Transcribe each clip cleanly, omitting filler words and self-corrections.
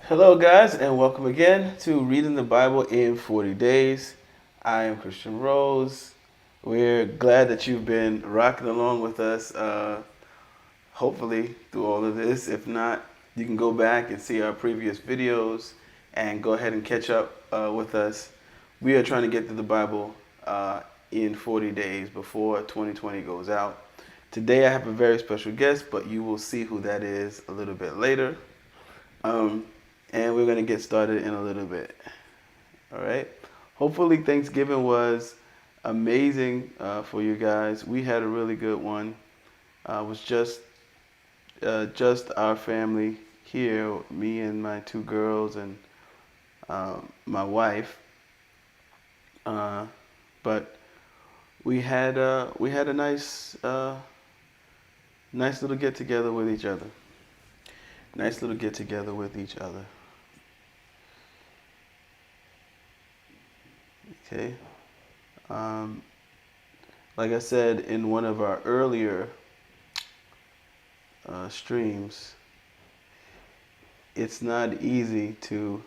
Hello, guys, and welcome again to Reading the Bible in 40 Days. I am Christian Rose. We're glad that you've been rocking along with us, hopefully, through all of this. If not, you can go back and see our previous videos and go ahead and catch up with us. We are trying to get through the Bible in 40 days before 2020 goes out. Today, I have a very special guest, but you will see who that is a little bit later. Um, and we're going to get started in a little bit. All right. Hopefully, Thanksgiving was amazing for you guys. We had a really good one. It was just our family here, me and my two girls and my wife. Uh, but we had a nice little get together with each other. Nice little get together with each other. Okay. Um, like I said in one of our earlier streams, it's not easy to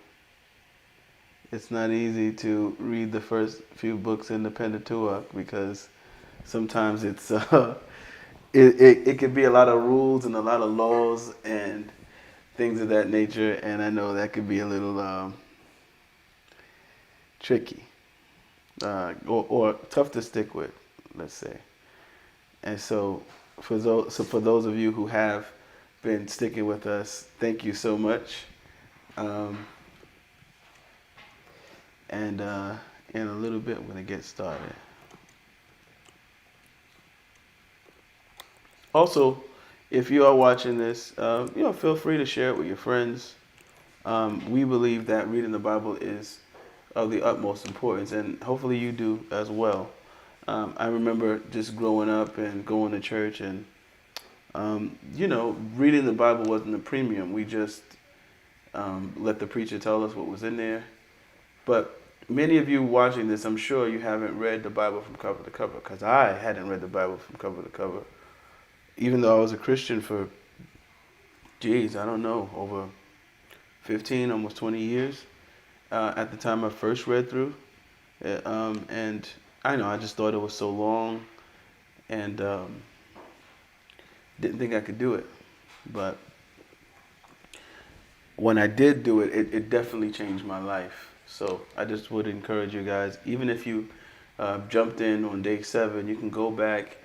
read the first few books in the Pentateuch because sometimes it could be a lot of rules and a lot of laws and things of that nature, and I know that could be a little tricky or tough to stick with, let's say. And so for those of you who have been sticking with us, thank you so much. Um, and in a little bit, I'm going to get started. Also, if you are watching this, feel free to share it with your friends. We believe that reading the Bible is of the utmost importance, and hopefully you do as well. I remember just growing up and going to church, and reading the Bible wasn't a premium. We just let the preacher tell us what was in there. But many of you watching this, I'm sure you haven't read the Bible from cover to cover, because I hadn't read the Bible from cover to cover, even though I was a Christian for, I don't know, over 15, almost 20 years. At the time I first read through. And I just thought it was so long and didn't think I could do it. But when I did do it, it definitely changed my life. So I just would encourage you guys, even if you jumped in on day 7, you can go back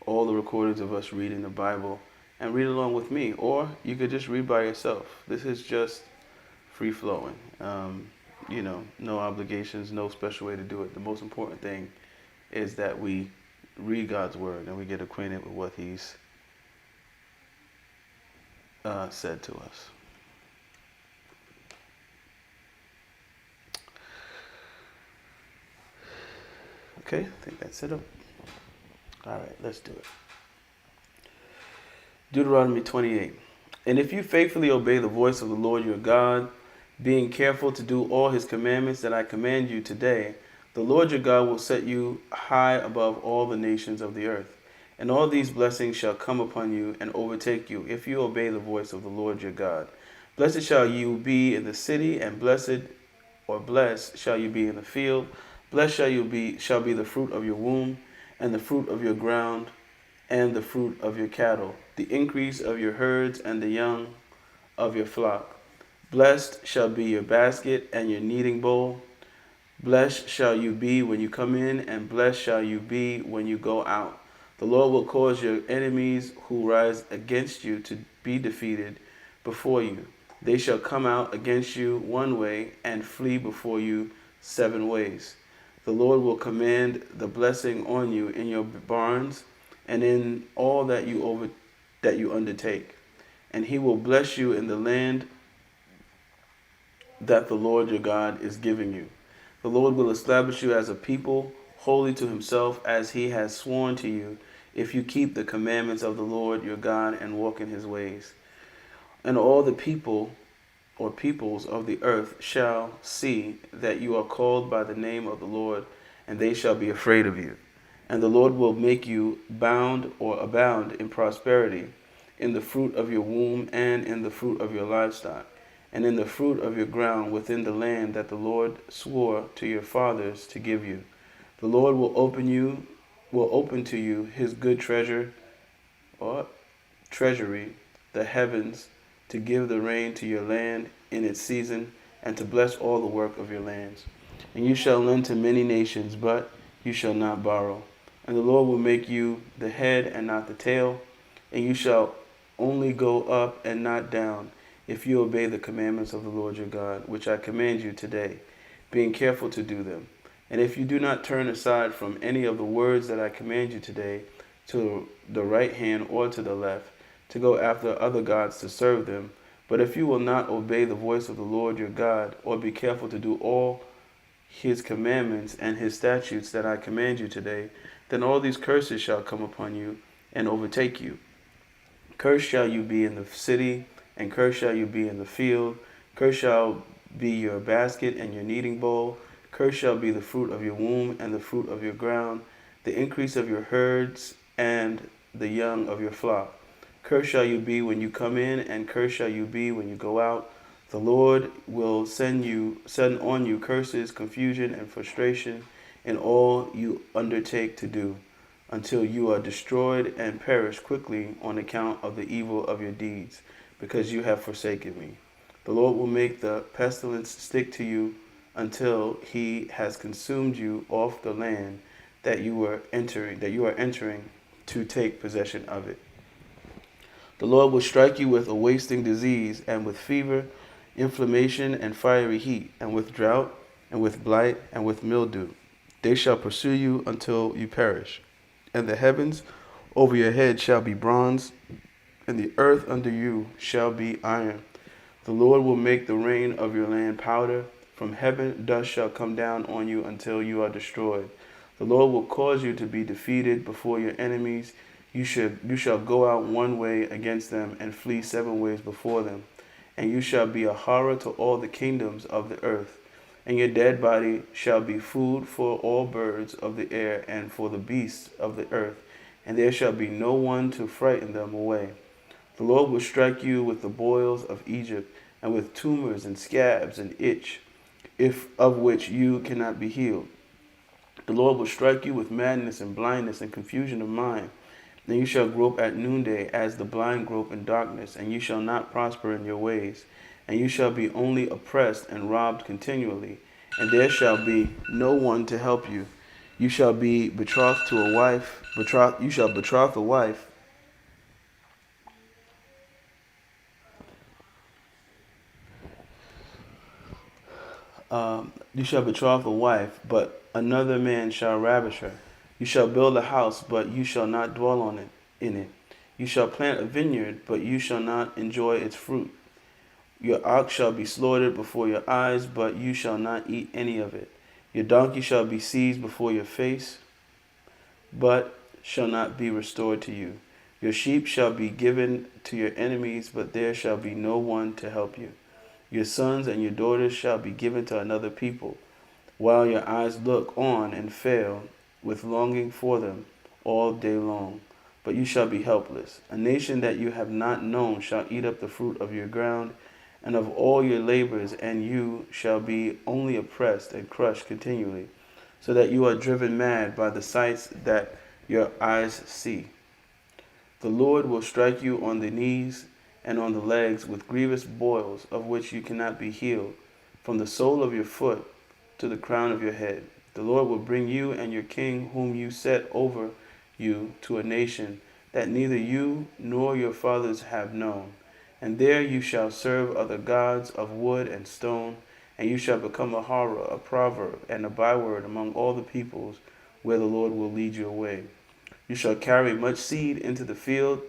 all the recordings of us reading the Bible and read along with me, or you could just read by yourself. This is just free flowing. No obligations, no special way to do it. The most important thing is that we read God's word and we get acquainted with what He's said to us. Okay, I think that's it. All right, let's do it. Deuteronomy 28. And if you faithfully obey the voice of the Lord your God, being careful to do all His commandments that I command you today, the Lord your God will set you high above all the nations of the earth. And all these blessings shall come upon you and overtake you if you obey the voice of the Lord your God. Blessed shall you be in the city, and blessed shall you be in the field. Blessed shall be the fruit of your womb, and the fruit of your ground, and the fruit of your cattle, the increase of your herds, and the young of your flock. Blessed shall be your basket and your kneading bowl. Blessed shall you be when you come in, and blessed shall you be when you go out. The Lord will cause your enemies who rise against you to be defeated before you. They shall come out against you one way and flee before you 7 ways. The Lord will command the blessing on you in your barns and in all that you undertake. And He will bless you in the land that the Lord your God is giving you. The Lord will establish you as a people holy to Himself, as He has sworn to you, if you keep the commandments of the Lord your God and walk in His ways. And all the people or peoples of the earth shall see that you are called by the name of the Lord, and they shall be afraid of you. And the Lord will make you bound or abound in prosperity, in the fruit of your womb and in the fruit of your livestock, and in the fruit of your ground within the land that the Lord swore to your fathers to give you. The Lord will open to you his good treasure or treasury, the heavens, to give the rain to your land in its season, and to bless all the work of your lands. And you shall lend to many nations, but you shall not borrow. And the Lord will make you the head and not the tail, and you shall only go up and not down, if you obey the commandments of the Lord your God, which I command you today, being careful to do them. And if you do not turn aside from any of the words that I command you today, to the right hand or to the left, to go after other gods to serve them, but if you will not obey the voice of the Lord your God, or be careful to do all his commandments and his statutes that I command you today, then all these curses shall come upon you and overtake you. Cursed shall you be in the city, and cursed shall you be in the field. Cursed shall be your basket and your kneading bowl. Cursed shall be the fruit of your womb and the fruit of your ground, the increase of your herds and the young of your flock. Cursed shall you be when you come in, and cursed shall you be when you go out. The Lord will send on you curses, confusion, and frustration in all you undertake to do, until you are destroyed and perish quickly on account of the evil of your deeds, because you have forsaken me. The Lord will make the pestilence stick to you until he has consumed you off the land that you are entering to take possession of it. The Lord will strike you with a wasting disease, and with fever, inflammation, and fiery heat, and with drought, and with blight, and with mildew. They shall pursue you until you perish. And the heavens over your head shall be bronze, and the earth under you shall be iron. The Lord will make the rain of your land powder. From heaven dust shall come down on you until you are destroyed. The Lord will cause you to be defeated before your enemies. You shall go out one way against them and flee 7 ways before them. And you shall be a horror to all the kingdoms of the earth. And your dead body shall be food for all birds of the air and for the beasts of the earth. And there shall be no one to frighten them away. The Lord will strike you with the boils of Egypt, and with tumors and scabs and itch, if of which you cannot be healed. The Lord will strike you with madness and blindness and confusion of mind. Then you shall grope at noonday as the blind grope in darkness, and you shall not prosper in your ways. And you shall be only oppressed and robbed continually, and there shall be no one to help you. You shall be betrothed to a wife, you shall betroth a wife, you shall betroth a wife, but another man shall ravish her. You shall build a house, but you shall not dwell in it. You shall plant a vineyard, but you shall not enjoy its fruit. Your ox shall be slaughtered before your eyes, but you shall not eat any of it. Your donkey shall be seized before your face, but shall not be restored to you. Your sheep shall be given to your enemies, but there shall be no one to help you. Your sons and your daughters shall be given to another people, while your eyes look on and fail with longing for them all day long. But you shall be helpless. A nation that you have not known shall eat up the fruit of your ground and of all your labors, and you shall be only oppressed and crushed continually, so that you are driven mad by the sights that your eyes see. The Lord will strike you on the knees and on the legs with grievous boils, of which you cannot be healed, from the sole of your foot to the crown of your head. The Lord will bring you and your king, whom you set over you, to a nation that neither you nor your fathers have known. And there you shall serve other gods of wood and stone, and you shall become a horror, a proverb, and a byword among all the peoples where the Lord will lead you away. You shall carry much seed into the field,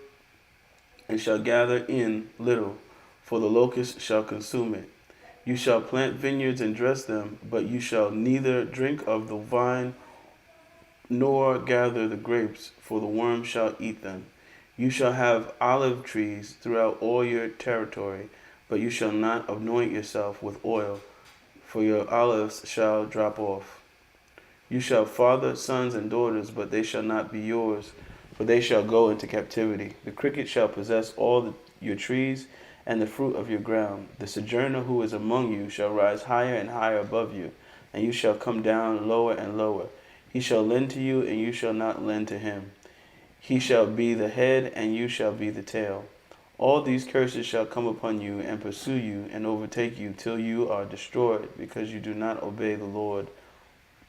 and shall gather in little, for the locust shall consume it. You shall plant vineyards and dress them, but you shall neither drink of the vine nor gather the grapes, for the worm shall eat them. You shall have olive trees throughout all your territory, but you shall not anoint yourself with oil, for your olives shall drop off. You shall father sons and daughters, but they shall not be yours, for they shall go into captivity. The cricket shall possess all your trees, and the fruit of your ground. The sojourner who is among you shall rise higher and higher above you, and you shall come down lower and lower. He shall lend to you, and you shall not lend to him. He shall be the head, and you shall be the tail. All these curses shall come upon you and pursue you and overtake you till you are destroyed, because you do not obey the Lord,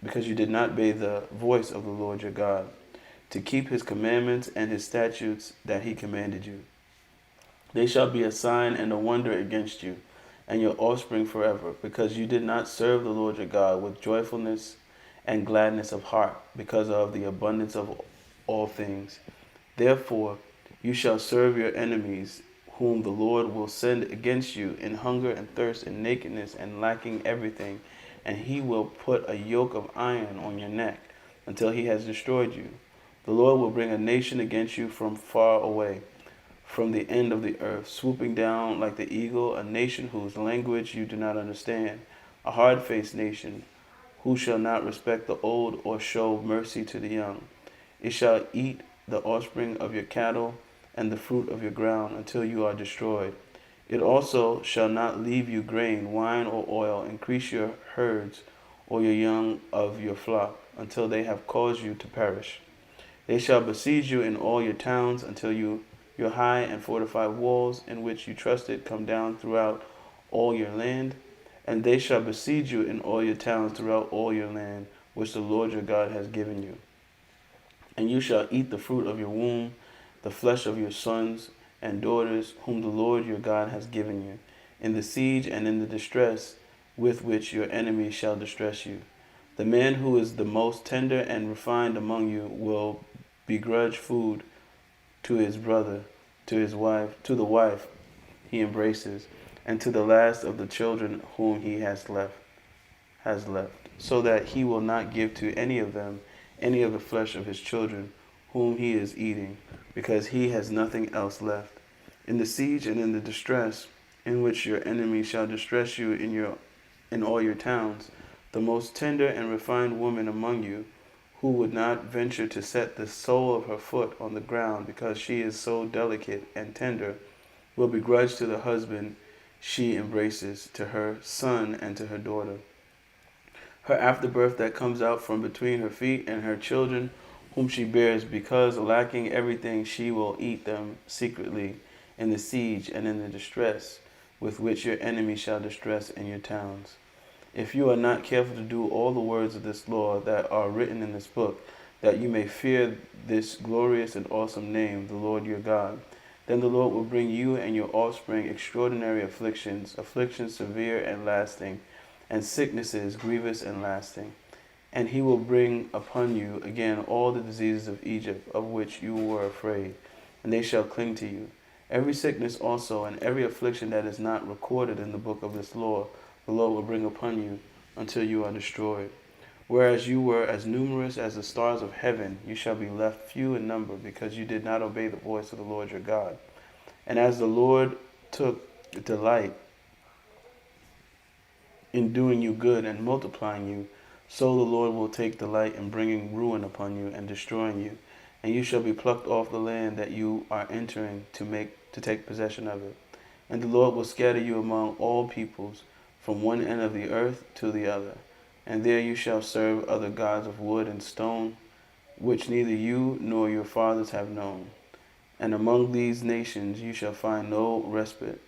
because you did not obey the voice of the Lord your God, to keep his commandments and his statutes that he commanded you. They shall be a sign and a wonder against you and your offspring forever, because you did not serve the Lord your God with joyfulness and gladness of heart, because of the abundance of all things. Therefore, you shall serve your enemies, whom the Lord will send against you in hunger and thirst and nakedness and lacking everything, and he will put a yoke of iron on your neck until he has destroyed you. The Lord will bring a nation against you from far away, from the end of the earth, swooping down like the eagle, a nation whose language you do not understand, a hard-faced nation, who shall not respect the old or show mercy to the young. It shall eat the offspring of your cattle and the fruit of your ground until you are destroyed. It also shall not leave you grain, wine, or oil, increase your herds or your young of your flock, until they have caused you to perish. They shall besiege you in all your towns until your high and fortified walls in which you trusted come down throughout all your land. And they shall besiege you in all your towns throughout all your land, which the Lord your God has given you. And you shall eat the fruit of your womb, the flesh of your sons and daughters, whom the Lord your God has given you, in the siege and in the distress with which your enemies shall distress you. The man who is the most tender and refined among you will begrudge food to his brother, to his wife, to the wife he embraces, and to the last of the children whom he has left, so that he will not give to any of them any of the flesh of his children whom he is eating, because he has nothing else left. In the siege and in the distress in which your enemies shall distress you in all your towns, the most tender and refined woman among you, who would not venture to set the sole of her foot on the ground because she is so delicate and tender, will begrudge to the husband she embraces, to her son and to her daughter. Her afterbirth that comes out from between her feet and her children whom she bears, because lacking everything she will eat them secretly in the siege and in the distress with which your enemy shall distress in your towns. If you are not careful to do all the words of this law that are written in this book, that you may fear this glorious and awesome name, the Lord your God, then the Lord will bring you and your offspring extraordinary afflictions, afflictions severe and lasting, and sicknesses grievous and lasting. And he will bring upon you again all the diseases of Egypt, of which you were afraid, and they shall cling to you. Every sickness also and every affliction that is not recorded in the book of this law, the Lord will bring upon you until you are destroyed. Whereas you were as numerous as the stars of heaven, you shall be left few in number, because you did not obey the voice of the Lord your God. And as the Lord took delight in doing you good and multiplying you, so the Lord will take delight in bringing ruin upon you and destroying you. And you shall be plucked off the land that you are entering to take possession of it. And the Lord will scatter you among all peoples, from one end of the earth to the other. And there you shall serve other gods of wood and stone, which neither you nor your fathers have known. And among these nations you shall find no respite,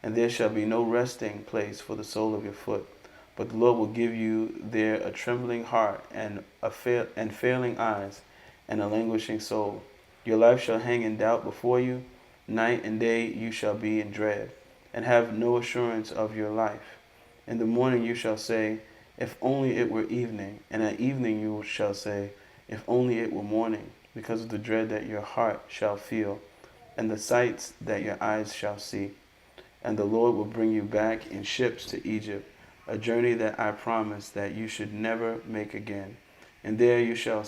and there shall be no resting place for the sole of your foot. But the Lord will give you there a trembling heart and failing eyes and a languishing soul. Your life shall hang in doubt before you. Night and day you shall be in dread, and have no assurance of your life. In the morning you shall say, if only it were evening, and at evening you shall say, if only it were morning, because of the dread that your heart shall feel, and the sights that your eyes shall see. And the Lord will bring you back in ships to Egypt, a journey that I promised that you should never make again. And there you shall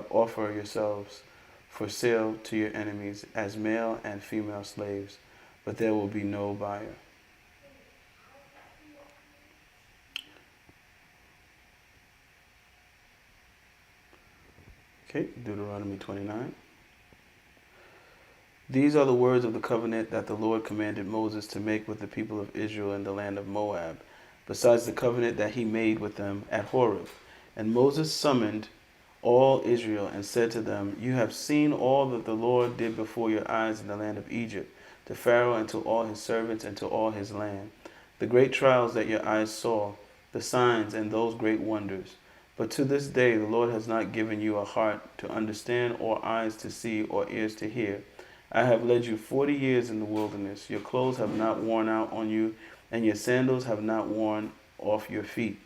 offer yourselves for sale to your enemies as male and female slaves, but there will be no buyer. Okay, Deuteronomy 29. These are the words of the covenant that the Lord commanded Moses to make with the people of Israel in the land of Moab, besides the covenant that he made with them at Horeb. And Moses summoned all Israel and said to them, You have seen all that the Lord did before your eyes in the land of Egypt, to Pharaoh and to all his servants and to all his land, the great trials that your eyes saw, the signs and those great wonders. But to this day the Lord has not given you a heart to understand, or eyes to see, or ears to hear. I have led you 40 years in the wilderness. Your clothes have not worn out on you, and your sandals have not worn off your feet.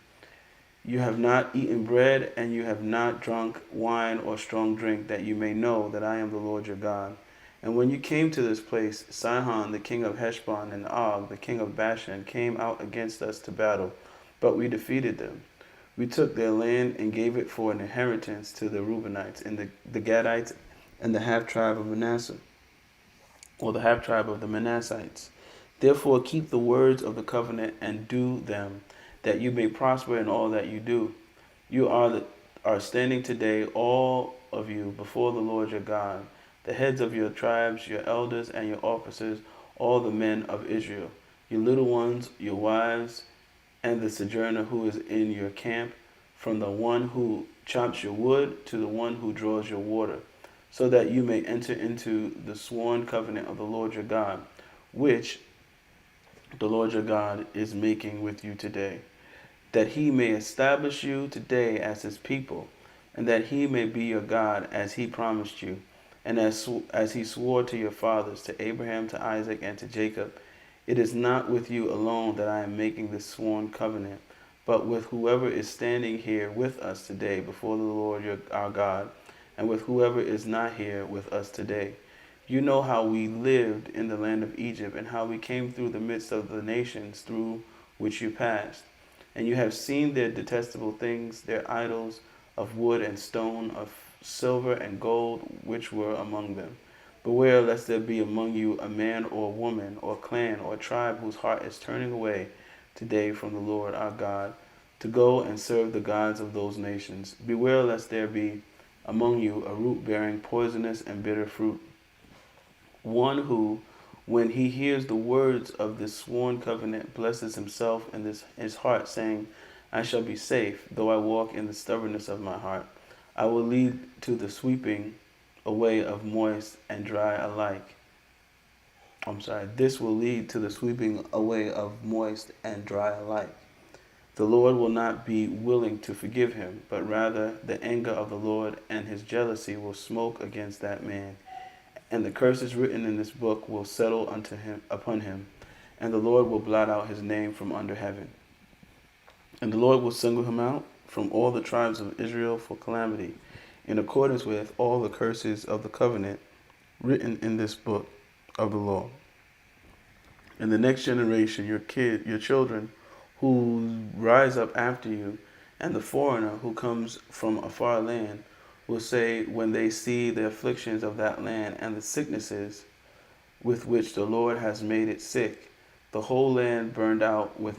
You have not eaten bread, and you have not drunk wine or strong drink, that you may know that I am the Lord your God. And when you came to this place, Sihon the king of Heshbon and Og the king of Bashan came out against us to battle, but we defeated them. We took their land and gave it for an inheritance to the Reubenites and the Gadites and the half-tribe of Manasseh, or the half-tribe of the Manassites. Therefore keep the words of the covenant and do them, that you may prosper in all that you do. You are standing today, all of you, before the Lord your God, the heads of your tribes, your elders and your officers, all the men of Israel, your little ones, your wives, and the sojourner who is in your camp, from the one who chops your wood to the one who draws your water, so that you may enter into the sworn covenant of the Lord your God, which the Lord your God is making with you today, that he may establish you today as his people, and that he may be your God as he promised you, and as he swore to your fathers, to Abraham, to Isaac, and to Jacob. It is not with you alone that I am making this sworn covenant, but with whoever is standing here with us today before the Lord our God, and with whoever is not here with us today. You know how we lived in the land of Egypt, and how we came through the midst of the nations through which you passed. And you have seen their detestable things, their idols of wood and stone, of silver and gold, which were among them. Beware lest there be among you a man or woman or clan or tribe whose heart is turning away today from the Lord our God, to go and serve the gods of those nations. Beware lest there be among you a root bearing poisonous and bitter fruit, one who, when he hears the words of this sworn covenant, blesses himself in his heart, saying, I shall be safe, though I walk in the stubbornness of my heart. I will lead to the sweeping away of moist and dry alike. This will lead to the sweeping away of moist and dry alike. The Lord will not be willing to forgive him, but rather the anger of the Lord and his jealousy will smoke against that man. And the curses written in this book will settle upon him, and the Lord will blot out his name from under heaven. And the Lord will single him out from all the tribes of Israel for calamity, in accordance with all the curses of the covenant written in this book of the law. And the next generation, your children, who rise up after you, and the foreigner who comes from a far land, will say, when they see the afflictions of that land and the sicknesses with which the Lord has made it sick, the whole land burned out with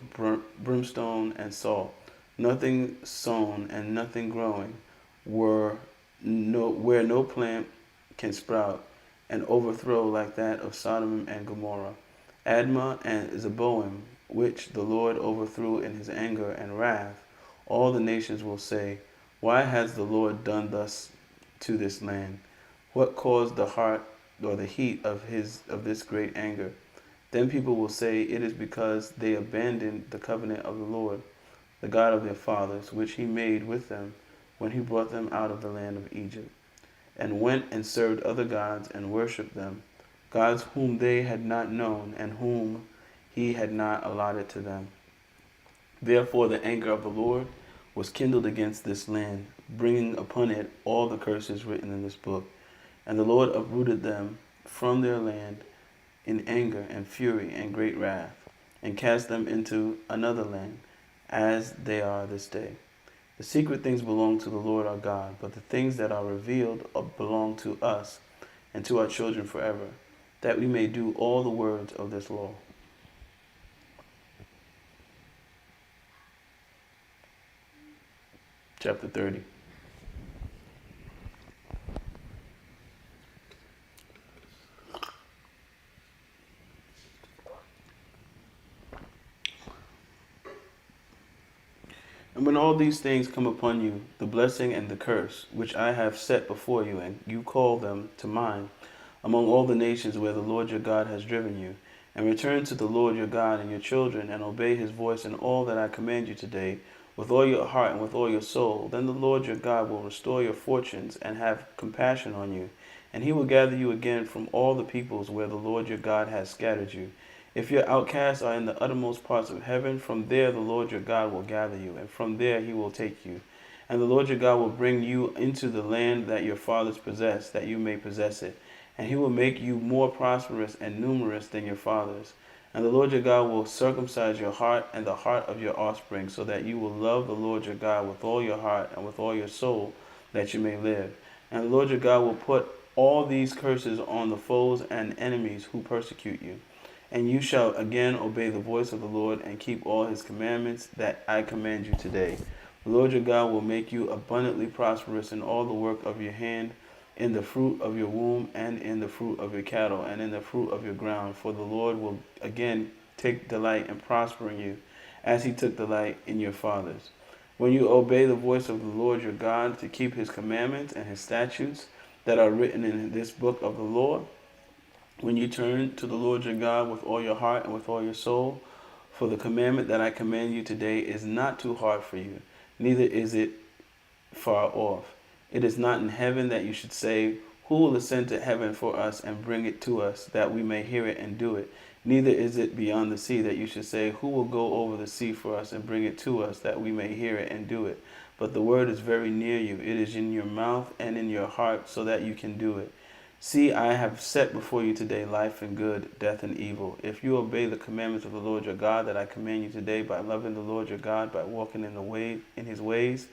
brimstone and salt, nothing sown and nothing growing, where no plant can sprout, an overthrow like that of Sodom and Gomorrah, Admah and Zeboim, which the Lord overthrew in his anger and wrath. All the nations will say, why has the Lord done thus to this land? What caused the heart or the heat of this great anger? Then people will say, it is because they abandoned the covenant of the Lord, the God of their fathers, which he made with them when he brought them out of the land of Egypt, and went and served other gods and worshipped them, gods whom they had not known and whom he had not allotted to them. Therefore the anger of the Lord was kindled against this land, bringing upon it all the curses written in this book. And the Lord uprooted them from their land in anger and fury and great wrath, and cast them into another land, as they are this day. The secret things belong to the Lord our God, but the things that are revealed belong to us and to our children forever, that we may do all the words of this law. Chapter 30. And when all these things come upon you, the blessing and the curse, which I have set before you, and you call them to mind, among all the nations where the Lord your God has driven you, and return to the Lord your God and your children, and obey his voice in all that I command you today, with all your heart and with all your soul, then the Lord your God will restore your fortunes and have compassion on you, and he will gather you again from all the peoples where the Lord your God has scattered you. If your outcasts are in the uttermost parts of heaven, from there the Lord your God will gather you, and from there he will take you. And the Lord your God will bring you into the land that your fathers possessed, that you may possess it. And he will make you more prosperous and numerous than your fathers. And the Lord your God will circumcise your heart and the heart of your offspring, so that you will love the Lord your God with all your heart and with all your soul, that you may live. And the Lord your God will put all these curses on the foes and enemies who persecute you. And you shall again obey the voice of the Lord and keep all his commandments that I command you today. The Lord your God will make you abundantly prosperous in all the work of your hand, in the fruit of your womb, and in the fruit of your cattle, and in the fruit of your ground. For the Lord will again take delight in prospering you, as he took delight in your fathers. When you obey the voice of the Lord your God to keep his commandments and his statutes that are written in this book of the law, when you turn to the Lord your God with all your heart and with all your soul, for the commandment that I command you today is not too hard for you, neither is it far off. It is not in heaven that you should say, who will ascend to heaven for us and bring it to us, that we may hear it and do it? Neither is it beyond the sea that you should say, who will go over the sea for us and bring it to us, that we may hear it and do it? But the word is very near you. It is in your mouth and in your heart, so that you can do it. See, I have set before you today life and good, death and evil. If you obey the commandments of the Lord your God that I command you today, by loving the Lord your God, by walking in his ways,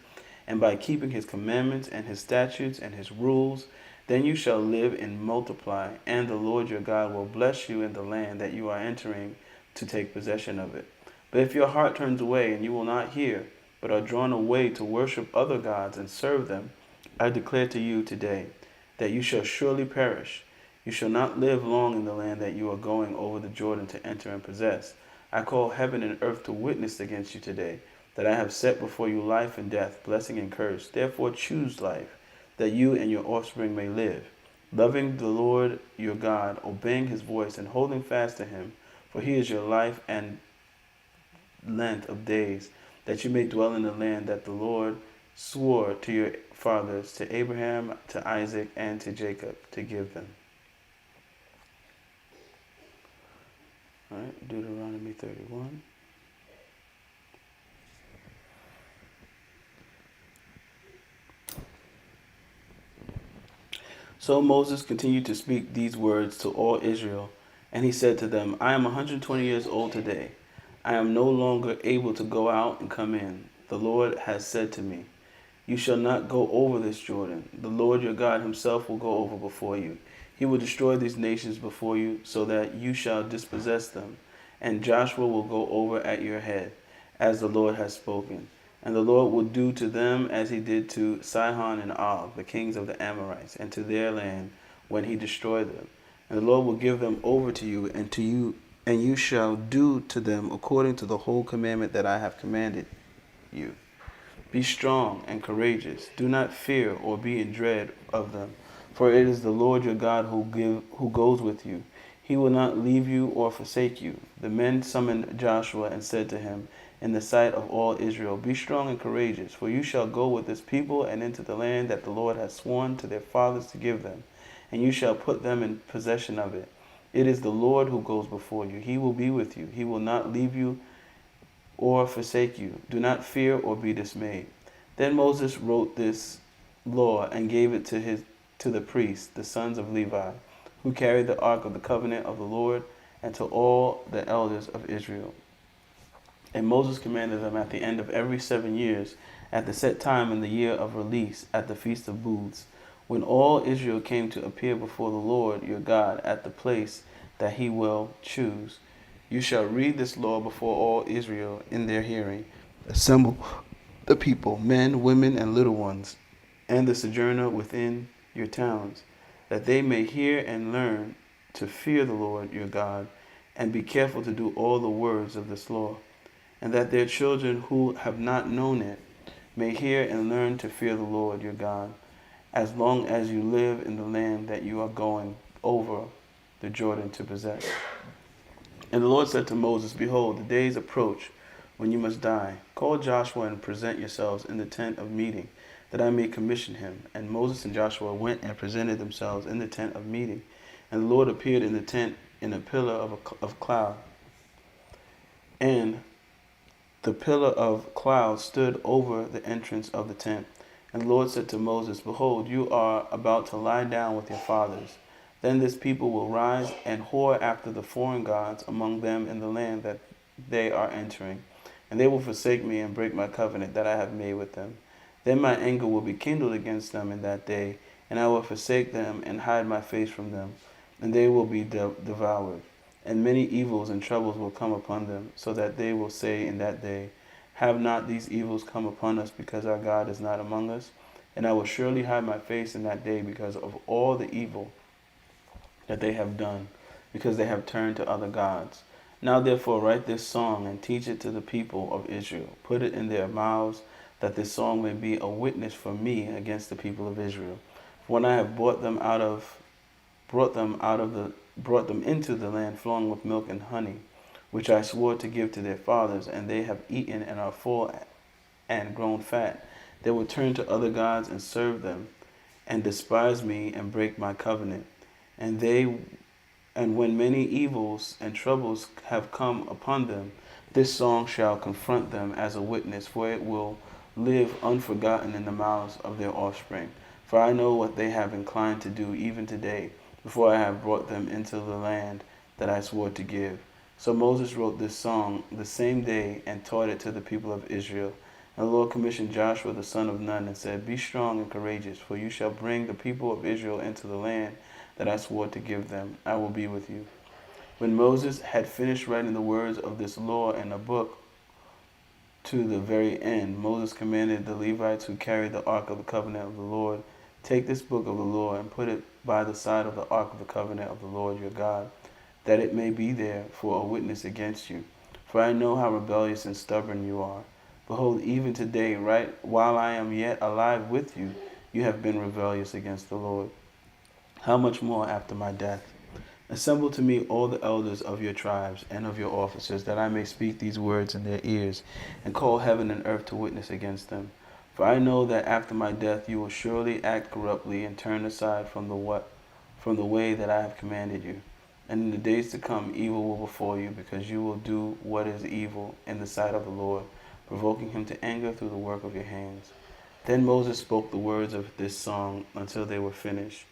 and by keeping his commandments and his statutes and his rules, then you shall live and multiply, and the Lord your God will bless you in the land that you are entering to take possession of it. But if your heart turns away and you will not hear, but are drawn away to worship other gods and serve them, I declare to you today that you shall surely perish. You shall not live long in the land that you are going over the Jordan to enter and possess. I call heaven and earth to witness against you today, that I have set before you life and death, blessing and curse. Therefore choose life, that you and your offspring may live, loving the Lord your God, obeying his voice, and holding fast to him. For he is your life and length of days, that you may dwell in the land that the Lord swore to your fathers, to Abraham, to Isaac, and to Jacob, to give them. All right, Deuteronomy 31. So Moses continued to speak these words to all Israel, and he said to them, I am 120 years old today. I am no longer able to go out and come in. The Lord has said to me, you shall not go over this Jordan. The Lord your God himself will go over before you. He will destroy these nations before you, so that you shall dispossess them. And Joshua will go over at your head, as the Lord has spoken. And the Lord will do to them as he did to Sihon and Og, the kings of the Amorites, and to their land when he destroyed them. And the Lord will give them over to you, and you shall do to them according to the whole commandment that I have commanded you. Be strong and courageous. Do not fear or be in dread of them, for it is the Lord your God who goes with you. He will not leave you or forsake you. The men summoned Joshua and said to him in the sight of all Israel, be strong and courageous, for you shall go with this people and into the land that the Lord has sworn to their fathers to give them, and you shall put them in possession of it. It is the Lord who goes before you. He will be with you. He will not leave you or forsake you. Do not fear or be dismayed. Then Moses wrote this law and gave it to the priests, the sons of Levi, who carried the ark of the covenant of the Lord, and to all the elders of Israel. And Moses commanded them at the end of every 7 years, at the set time in the year of release, at the feast of booths, when all Israel came to appear before the Lord your God at the place that he will choose. You shall read this law before all Israel in their hearing. Assemble the people, men, women, and little ones, and the sojourner within your towns, that they may hear and learn to fear the Lord your God, and be careful to do all the words of this law. and that their children who have not known it may hear and learn to fear the Lord your God, as long as you live in the land that you are going over the Jordan to possess. And the Lord said to Moses, Behold, the days approach when you must die. Call Joshua and present yourselves in the tent of meeting, that I may commission him. And Moses and Joshua went and presented themselves in the tent of meeting. And the Lord appeared in the tent in a pillar of cloud. And the pillar of cloud stood over the entrance of the tent. And the Lord said to Moses, Behold, you are about to lie down with your fathers. Then this people will rise and whore after the foreign gods among them in the land that they are entering. And they will forsake me and break my covenant that I have made with them. Then my anger will be kindled against them in that day, and I will forsake them and hide my face from them, and they will be devoured. And many evils and troubles will come upon them, so that they will say in that day, Have not these evils come upon us because our God is not among us? And I will surely hide my face in that day because of all the evil that they have done, because they have turned to other gods. Now therefore write this song and teach it to the people of Israel. Put it in their mouths, that this song may be a witness for me against the people of Israel. For when I have brought them into the land flowing with milk and honey, which I swore to give to their fathers, and they have eaten and are full and grown fat, they will turn to other gods and serve them, and despise me and break my covenant. And when many evils and troubles have come upon them, this song shall confront them as a witness, for it will live unforgotten in the mouths of their offspring. For I know what they have inclined to do even today, before I have brought them into the land that I swore to give. So Moses wrote this song the same day and taught it to the people of Israel. And the Lord commissioned Joshua the son of Nun and said, Be strong and courageous, for you shall bring the people of Israel into the land that I swore to give them. I will be with you. When Moses had finished writing the words of this law in a book to the very end, Moses commanded the Levites who carried the ark of the covenant of the Lord, Take this book of the law and put it by the side of the ark of the covenant of the Lord your God, that it may be there for a witness against you. For I know how rebellious and stubborn you are. Behold, even today, right while I am yet alive with you, you have been rebellious against the Lord. How much more after my death? Assemble to me all the elders of your tribes and of your officers, that I may speak these words in their ears, and call heaven and earth to witness against them. For I know that after my death you will surely act corruptly and turn aside from the way that I have commanded you. And in the days to come evil will befall you, because you will do what is evil in the sight of the Lord, provoking him to anger through the work of your hands. Then Moses spoke the words of this song until they were finished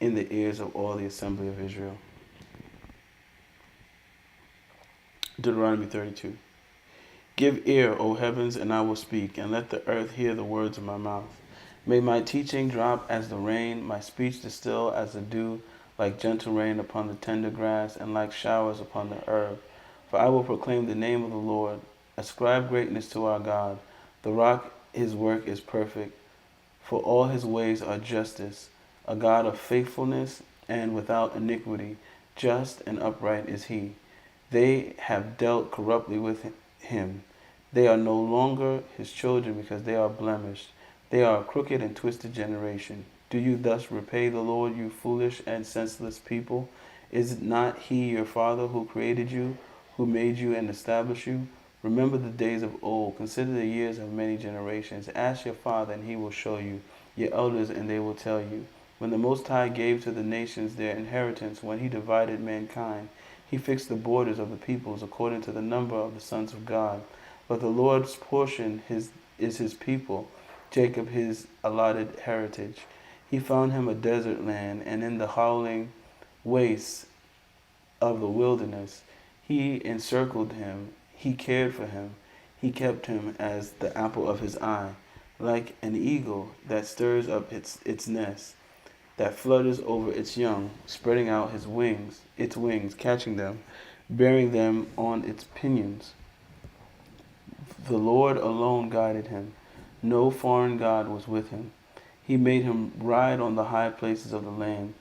in the ears of all the assembly of Israel. Deuteronomy 32. Give ear, O heavens, and I will speak, and let the earth hear the words of my mouth. May my teaching drop as the rain, my speech distill as the dew, like gentle rain upon the tender grass, and like showers upon the herb. For I will proclaim the name of the Lord. Ascribe greatness to our God. The rock, his work is perfect, for all his ways are justice. A God of faithfulness and without iniquity, just and upright is he. They have dealt corruptly with him. They are no longer his children, because they are blemished. They are a crooked and twisted generation. Do you thus repay the Lord, you foolish and senseless people? Is it not he your father who created you, who made you and established you? Remember the days of old. Consider the years of many generations. Ask your father, and he will show you, your elders, and they will tell you. When the Most High gave to the nations their inheritance, when he divided mankind, he fixed the borders of the peoples according to the number of the sons of God. But the Lord's portion is his people, Jacob his allotted heritage. He found him a desert land, and in the howling wastes of the wilderness he encircled him. He cared for him. He kept him as the apple of his eye, like an eagle that stirs up its nest, that flutters over its young, spreading out its wings, catching them, bearing them on its pinions. The Lord alone guided him. No foreign god was with him. He made him ride on the high places of the land,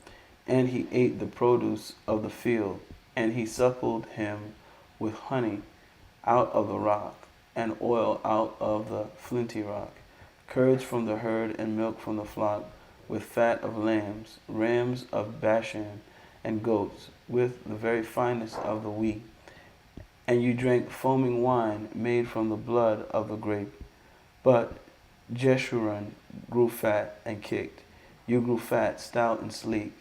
and he ate the produce of the field, and he suckled him with honey out of the rock, and oil out of the flinty rock, curds from the herd and milk from the flock, with fat of lambs, rams of Bashan, and goats, with the very finest of the wheat. And you drank foaming wine made from the blood of the grape. But Jeshurun grew fat and kicked. You grew fat, stout, and sleek.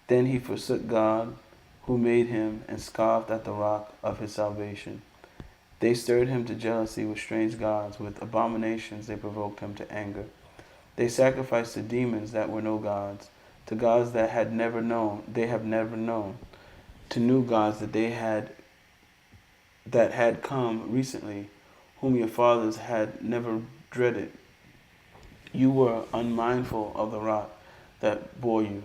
Then he forsook God, who made him, and scoffed at the rock of his salvation. They stirred him to jealousy with strange gods. With abominations they provoked him to anger. They sacrificed to demons that were no gods, to gods they have never known, to new gods that had come recently, whom your fathers had never dreaded. You were unmindful of the rock that bore you.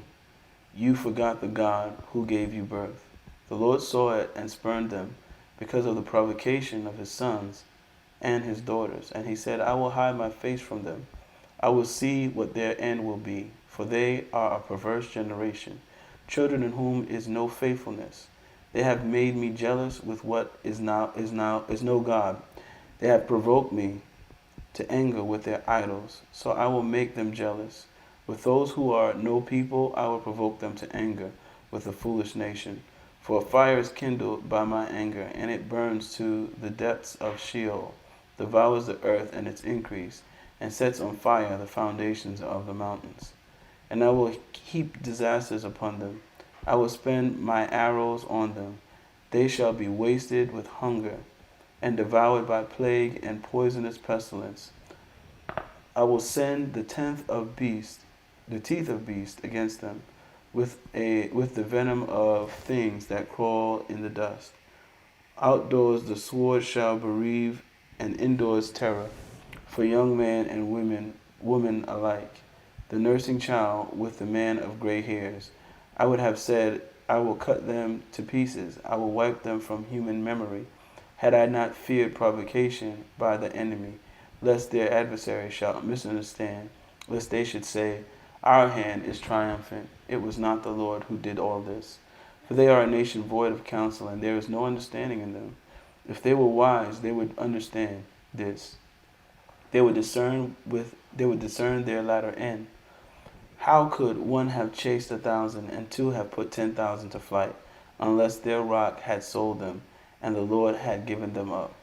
You forgot the God who gave you birth. The Lord saw it and spurned them because of the provocation of his sons and his daughters. And he said, I will hide my face from them. I will see what their end will be, for they are a perverse generation, children in whom is no faithfulness. They have made me jealous with what is no God. They have provoked me to anger with their idols, so I will make them jealous. With those who are no people, I will provoke them to anger with a foolish nation. For a fire is kindled by my anger, and it burns to the depths of Sheol, devours the earth and its increase, and sets on fire the foundations of the mountains. And I will heap disasters upon them. I will spend my arrows on them. They shall be wasted with hunger, and devoured by plague and poisonous pestilence. I will send the teeth of beast against them, with the venom of things that crawl in the dust. Outdoors the sword shall bereave, and indoors terror, for young man and woman alike, the nursing child with the man of gray hairs. I would have said, I will cut them to pieces, I will wipe them from human memory, had I not feared provocation by the enemy, lest their adversary shall misunderstand, lest they should say, our hand is triumphant. It was not the Lord who did all this. For they are a nation void of counsel, and there is no understanding in them. If they were wise, they would understand this. They would discern their latter end. How could one have chased 1,000 and two have put 10,000 to flight, unless their rock had sold them, and the Lord had given them up?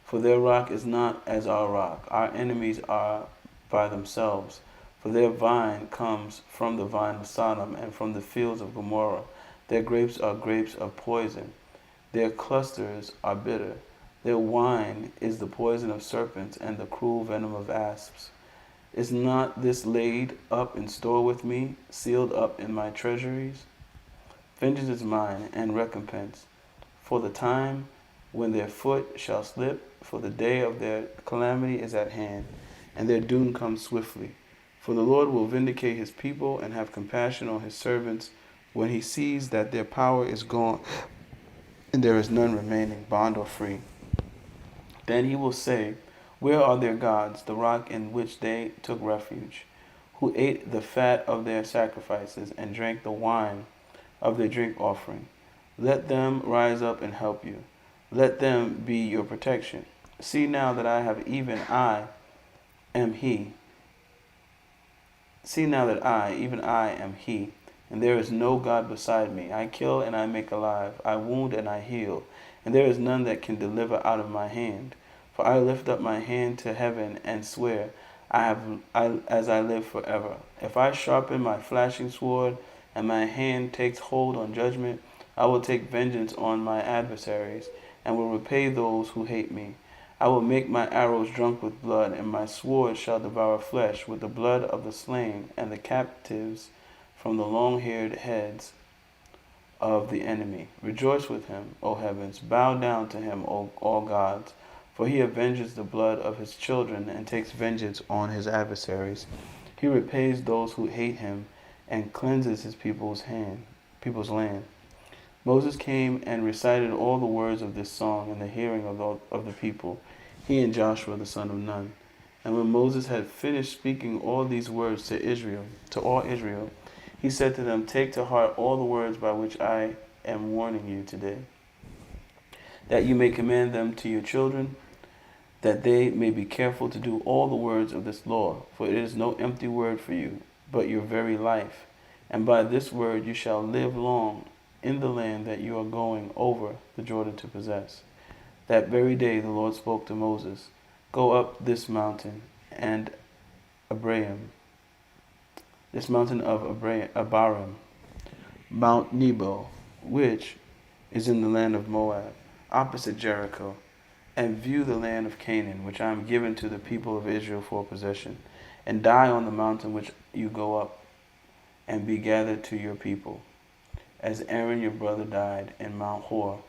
For their rock is not as our rock. Our enemies are by themselves. For their vine comes from the vine of Sodom and from the fields of Gomorrah. Their grapes are grapes of poison. Their clusters are bitter. Their wine is the poison of serpents and the cruel venom of asps. Is not this laid up in store with me, sealed up in my treasuries? Vengeance is mine, and recompense, for the time when their foot shall slip, for the day of their calamity is at hand, and their doom comes swiftly. For the Lord will vindicate his people and have compassion on his servants when he sees that their power is gone and there is none remaining, bond or free. Then he will say, where are their gods, the rock in which they took refuge, who ate the fat of their sacrifices and drank the wine of their drink offering? Let them rise up and help you. Let them be your protection. See now that I am he. See now that even I am he, and there is no God beside me. I kill and I make alive. I wound and I heal, and there is none that can deliver out of my hand. For I lift up my hand to heaven and swear, as I live forever. If I sharpen my flashing sword and my hand takes hold on judgment, I will take vengeance on my adversaries and will repay those who hate me. I will make my arrows drunk with blood, and my sword shall devour flesh with the blood of the slain and the captives from the long-haired heads of the enemy. Rejoice with him, O heavens. Bow down to him, O all gods. For he avenges the blood of his children and takes vengeance on his adversaries. He repays those who hate him and cleanses his people's land. Moses came and recited all the words of this song in the hearing of the people, he and Joshua the son of Nun. And when Moses had finished speaking all these words to all Israel, he said to them, take to heart all the words by which I am warning you today. that you may command them to your children, that they may be careful to do all the words of this law. For it is no empty word for you, but your very life. And by this word you shall live long in the land that you are going over the Jordan to possess. That very day the Lord spoke to Moses, Go up this mountain and Abraham, this mountain of Abarim, Mount Nebo, which is in the land of Moab, opposite Jericho, and view the land of Canaan, which I am giving to the people of Israel for possession, and die on the mountain which you go up, and be gathered to your people, as Aaron your brother died in Mount Hor,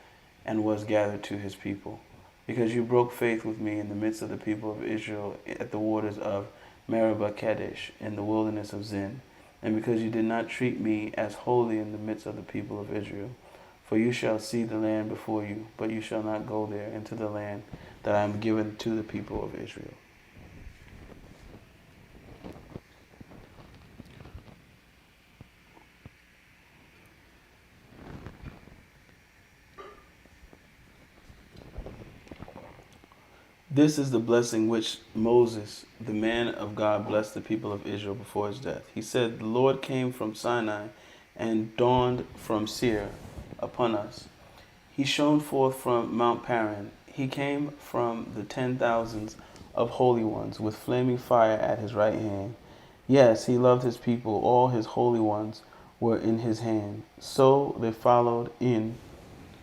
and was gathered to his people, because you broke faith with me in the midst of the people of Israel at the waters of Meribah Kadesh in the wilderness of Zin, and because you did not treat me as holy in the midst of the people of Israel. For you shall see the land before you, but you shall not go there into the land that I am giving to the people of Israel. This is the blessing which Moses, the man of God, blessed the people of Israel before his death. He said, The Lord came from Sinai and dawned from Seir upon us. He shone forth from Mount Paran. He came from the 10,000s of holy ones with flaming fire at his right hand. Yes, he loved his people. All his holy ones were in his hand. So they followed in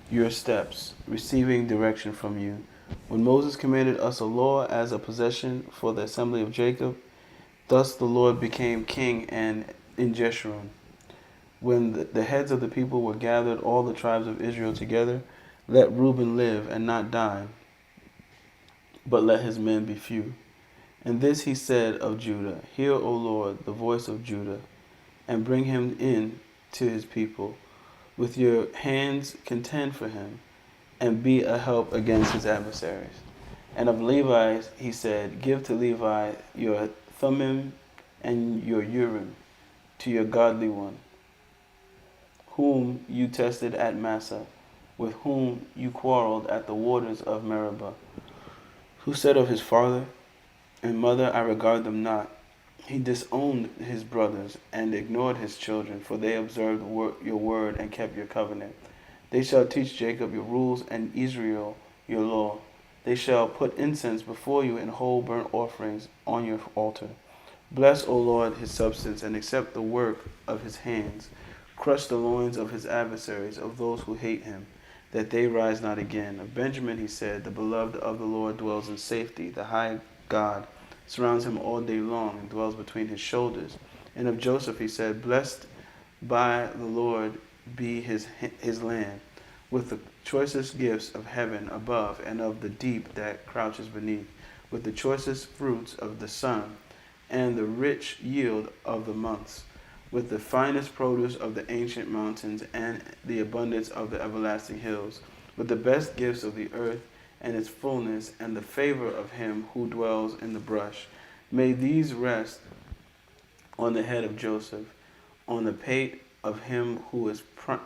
your steps, receiving direction from you. When Moses commanded us a law as a possession for the assembly of Jacob, thus the Lord became king and in Jeshurun. When the heads of the people were gathered, all the tribes of Israel together, let Reuben live and not die, but let his men be few. And this he said of Judah, Hear, O Lord, the voice of Judah, and bring him in to his people. With your hands contend for him, and be a help against his adversaries. And of Levi he said, Give to Levi your Thummim and your Urim, to your godly one, whom you tested at Massa, with whom you quarreled at the waters of Meribah, who said of his father and mother, I regard them not. He disowned his brothers and ignored his children, for they observed your word and kept your covenant. They shall teach Jacob your rules and Israel your law. They shall put incense before you and whole burnt offerings on your altar. Bless, O Lord, his substance, and accept the work of his hands. Crush the loins of his adversaries, of those who hate him, that they rise not again. Of Benjamin he said, The beloved of the Lord dwells in safety. The high God surrounds him all day long and dwells between his shoulders. And of Joseph he said, Blessed by the Lord be his land, with the choicest gifts of heaven above and of the deep that crouches beneath, with the choicest fruits of the sun and the rich yield of the months, with the finest produce of the ancient mountains and the abundance of the everlasting hills, with the best gifts of the earth and its fullness, and the favor of him who dwells in the brush. May these rest on the head of Joseph, on the pate of him who is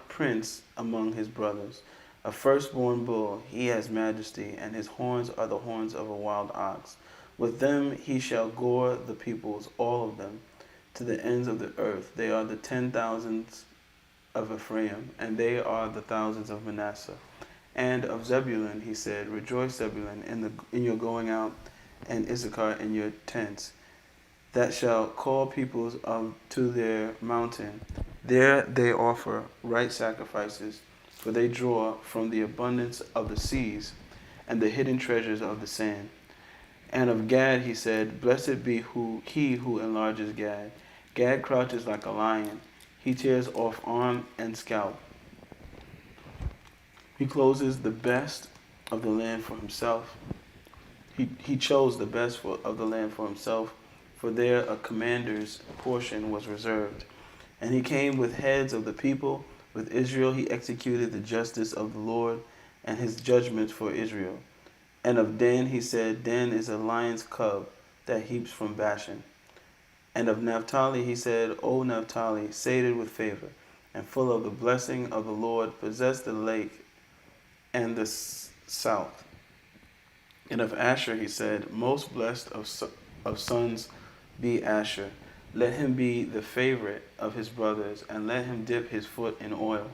prince among his brothers. A firstborn bull, he has majesty, and his horns are the horns of a wild ox. With them he shall gore the peoples, all of them, to the ends of the earth. They are the 10,000s of Ephraim, and they are the thousands of Manasseh. And of Zebulun he said, Rejoice, Zebulun, in your going out, and Issachar in your tents, that shall call peoples to their mountain. There they offer right sacrifices, for they draw from the abundance of the seas and the hidden treasures of the sand. And of Gad he said, Blessed be he who enlarges Gad. Gad crouches like a lion. He tears off arm and scalp. He closes the best of the land for himself. He chose the best of the land for himself, for there a commander's portion was reserved. And he came with heads of the people. With Israel he executed the justice of the Lord and his judgments for Israel. And of Dan he said, Dan is a lion's cub that heaps from Bashan. And of Naphtali he said, O Naphtali, sated with favor, and full of the blessing of the Lord, possess the lake and the south. And of Asher he said, most blessed of sons be Asher. Let him be the favorite of his brothers, and let him dip his foot in oil.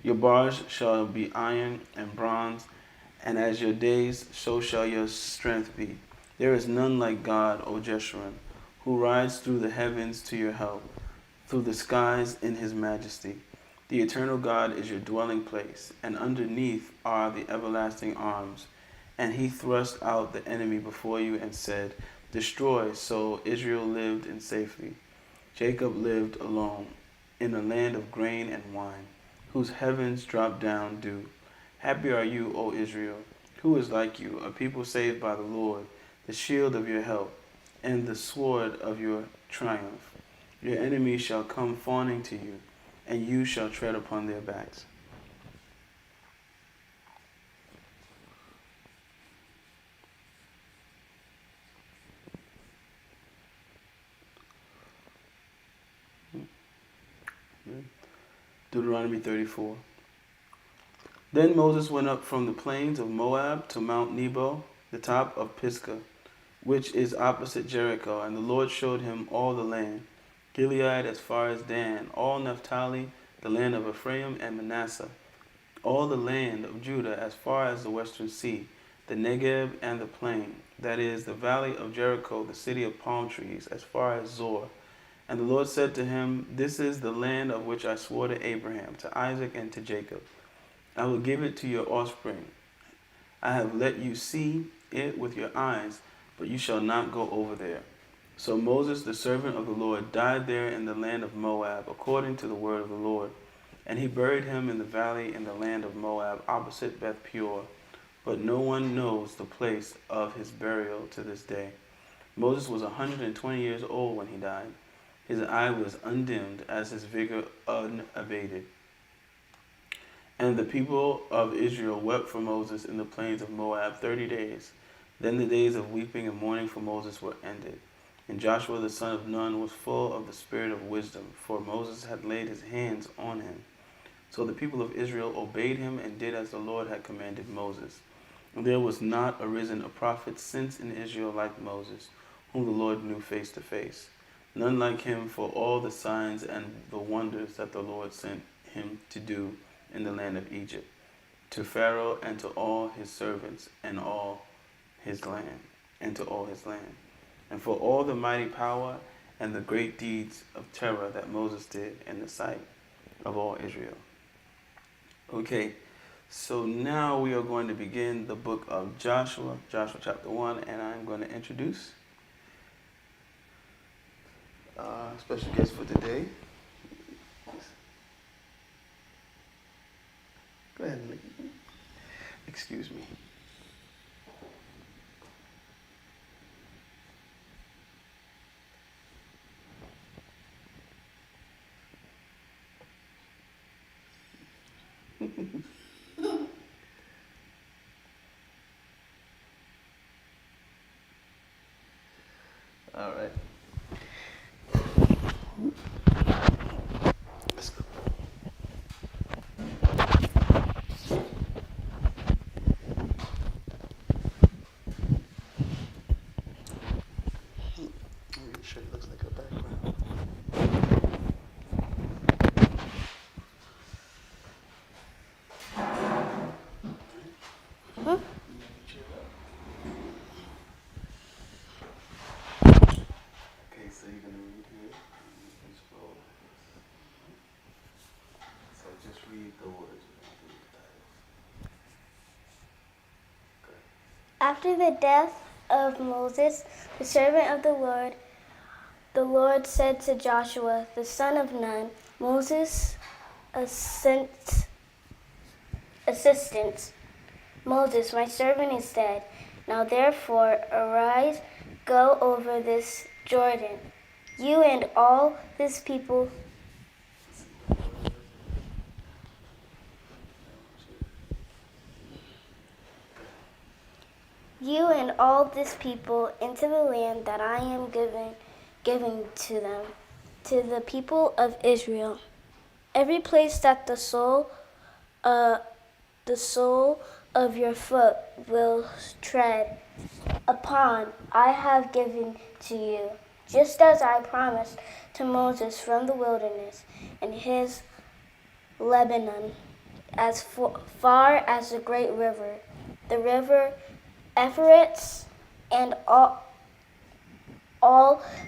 Your bars shall be iron and bronze, and as your days, so shall your strength be. There is none like God, O Jeshurun, who rides through the heavens to your help, through the skies in his majesty. The eternal God is your dwelling place, and underneath are the everlasting arms. And he thrust out the enemy before you and said, destroy. So Israel lived in safety. Jacob lived alone in a land of grain and wine, whose heavens drop down dew. Happy are you, O Israel. Who is like you, a people saved by the Lord, the shield of your help, and the sword of your triumph. Your enemies shall come fawning to you, and you shall tread upon their backs. Deuteronomy 34. Then Moses went up from the plains of Moab to Mount Nebo, the top of Pisgah, which is opposite Jericho, and the Lord showed him all the land, Gilead as far as Dan, all Naphtali, the land of Ephraim and Manasseh, all the land of Judah as far as the western sea, the Negeb and the plain, that is, the valley of Jericho, the city of palm trees, as far as Zor. And the Lord said to him, this is the land of which I swore to Abraham, to Isaac, and to Jacob. I will give it to your offspring. I have let you see it with your eyes, but you shall not go over there. So Moses, the servant of the Lord, died there in the land of Moab, according to the word of the Lord. And he buried him in the valley in the land of Moab, opposite Beth Peor. But no one knows the place of his burial to this day. Moses was 120 years old when he died. His eye was undimmed, as his vigor unabated. And the people of Israel wept for Moses in the plains of Moab 30 days. Then the days of weeping and mourning for Moses were ended. And Joshua the son of Nun was full of the spirit of wisdom, for Moses had laid his hands on him. So the people of Israel obeyed him and did as the Lord had commanded Moses. And there was not arisen a prophet since in Israel like Moses, whom the Lord knew face to face. None like him for all the signs and the wonders that the Lord sent him to do in the land of Egypt, to Pharaoh and to all his servants and all his land, and to all his land, and for all the mighty power and the great deeds of terror that Moses did in the sight of all Israel. Okay, so now we are going to begin the book of Joshua, Joshua chapter 1, and I'm going to introduce special guest for today. Go ahead, Nick. Excuse me. All right. Let's go. Make sure it looks like a background. Huh? Okay, so you're going to read here. And scroll. So just read the words. Read the title. Okay. After the death of Moses, the servant of the Lord said to Joshua, the son of Nun, Moses' assistant, Moses, my servant, is dead. Now therefore arise, go over this Jordan, you and all this people. You and all this people into the land that I am giving to them, to the people of Israel. Every place that the sole of your foot will tread upon, I have given to you, just as I promised to Moses from the wilderness and his Lebanon, as far as the great river, the river Euphrates, and all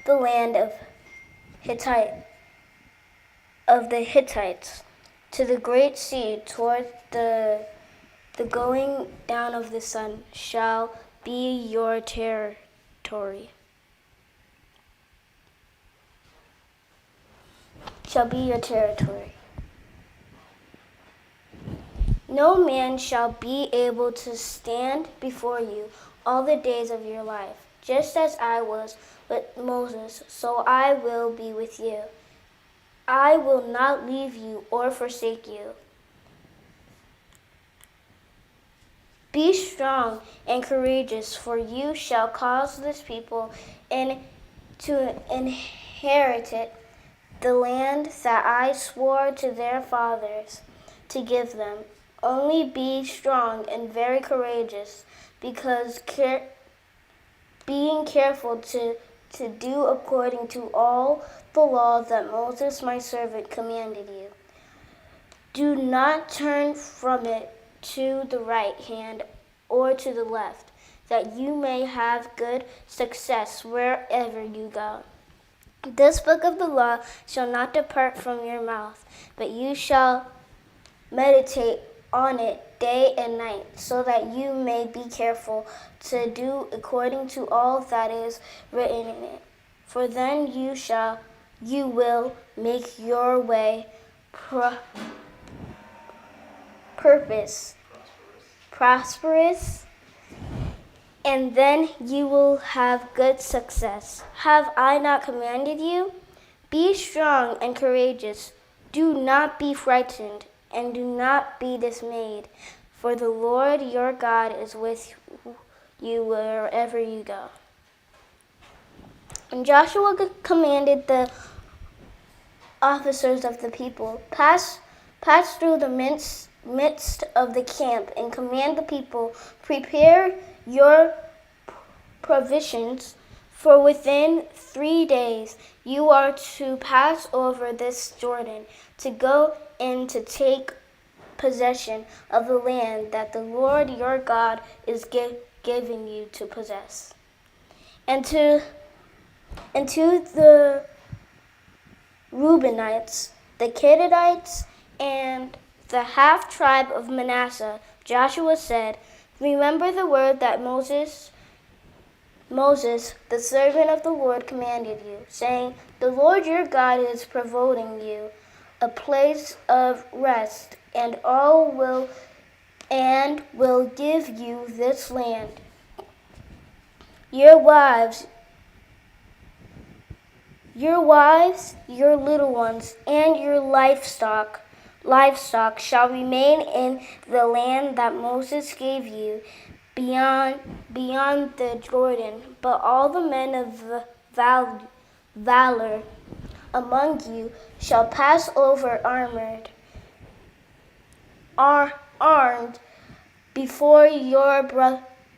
the land of the Hittites, to the great sea toward the going down of the sun shall be your territory. Shall be your territory. No man shall be able to stand before you all the days of your life. Just as I was with Moses, so I will be with you. I will not leave you or forsake you. Be strong and courageous, for you shall cause this people to inherit the land that I swore to their fathers to give them. Only be strong and very courageous, because being careful to do according to all the law that Moses my servant commanded you. Do not turn from it to the right hand or to the left, that you may have good success wherever you go. This book of the law shall not depart from your mouth, but you shall meditate on it day and night, so that you may be careful to do according to all that is written in it. For then you will make your way prosperous, and then you will have good success. Have I not commanded you? Be strong and courageous. Do not be frightened, and do not be dismayed, for the Lord your God is with you wherever you go. And Joshua commanded the officers of the people, pass through the midst of the camp, and command the people, prepare your provisions, for within 3 days you are to pass over this Jordan, to go in to take possession of the land that the Lord your God is giving you to possess. And to the Reubenites, the Canaanites, and the half-tribe of Manasseh, Joshua said, remember the word that Moses, the servant of the Lord, commanded you, saying, the Lord your God is providing you a place of rest, and will give you this land. Your wives, your little ones, and your livestock shall remain in the land that Moses gave you beyond the Jordan. But all the men of valor among you shall pass over armed before your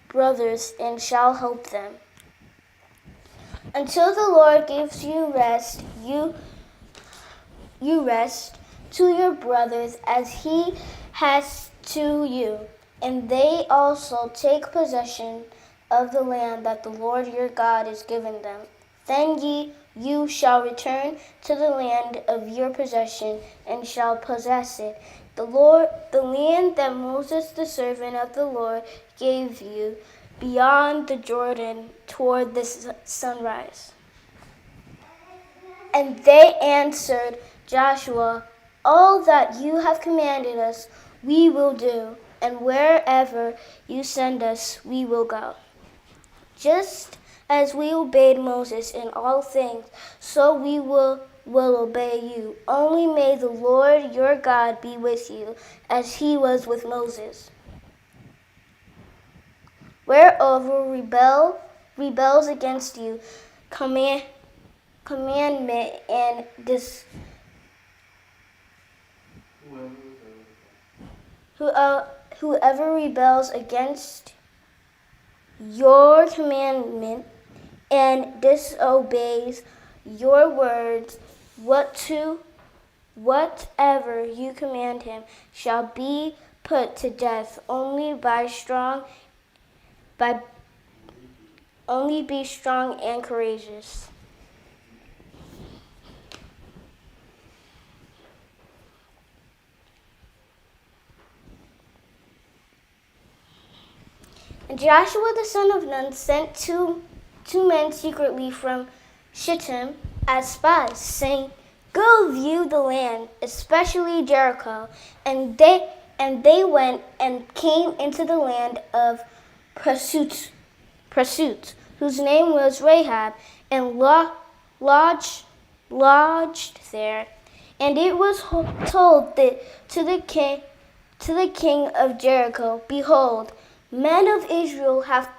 brothers, and shall help them. Until the Lord gives you rest, you rest to your brothers as he has to you, and they also take possession of the land that the Lord your God is giving them. Then you shall return to the land of your possession, and shall possess it, the land that Moses the servant of the Lord gave you beyond the Jordan toward the sunrise. And they answered Joshua, all that you have commanded us, we will do, and wherever you send us, we will go. Just as we obeyed Moses in all things, so we will obey you. Only may the Lord your God be with you, as he was with Moses. Wherever rebels against you, commandment and whoever rebels against your commandment and disobeys your words, whatever you command him shall be put to death. Only be strong and courageous. And Joshua the son of Nun sent two men secretly from Shittim as spies, saying, "Go view the land, especially Jericho." And they went and came into the land of Pursuit, whose name was Rahab, and lodged there. And it was told that to the king of Jericho, "Behold, men of Israel have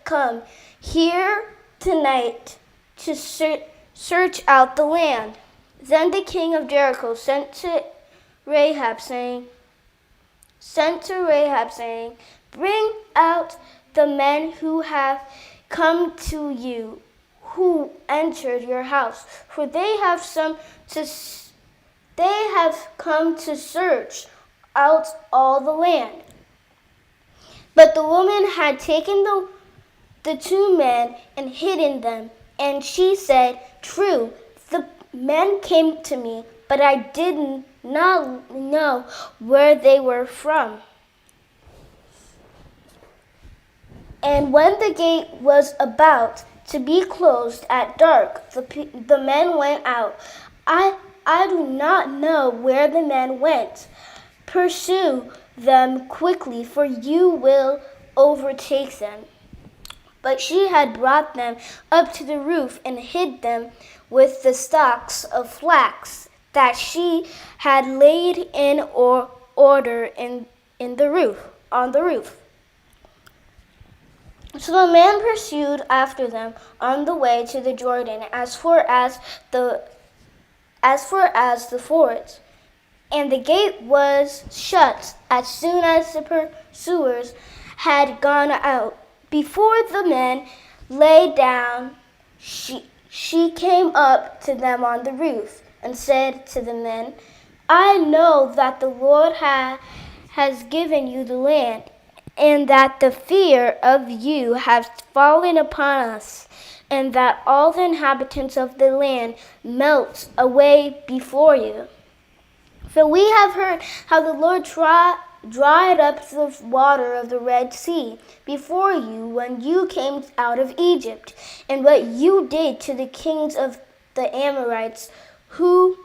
come here tonight to search out the land." Then the king of Jericho sent to Rahab, saying, "Bring out the men who have come to you, who entered your house, for they have come to search out all the land." But the woman had taken the two men and hidden them, and she said, "True, the men came to me, but I did not know where they were from." And when the gate was about to be closed at dark, the men went out. I do not know where the men went. Pursue them quickly, for you will overtake them. But she had brought them up to the roof and hid them with the stalks of flax that she had laid in order on the roof. So the man pursued after them on the way to the Jordan, as far as the fords. And the gate was shut as soon as the pursuers had gone out. Before the men lay down, she came up to them on the roof and said to the men, "I know that the Lord has given you the land, and that the fear of you has fallen upon us, and that all the inhabitants of the land melt away before you. For we have heard how the Lord dried up the water of the Red Sea before you when you came out of Egypt, and what you did to the kings of the Amorites who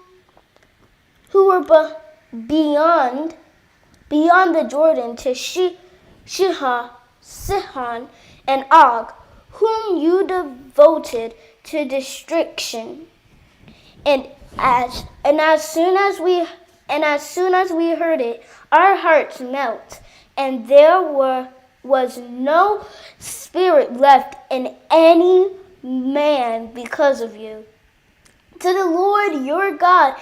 were beyond the Jordan, to Sihon and Og, whom you devoted to destruction. And as soon as we heard it, our hearts melt, and there was no spirit left in any man because of you. To the Lord your God,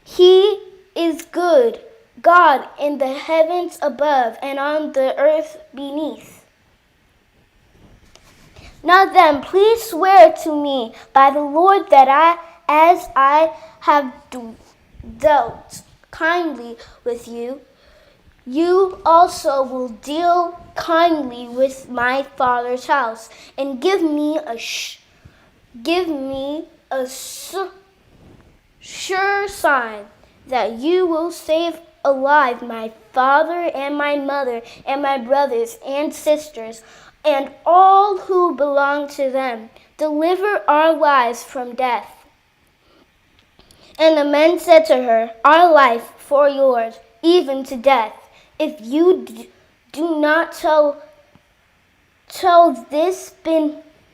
He is good, God in the heavens above and on the earth beneath. Now then, please swear to me by the Lord that as I have dealt kindly with you, you also will deal kindly with my father's house, and give me a sure sign that you will save alive my father and my mother and my brothers and sisters and all who belong to them. Deliver our lives from death." And the men said to her, "Our life for yours, even to death. If you do not tell this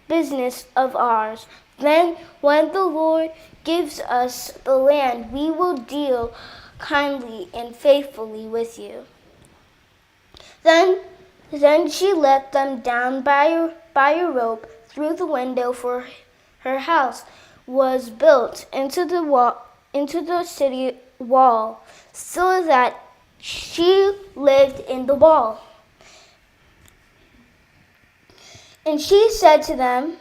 business of ours, then when the Lord gives us the land, we will deal kindly and faithfully with you." Then she let them down by a rope through the window, for her house was built into the city wall, so that she lived in the wall. And she said to them,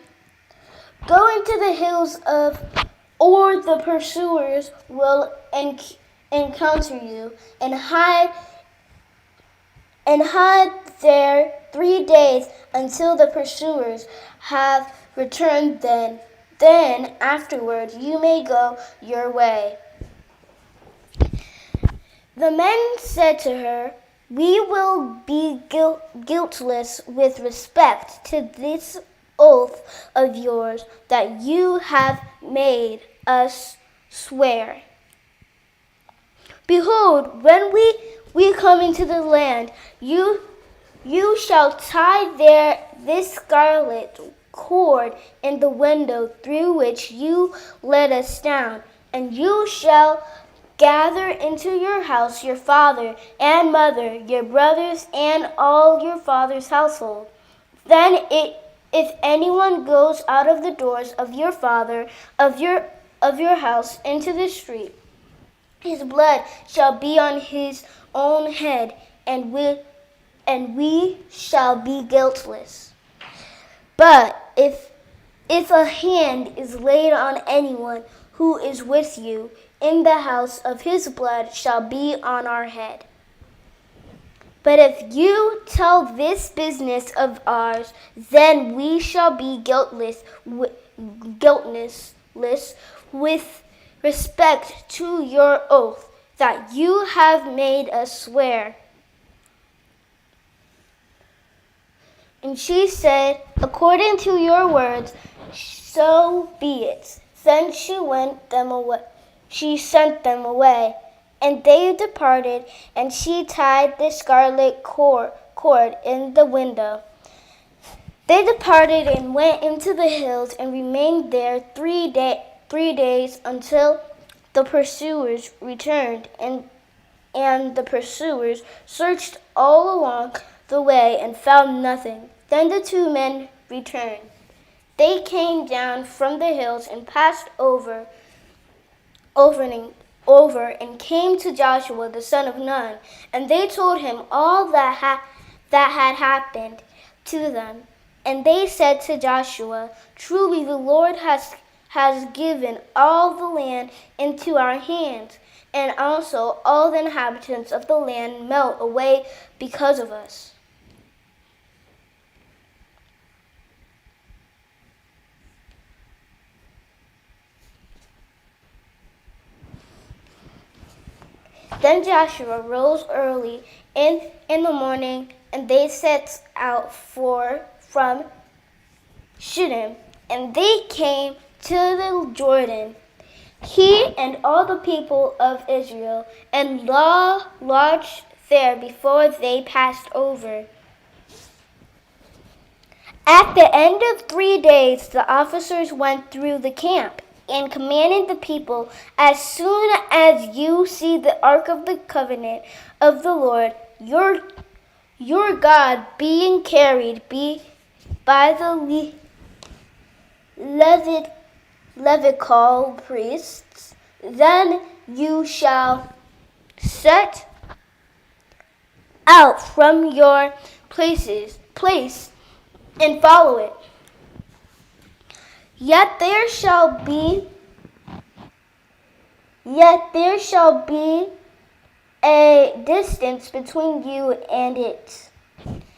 "Go into the hills or the pursuers will encounter you, and hide there 3 days until the pursuers have returned. Then afterward you may go your way." The men said to her, "We will be guiltless with respect to this oath of yours that you have made us swear. Behold, when we come into the land, you shall tie this scarlet cord in the window through which you let us down, and you shall gather into your house your father and mother, your brothers, and all your father's household. Then if anyone goes out of the doors of your father, of your house into the street, his blood shall be on his own head, and we shall be guiltless. But if a hand is laid on anyone who is with you in the house, of his blood shall be on our head. But if you tell this business of ours, then we shall be guiltless with respect to your oath that you have made us swear." And she said, "According to your words, so be it." Then she sent them away, and they departed, and she tied the scarlet cord in the window. They departed and went into the hills and remained there 3 days until the pursuers returned, and the pursuers searched all along the way and found nothing. Then the 2 men returned. They came down from the hills and passed over and came to Joshua the son of Nun, and they told him all that had happened to them. And they said to Joshua, "Truly the Lord has given all the land into our hands, and also all the inhabitants of the land melt away because of us." Then Joshua rose early in the morning, and they set out from Shittim, and they came to the Jordan, he and all the people of Israel, and lodged there before they passed over. At the end of 3 days, the officers went through the camp and commanded the people, "As soon as you see the ark of the covenant of the Lord your God being carried by the Levitical priests, then you shall set out from your place and follow it. Yet there shall be a distance between you and it,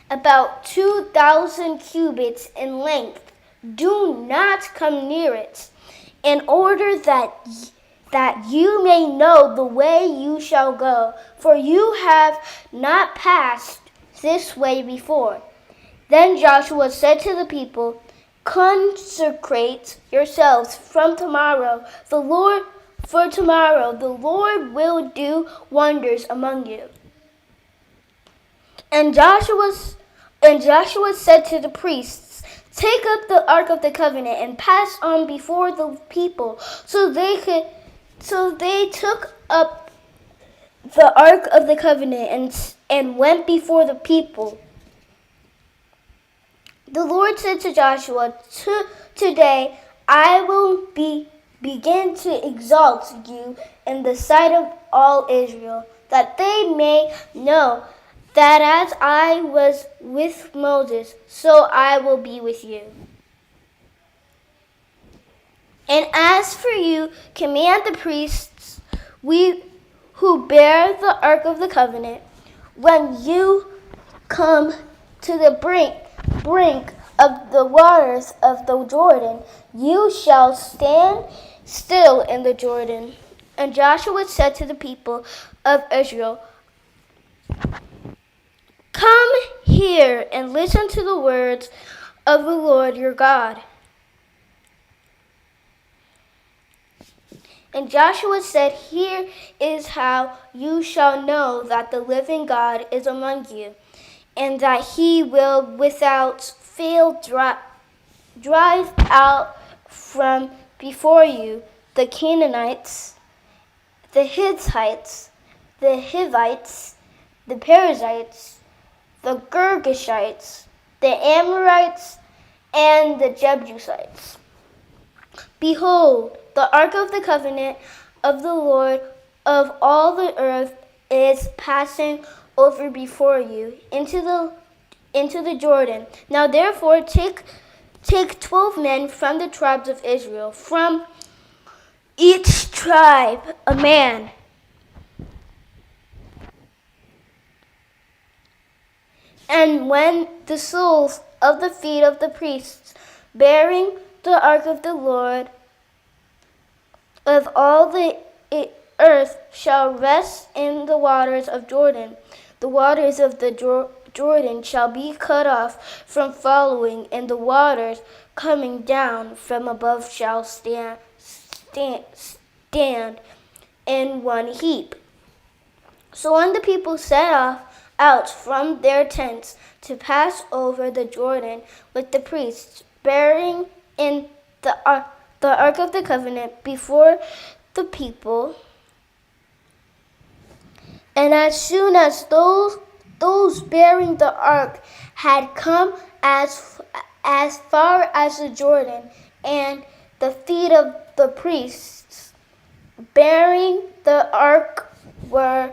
about 2,000 cubits in length. Do not come near it, in order that you may know the way you shall go, for you have not passed this way before." Then Joshua said to the people, "Consecrate yourselves for tomorrow. The Lord will do wonders among you." And Joshua said to the priests, "Take up the ark of the covenant and pass on before the people." So they took up the ark of the covenant and went before the people. The Lord said to Joshua, "Today I will begin to exalt you in the sight of all Israel. that they may know that as I was with Moses, so I will be with you. And as for you, command the priests, we who bear the ark of the covenant, when you come to the brink of the waters of the Jordan, you shall stand still in the Jordan. And Joshua said to the people of Israel, come here and listen to the words of the Lord your God. And Joshua said, here is how you shall know that the living God is among you, and that he will without fail drive out from before you the Canaanites, the Hittites, the Hivites, the Perizzites, the Girgashites, the Amorites, and the Jebusites. Behold, the ark of the covenant of the Lord of all the earth is passing over before you into the Jordan. Now therefore take 12 men from the tribes of Israel, from each tribe a man. And when the soles of the feet of the priests bearing the ark of the Lord of all the earth shall rest in the waters of Jordan, the waters of the Jordan shall be cut off from following, and the waters coming down from above shall stand in one heap. So when the people set out from their tents to pass over the Jordan with the priests bearing in the ark of the covenant before the people, and as soon as those bearing the ark had come as far as the Jordan, and the feet of the priests bearing the ark were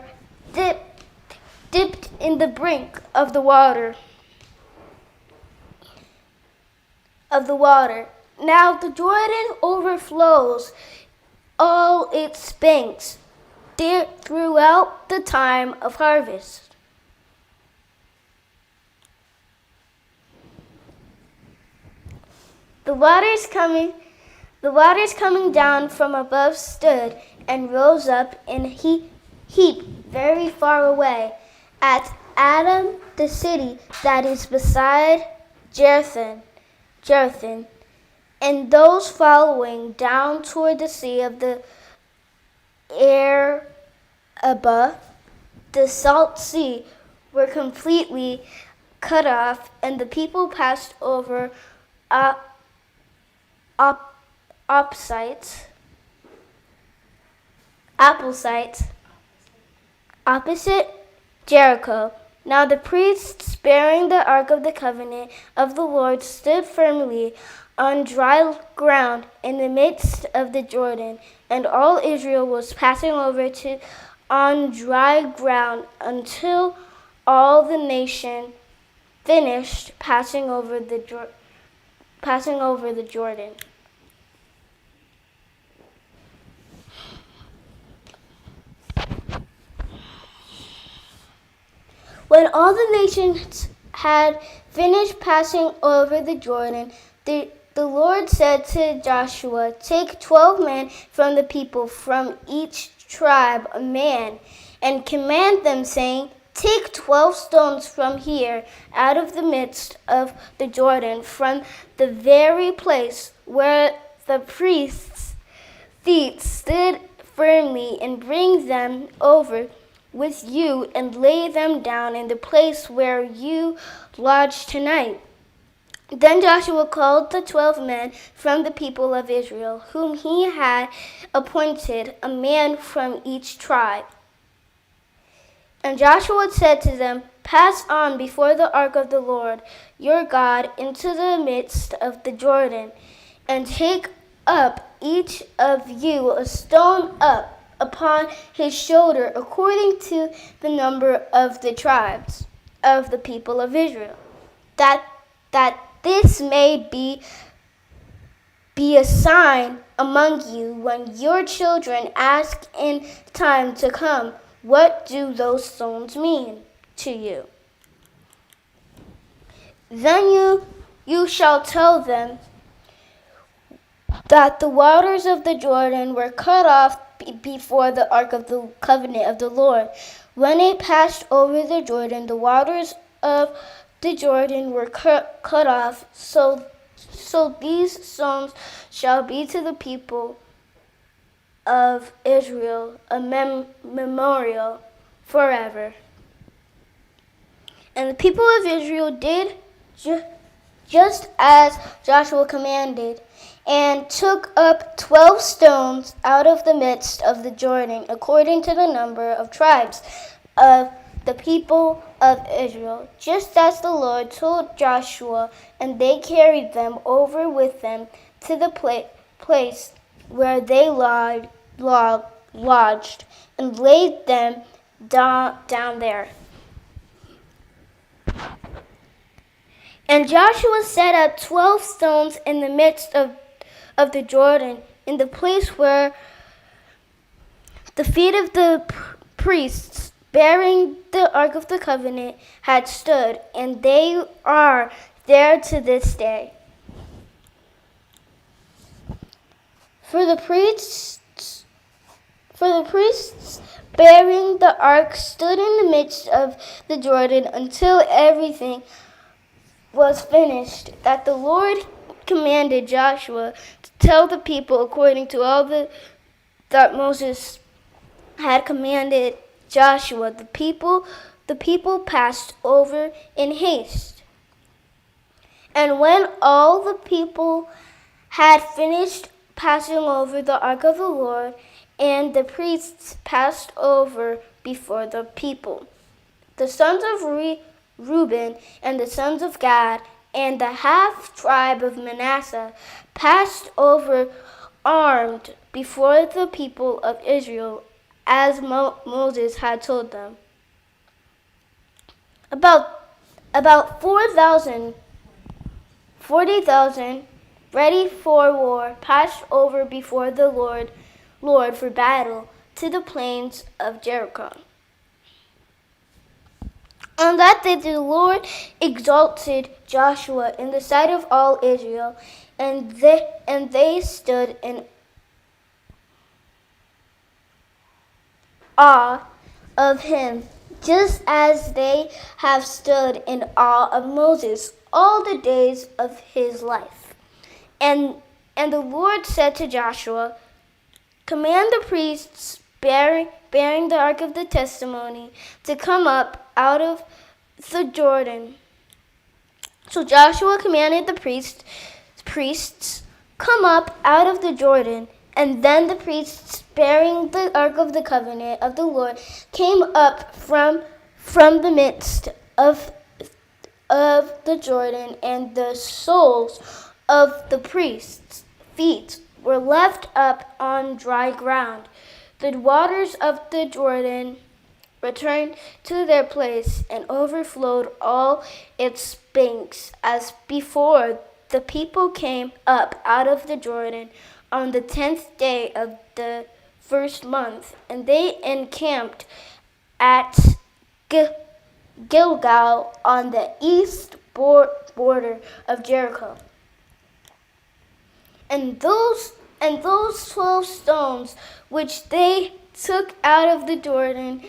dipped in the brink of the water. Now the Jordan overflows all its banks throughout the time of harvest. The waters coming down from above stood and rose up in a heap very far away at Adam, the city that is beside Jerthan, and those following down toward the sea of the Arabah, the salt sea, were completely cut off, and the people passed over Applesites, opposite Jericho. Now the priests bearing the ark of the covenant of the Lord stood firmly on dry ground in the midst of the Jordan, and all Israel was passing over on dry ground until all the nation finished passing over the Jordan. When all the nations had finished passing over the Jordan, the Lord said to Joshua, take 12 men from the people, from each tribe a man, and command them, saying, take 12 stones from here, out of the midst of the Jordan, from the very place where the priests' feet stood firmly, and bring them over with you, and lay them down in the place where you lodge tonight. Then Joshua called the 12 men from the people of Israel, whom he had appointed, a man from each tribe. And Joshua said to them, pass on before the ark of the Lord your God into the midst of the Jordan, and take up each of you a stone up upon his shoulder according to the number of the tribes of the people of Israel, that this may be a sign among you when your children ask in time to come, what do those stones mean to you? Then you shall tell them that the waters of the Jordan were cut off before the ark of the covenant of the Lord. When it passed over the Jordan, the waters of the Jordan were cut off. So these stones shall be to the people of Israel a memorial forever. And the people of Israel did just as Joshua commanded, and took up 12 stones out of the midst of the Jordan, according to the number of tribes of the people of Israel, just as the Lord told Joshua, and they carried them over with them to the place where they lodged, and laid them down there. And Joshua set up 12 stones in the midst of the Jordan, in the place where the feet of the priests bearing the Ark of the Covenant had stood, and they are there to this day. For the priests bearing the ark stood in the midst of the Jordan until everything was finished, that the Lord commanded Joshua to tell the people according to all that Moses had commanded Joshua. The people passed over in haste. And when all the people had finished passing over the ark of the Lord, and the priests passed over before the people, the sons of Reuben and the sons of Gad and the half tribe of Manasseh passed over armed before the people of Israel, as Moses had told them. About 40,000 ready for war passed over before the Lord for battle to the plains of Jericho. On that day the Lord exalted Joshua in the sight of all Israel, and they stood in awe of him, just as they have stood in awe of Moses all the days of his life. And the Lord said to Joshua, command the priests bearing the ark of the testimony to come up out of the Jordan. So Joshua commanded the priests come up out of the Jordan, and then the priests bearing the ark of the covenant of the Lord came up from the midst of the Jordan, and the soles of the priests' feet were left up on dry ground. The waters of the Jordan returned to their place and overflowed all its banks as before. The people came up out of the Jordan on the 10th day of the first month, and they encamped at Gilgal on the east border of Jericho. And those 12 stones which they took out of the Jordan,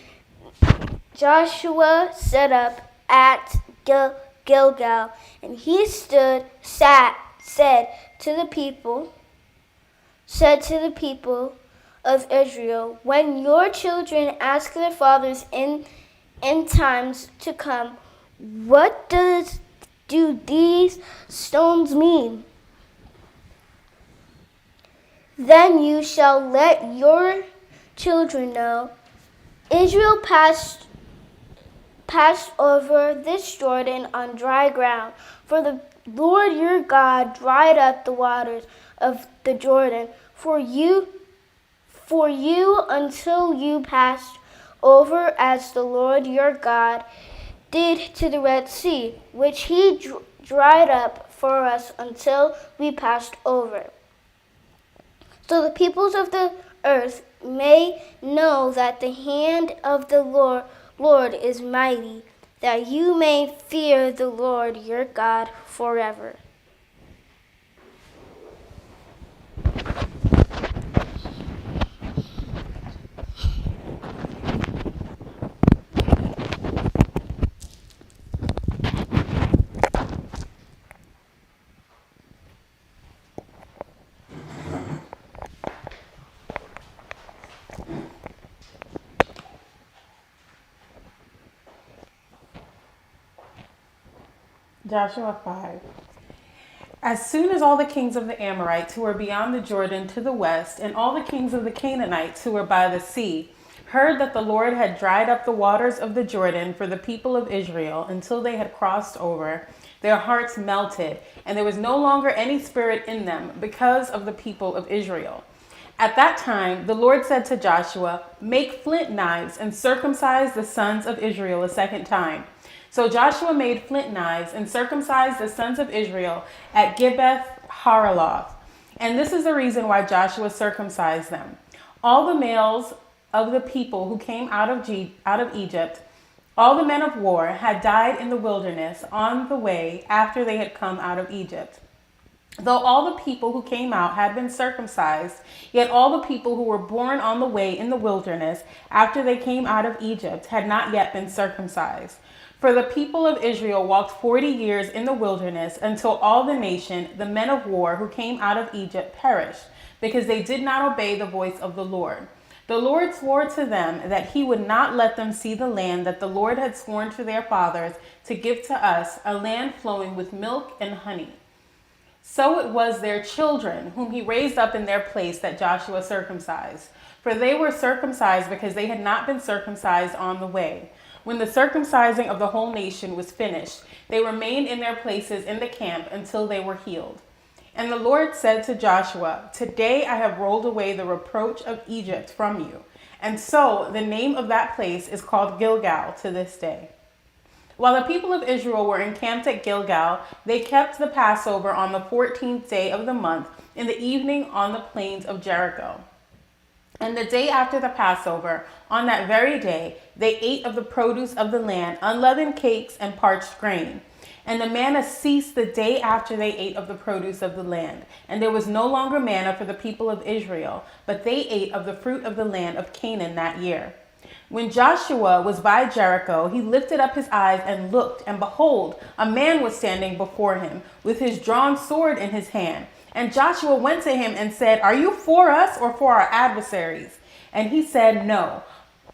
Joshua set up at Gilgal, and he said to the people of Israel, when your children ask their fathers in times to come, what do these stones mean? Then you shall let your children know, Israel passed over this Jordan on dry ground, for the Lord your God dried up the waters of the Jordan for you for you until you passed over, as the Lord your God did to the Red Sea, which he dried up for us until we passed over. So the peoples of the earth may know that the hand of the Lord is mighty, that you may fear the Lord your God forever. Joshua 5. As soon as all the kings of the Amorites who were beyond the Jordan to the west, and all the kings of the Canaanites who were by the sea, heard that the Lord had dried up the waters of the Jordan for the people of Israel until they had crossed over, their hearts melted, and there was no longer any spirit in them because of the people of Israel. At that time, the Lord said to Joshua, "Make flint knives and circumcise the sons of Israel a second time." So Joshua made flint knives and circumcised the sons of Israel at Gibeath Haraloth. And this is the reason why Joshua circumcised them. All the males of the people who came out of Egypt, all the men of war, had died in the wilderness on the way after they had come out of Egypt. Though all the people who came out had been circumcised, yet all the people who were born on the way in the wilderness after they came out of Egypt had not yet been circumcised. For the people of Israel walked 40 years in the wilderness until all the nation, the men of war who came out of Egypt, perished, because they did not obey the voice of the Lord. The Lord swore to them that he would not let them see the land that the Lord had sworn to their fathers to give to us, a land flowing with milk and honey. So it was their children, whom he raised up in their place, that Joshua circumcised. For they were circumcised because they had not been circumcised on the way. When the circumcising of the whole nation was finished, they remained in their places in the camp until they were healed. And the Lord said to Joshua, "Today I have rolled away the reproach of Egypt from you." And so the name of that place is called Gilgal to this day. While the people of Israel were encamped at Gilgal, they kept the Passover on the 14th day of the month in the evening on the plains of Jericho. And the day after the Passover, on that very day, they ate of the produce of the land, unleavened cakes and parched grain. And the manna ceased the day after they ate of the produce of the land. And there was no longer manna for the people of Israel, but they ate of the fruit of the land of Canaan that year. When Joshua was by Jericho, he lifted up his eyes and looked, and behold, a man was standing before him, with his drawn sword in his hand. And Joshua went to him and said, "Are you for us or for our adversaries?" And he said, "No,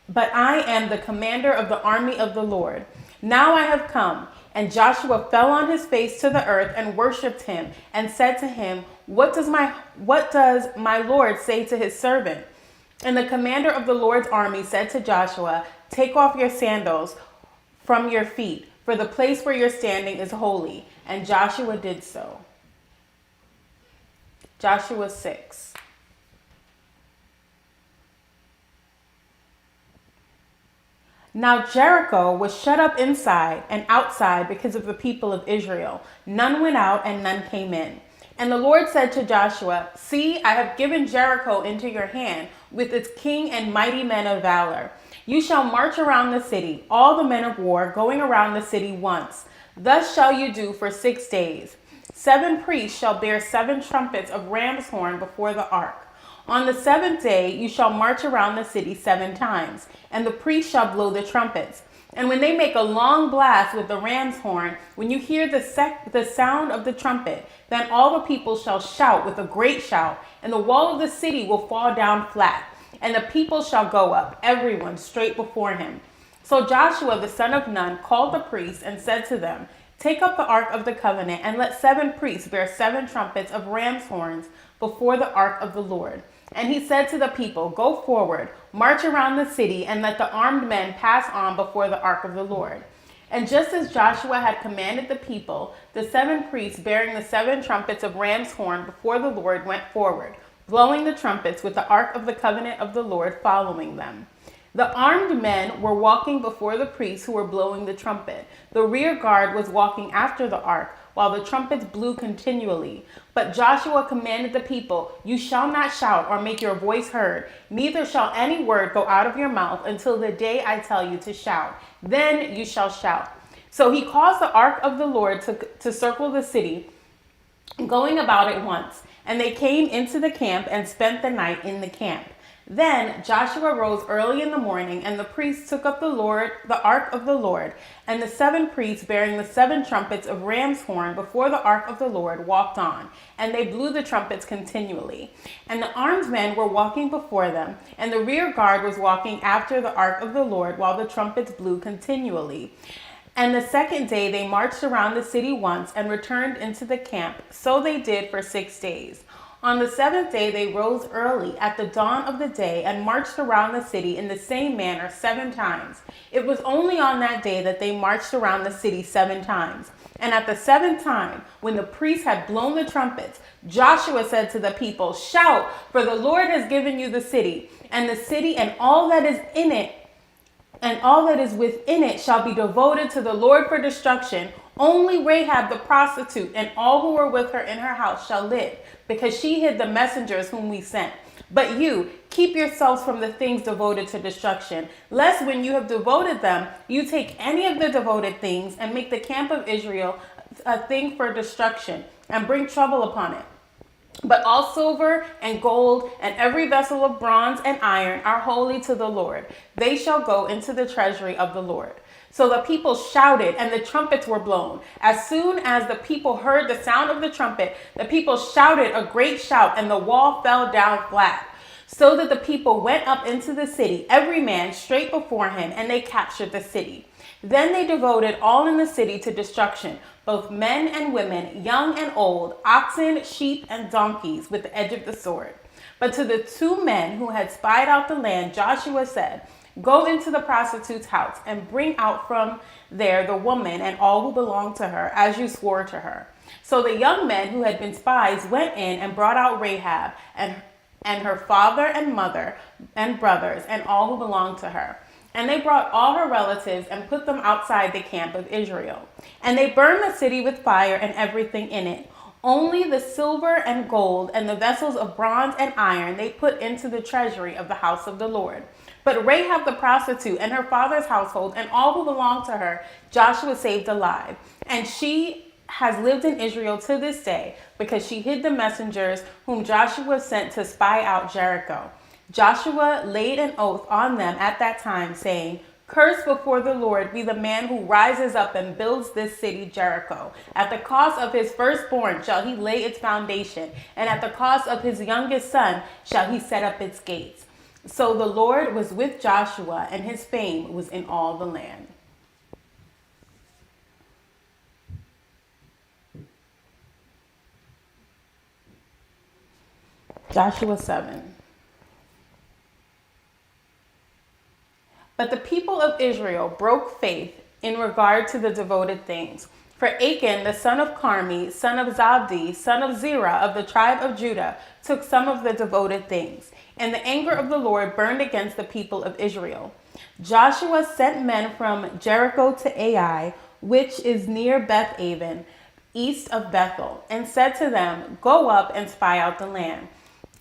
but I am the commander of the army of the Lord. Now I have come." And Joshua fell on his face to the earth and worshipped him, and said to him, What does my Lord say to his servant?" And the commander of the Lord's army said to Joshua, "Take off your sandals from your feet, for the place where you're standing is holy." And Joshua did so. Joshua 6. Now Jericho was shut up inside and outside because of the people of Israel. None went out and none came in. And the Lord said to Joshua, "See, I have given Jericho into your hand, with its king and mighty men of valor. You shall march around the city, all the men of war, going around the city once. Thus shall you do for 6 days. 7 priests shall bear 7 trumpets of ram's horn before the ark. On the 7th day you shall march around the city 7 times, and the priests shall blow the trumpets. And when they make a long blast with the ram's horn, when you hear the sound of the trumpet, then all the people shall shout with a great shout, and the wall of the city will fall down flat, and the people shall go up, everyone straight before him." So Joshua the son of Nun called the priests and said to them, "Take up the ark of the covenant, and let 7 priests bear 7 trumpets of ram's horns before the ark of the Lord." And he said to the people, "Go forward, march around the city, and let the armed men pass on before the ark of the Lord." And just as Joshua had commanded the people, the 7 priests bearing the 7 trumpets of ram's horn before the Lord went forward, blowing the trumpets with the ark of the covenant of the Lord following them. The armed men were walking before the priests who were blowing the trumpet. The rear guard was walking after the ark, while the trumpets blew continually. But Joshua commanded the people, "You shall not shout or make your voice heard, neither shall any word go out of your mouth until the day I tell you to shout. Then you shall shout." So he caused the ark of the Lord to circle the city, going about it once. And they came into the camp and spent the night in the camp. Then Joshua rose early in the morning, and the priests took up the ark of the Lord, and the 7 priests bearing the 7 trumpets of ram's horn before the ark of the Lord walked on, and they blew the trumpets continually. And the armed men were walking before them, and the rear guard was walking after the ark of the Lord, while the trumpets blew continually. And the second day they marched around the city once and returned into the camp. So they did for 6 days. On the 7th day they rose early at the dawn of the day and marched around the city in the same manner 7 times. It was only on that day that they marched around the city 7 times. And at the 7th time, when the priests had blown the trumpets, Joshua said to the people, "Shout, for the Lord has given you the city and all that is in it, and all that is within it shall be devoted to the Lord for destruction. Only Rahab the prostitute and all who were with her in her house shall live, because she hid the messengers whom we sent. But you, keep yourselves from the things devoted to destruction, lest when you have devoted them, you take any of the devoted things and make the camp of Israel a thing for destruction, and bring trouble upon it. But all silver and gold and every vessel of bronze and iron are holy to the Lord. They shall go into the treasury of the Lord." So the people shouted, and the trumpets were blown. As soon as the people heard the sound of the trumpet, the people shouted a great shout, and the wall fell down flat. So that the people went up into the city, every man straight before him, and they captured the city. Then they devoted all in the city to destruction, both men and women, young and old, oxen, sheep, and donkeys, with the edge of the sword. But to the 2 men who had spied out the land, Joshua said, "Go into the prostitute's house and bring out from there the woman and all who belong to her, as you swore to her." So the young men who had been spies went in and brought out Rahab and her father and mother and brothers and all who belonged to her. And they brought all her relatives and put them outside the camp of Israel. And they burned the city with fire and everything in it. Only the silver and gold and the vessels of bronze and iron they put into the treasury of the house of the Lord. But Rahab the prostitute and her father's household and all who belonged to her, Joshua saved alive. And she has lived in Israel to this day, because she hid the messengers whom Joshua sent to spy out Jericho. Joshua laid an oath on them at that time, saying, "Cursed before the Lord be the man who rises up and builds this city Jericho. At the cost of his firstborn shall he lay its foundation, and at the cost of his youngest son shall he set up its gates." So the Lord was with Joshua, and his fame was in all the land. Joshua 7. But the people of Israel broke faith in regard to the devoted things. For Achan, the son of Carmi, son of Zabdi, son of Zerah of the tribe of Judah, took some of the devoted things. And the anger of the Lord burned against the people of Israel. Joshua sent men from Jericho to Ai, which is near Beth-aven, east of Bethel, and said to them, "Go up and spy out the land."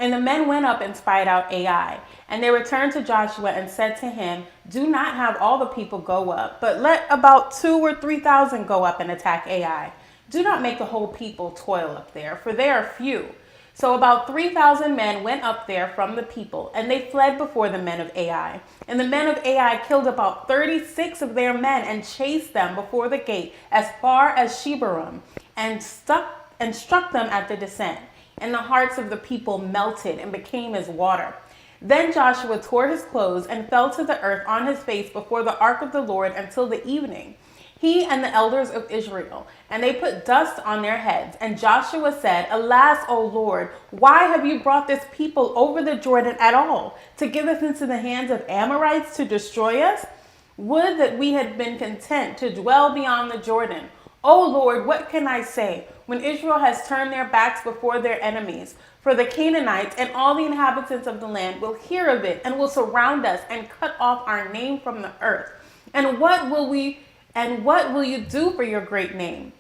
And the men went up and spied out Ai. And they returned to Joshua and said to him, "Do not have all the people go up, but let about 2,000 or 3,000 go up and attack Ai. Do not make the whole people toil up there, for they are few." So about 3,000 men went up there from the people, and they fled before the men of Ai. And the men of Ai killed about 36 of their men and chased them before the gate as far as Shebarim, and struck them at the descent. And the hearts of the people melted and became as water. Then Joshua tore his clothes and fell to the earth on his face before the ark of the Lord until the evening, he and the elders of Israel, and they put dust on their heads. And Joshua said, "Alas, O Lord, why have you brought this people over the Jordan at all, to give us into the hands of Amorites to destroy us? Would that we had been content to dwell beyond the Jordan. O Lord, what can I say when Israel has turned their backs before their enemies? For the Canaanites and all the inhabitants of the land will hear of it and will surround us and cut off our name from the earth. And what will you do for your great name?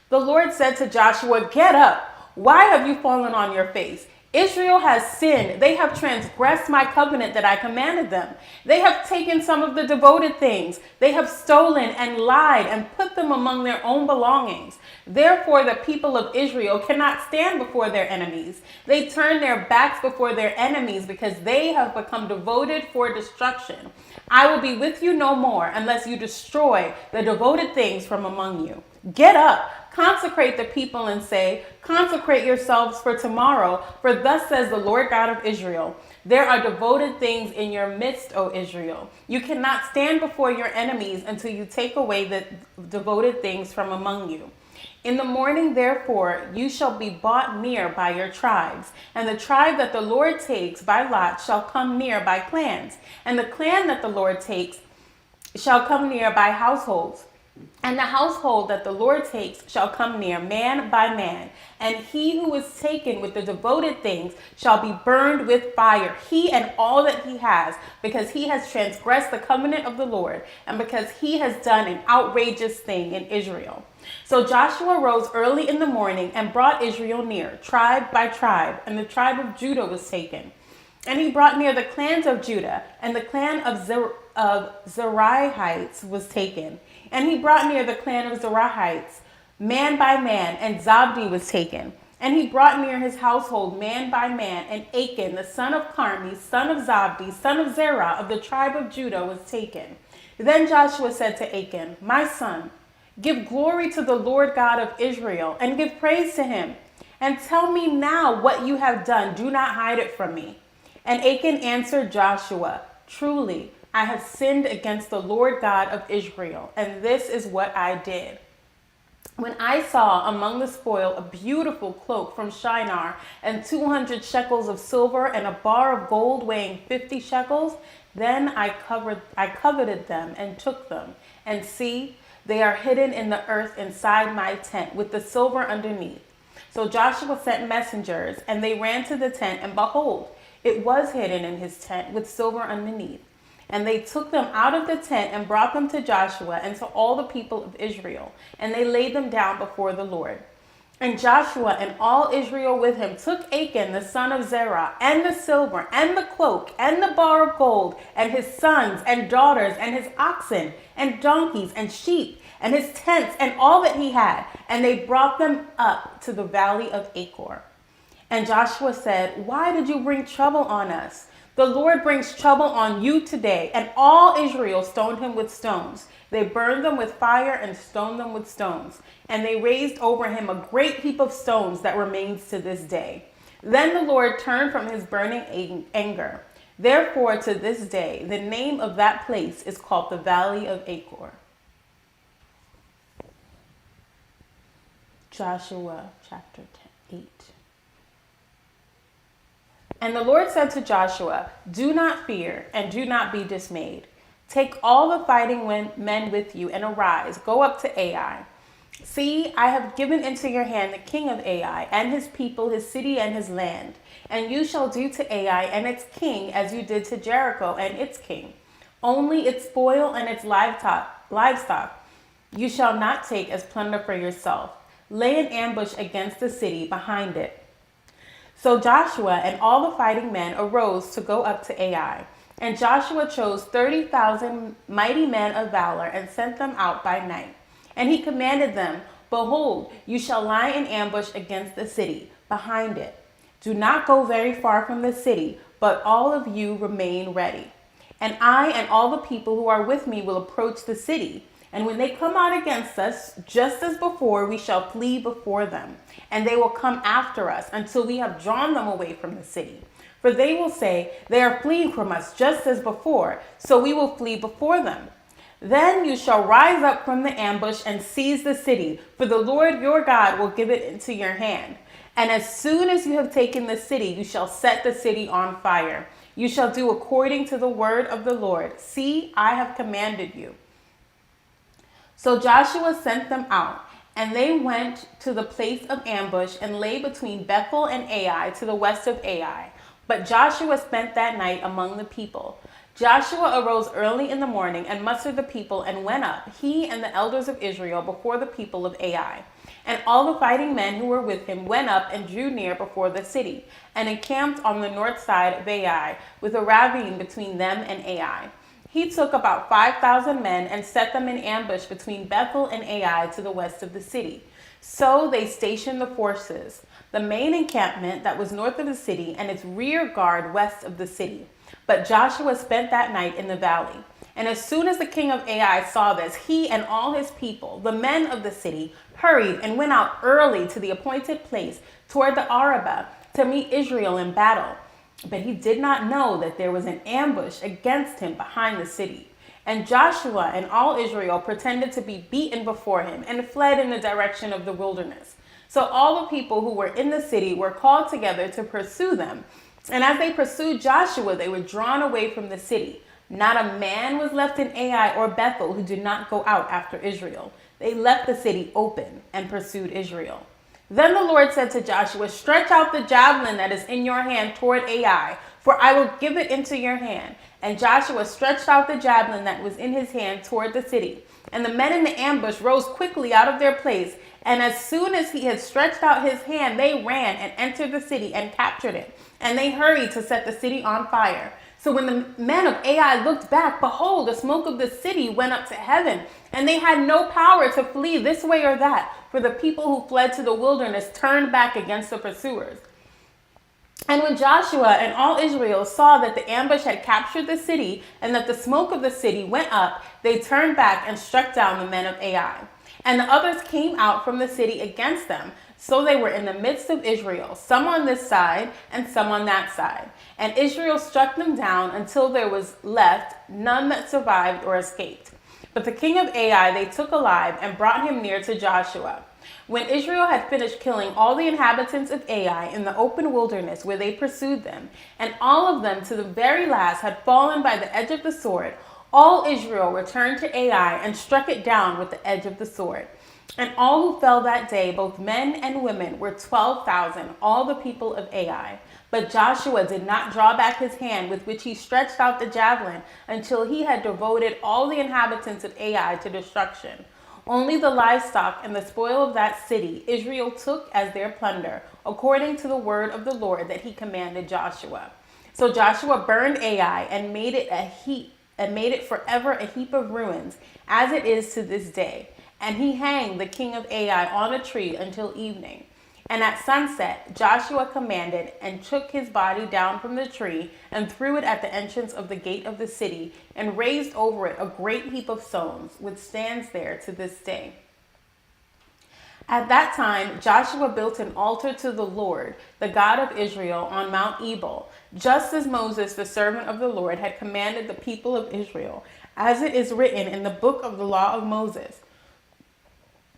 The Lord said to Joshua, get up. Why have you fallen on your face? Israel has sinned. They have transgressed my covenant that I commanded them. They have taken some of the devoted things. They have stolen and lied and put them among their own belongings. Therefore, the people of Israel cannot stand before their enemies. They turn their backs before their enemies because they have become devoted for destruction. I will be with you no more unless you destroy the devoted things from among you. Get up. Consecrate the people and say, consecrate yourselves for tomorrow, for thus says the Lord God of Israel, there are devoted things in your midst, O Israel. You cannot stand before your enemies until you take away the devoted things from among you. In the morning, therefore, you shall be brought near by your tribes, and the tribe that the Lord takes by lot shall come near by clans, and the clan that the Lord takes shall come near by households. And the household that the Lord takes shall come near man by man. And he who is taken with the devoted things shall be burned with fire, he and all that he has, because he has transgressed the covenant of the Lord, and because he has done an outrageous thing in Israel. So Joshua rose early in the morning and brought Israel near, tribe by tribe, and the tribe of Judah was taken. And he brought near the clans of Judah, and the clan of Zerahites was taken. And he brought near the clan of Zerahites, man by man, and Zabdi was taken. And he brought near his household, man by man, and Achan, the son of Carmi, son of Zabdi, son of Zerah, of the tribe of Judah, was taken. Then Joshua said to Achan, my son, give glory to the Lord God of Israel, and give praise to him. And tell me now what you have done. Do not hide it from me. And Achan answered Joshua, truly, I have sinned against the Lord God of Israel, and this is what I did. When I saw among the spoil a beautiful cloak from Shinar, and 200 shekels of silver, and a bar of gold weighing 50 shekels, then I coveted them and took them. And see, they are hidden in the earth inside my tent, with the silver underneath. So Joshua sent messengers, and they ran to the tent, and behold, it was hidden in his tent with silver underneath. And they took them out of the tent and brought them to Joshua and to all the people of Israel. And they laid them down before the Lord. And Joshua and all Israel with him took Achan, the son of Zerah, and the silver, and the cloak, and the bar of gold, and his sons and daughters, and his oxen, and donkeys, and sheep, and his tents, and all that he had. And they brought them up to the valley of Achor. And Joshua said, why did you bring trouble on us? The Lord brings trouble on you today. And all Israel stoned him with stones. They burned them with fire and stoned them with stones. And they raised over him a great heap of stones that remains to this day. Then the Lord turned from his burning anger. Therefore, to this day, the name of that place is called the Valley of Achor. Joshua chapter 8. And the Lord said to Joshua, do not fear and do not be dismayed. Take all the fighting men with you and arise, go up to Ai. See, I have given into your hand the king of Ai and his people, his city and his land. And you shall do to Ai and its king as you did to Jericho and its king. Only its spoil and its livestock you shall not take as plunder for yourself. Lay an ambush against the city behind it. So Joshua and all the fighting men arose to go up to Ai. And Joshua chose 30,000 mighty men of valor and sent them out by night. And he commanded them, behold, you shall lie in ambush against the city, behind it. Do not go very far from the city, but all of you remain ready. And I and all the people who are with me will approach the city. And when they come out against us, just as before, we shall flee before them. And they will come after us until we have drawn them away from the city. For they will say, they are fleeing from us just as before, so we will flee before them. Then you shall rise up from the ambush and seize the city, for the Lord your God will give it into your hand. And as soon as you have taken the city, you shall set the city on fire. You shall do according to the word of the Lord. See, I have commanded you. So Joshua sent them out, and they went to the place of ambush and lay between Bethel and Ai to the west of Ai. But Joshua spent that night among the people. Joshua arose early in the morning and mustered the people and went up, he and the elders of Israel, before the people of Ai. And all the fighting men who were with him went up and drew near before the city, and encamped on the north side of Ai, with a ravine between them and Ai. He took about 5,000 men and set them in ambush between Bethel and Ai to the west of the city. So they stationed the forces, the main encampment that was north of the city and its rear guard west of the city. But Joshua spent that night in the valley. And as soon as the king of Ai saw this, he and all his people, the men of the city, hurried and went out early to the appointed place toward the Arabah to meet Israel in battle. But he did not know that there was an ambush against him behind the city. And Joshua and all Israel pretended to be beaten before him and fled in the direction of the wilderness. So all the people who were in the city were called together to pursue them. And as they pursued Joshua, they were drawn away from the city. Not a man was left in Ai or Bethel who did not go out after Israel. They left the city open and pursued Israel. Then the Lord said to Joshua, "Stretch out the javelin that is in your hand toward Ai, for I will give it into your hand." And Joshua stretched out the javelin that was in his hand toward the city. And the men in the ambush rose quickly out of their place. And as soon as he had stretched out his hand, they ran and entered the city and captured it. And they hurried to set the city on fire. So when the men of Ai looked back, behold, the smoke of the city went up to heaven, and they had no power to flee this way or that, for the people who fled to the wilderness turned back against the pursuers. And when Joshua and all Israel saw that the ambush had captured the city and that the smoke of the city went up, they turned back and struck down the men of Ai. And the others came out from the city against them. So they were in the midst of Israel, some on this side and some on that side. And Israel struck them down until there was left none that survived or escaped. But the king of Ai they took alive and brought him near to Joshua. When Israel had finished killing all the inhabitants of Ai in the open wilderness where they pursued them, and all of them to the very last had fallen by the edge of the sword, all Israel returned to Ai and struck it down with the edge of the sword. And all who fell that day, both men and women, were 12,000, all the people of Ai. But Joshua did not draw back his hand with which he stretched out the javelin until he had devoted all the inhabitants of Ai to destruction. Only the livestock and the spoil of that city Israel took as their plunder, according to the word of the Lord that he commanded Joshua. So Joshua burned Ai and made it forever a heap of ruins, as it is to this day. And he hanged the king of Ai on a tree until evening. And at sunset, Joshua commanded and took his body down from the tree and threw it at the entrance of the gate of the city and raised over it a great heap of stones, which stands there to this day. At that time, Joshua built an altar to the Lord, the God of Israel, on Mount Ebal, just as Moses, the servant of the Lord, had commanded the people of Israel, as it is written in the book of the law of Moses.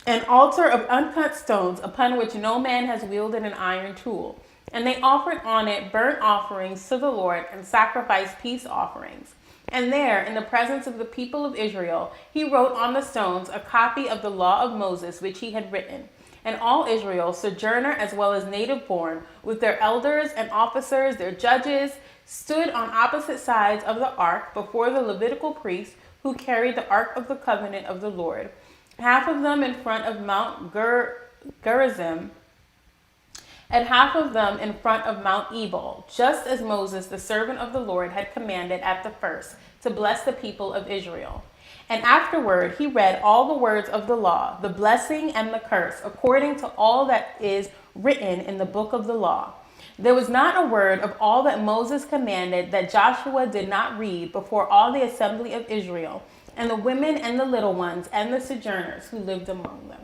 An altar of uncut stones upon which no man has wielded an iron tool. And they offered on it burnt offerings to the Lord and sacrificed peace offerings. And there, in the presence of the people of Israel, he wrote on the stones a copy of the law of Moses, which he had written. And all Israel, sojourner as well as native born, with their elders and officers, their judges, stood on opposite sides of the ark before the Levitical priests who carried the ark of the covenant of the Lord. Half of them in front of Mount Gerizim, and half of them in front of Mount Ebal, just as Moses, the servant of the Lord, had commanded at the first, to bless the people of Israel. And afterward he read all the words of the law, the blessing and the curse, according to all that is written in the book of the law. There was not a word of all that Moses commanded that Joshua did not read before all the assembly of Israel, and the women and the little ones and the sojourners who lived among them.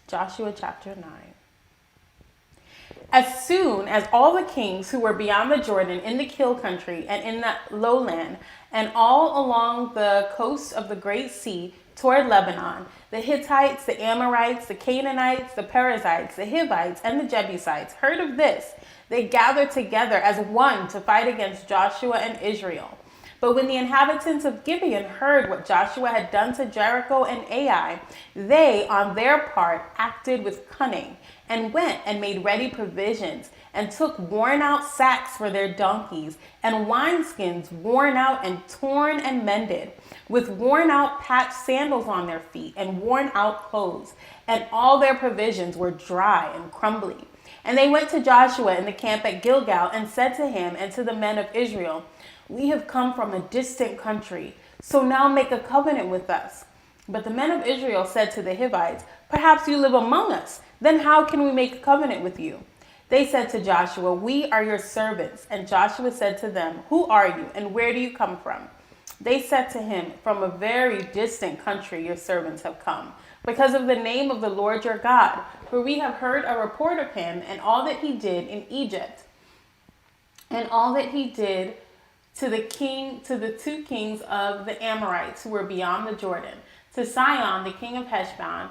Joshua chapter 9. As soon as all the kings who were beyond the Jordan in the hill country and in the lowland and all along the coast of the great sea toward Lebanon, the Hittites, the Amorites, the Canaanites, the Perizzites, the Hivites, and the Jebusites heard of this, they gathered together as one to fight against Joshua and Israel. But when the inhabitants of Gibeon heard what Joshua had done to Jericho and Ai, they, on their part, acted with cunning, and went and made ready provisions, and took worn-out sacks for their donkeys, and wineskins worn out and torn and mended, with worn-out patched sandals on their feet, and worn-out clothes. And all their provisions were dry and crumbly. And they went to Joshua in the camp at Gilgal, and said to him and to the men of Israel, "We have come from a distant country, so now make a covenant with us." But the men of Israel said to the Hivites, "Perhaps you live among us. Then how can we make a covenant with you?" They said to Joshua, "We are your servants." And Joshua said to them, "Who are you, and where do you come from?" They said to him, "From a very distant country your servants have come, because of the name of the Lord your God, for we have heard a report of him and all that he did in Egypt, and all that he did to the two kings of the Amorites who were beyond the Jordan, to Sihon, the king of Heshbon,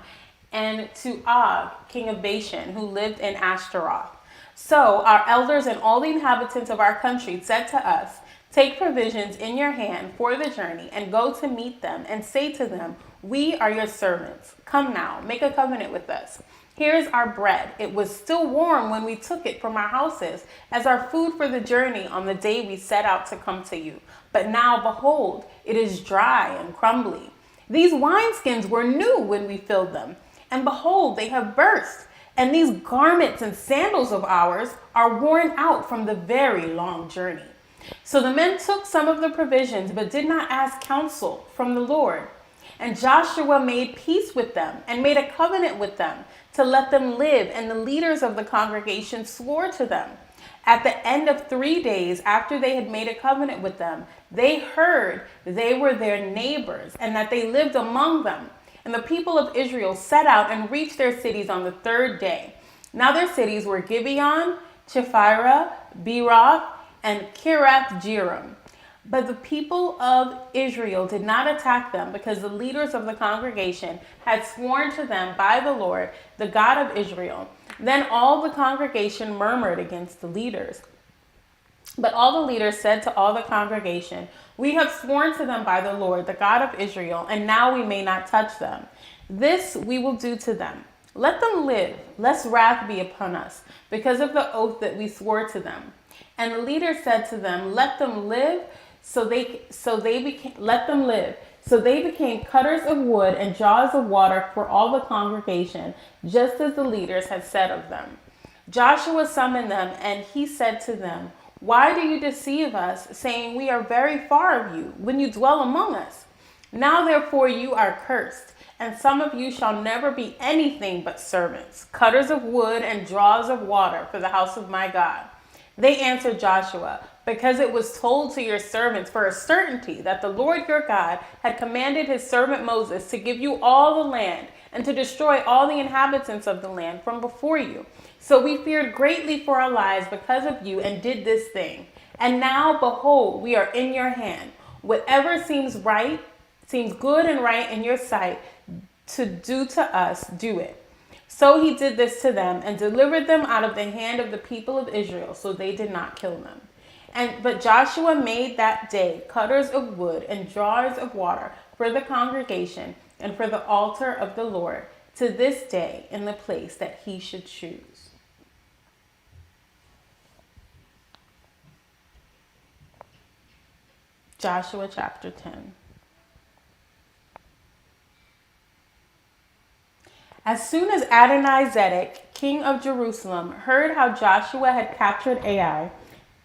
and to Og, king of Bashan, who lived in Ashtaroth. So our elders and all the inhabitants of our country said to us, 'Take provisions in your hand for the journey, and go to meet them, and say to them, we are your servants. Come now, make a covenant with us. Here is our bread. It was still warm when we took it from our houses, as our food for the journey on the day we set out to come to you. But now, behold, it is dry and crumbly. These wineskins were new when we filled them, and behold, they have burst. And these garments and sandals of ours are worn out from the very long journey.' So the men took some of the provisions, but did not ask counsel from the Lord. And Joshua made peace with them and made a covenant with them to let them live, and the leaders of the congregation swore to them. At the end of 3 days after they had made a covenant with them, they heard they were their neighbors and that they lived among them. And the people of Israel set out and reached their cities on the 3rd day. Now their cities were Gibeon, Chephirah, Beeroth, and Kirath Jearim. But the people of Israel did not attack them, because the leaders of the congregation had sworn to them by the Lord, the God of Israel. Then all the congregation murmured against the leaders. But all the leaders said to all the congregation, "We have sworn to them by the Lord, the God of Israel, and now we may not touch them. This we will do to them. Let them live, lest wrath be upon us, because of the oath that we swore to them." And the leader said to them, "Let them live." So they became cutters of wood and jars of water for all the congregation, just as the leaders had said of them. Joshua summoned them, and he said to them, "Why do you deceive us, saying we are very far of you, when you dwell among us? Now therefore you are cursed, and some of you shall never be anything but servants, cutters of wood and drawers of water for the house of my God." They answered Joshua, "Because it was told to your servants for a certainty that the Lord your God had commanded his servant Moses to give you all the land and to destroy all the inhabitants of the land from before you. So we feared greatly for our lives because of you and did this thing. And now, behold, we are in your hand. Whatever seems good and right in your sight to do to us, do it." So he did this to them and delivered them out of the hand of the people of Israel, so they did not kill them. But Joshua made that day cutters of wood and jars of water for the congregation and for the altar of the Lord to this day in the place that he should choose. Joshua chapter 10. As soon as Adonizedek, king of Jerusalem, heard how Joshua had captured Ai,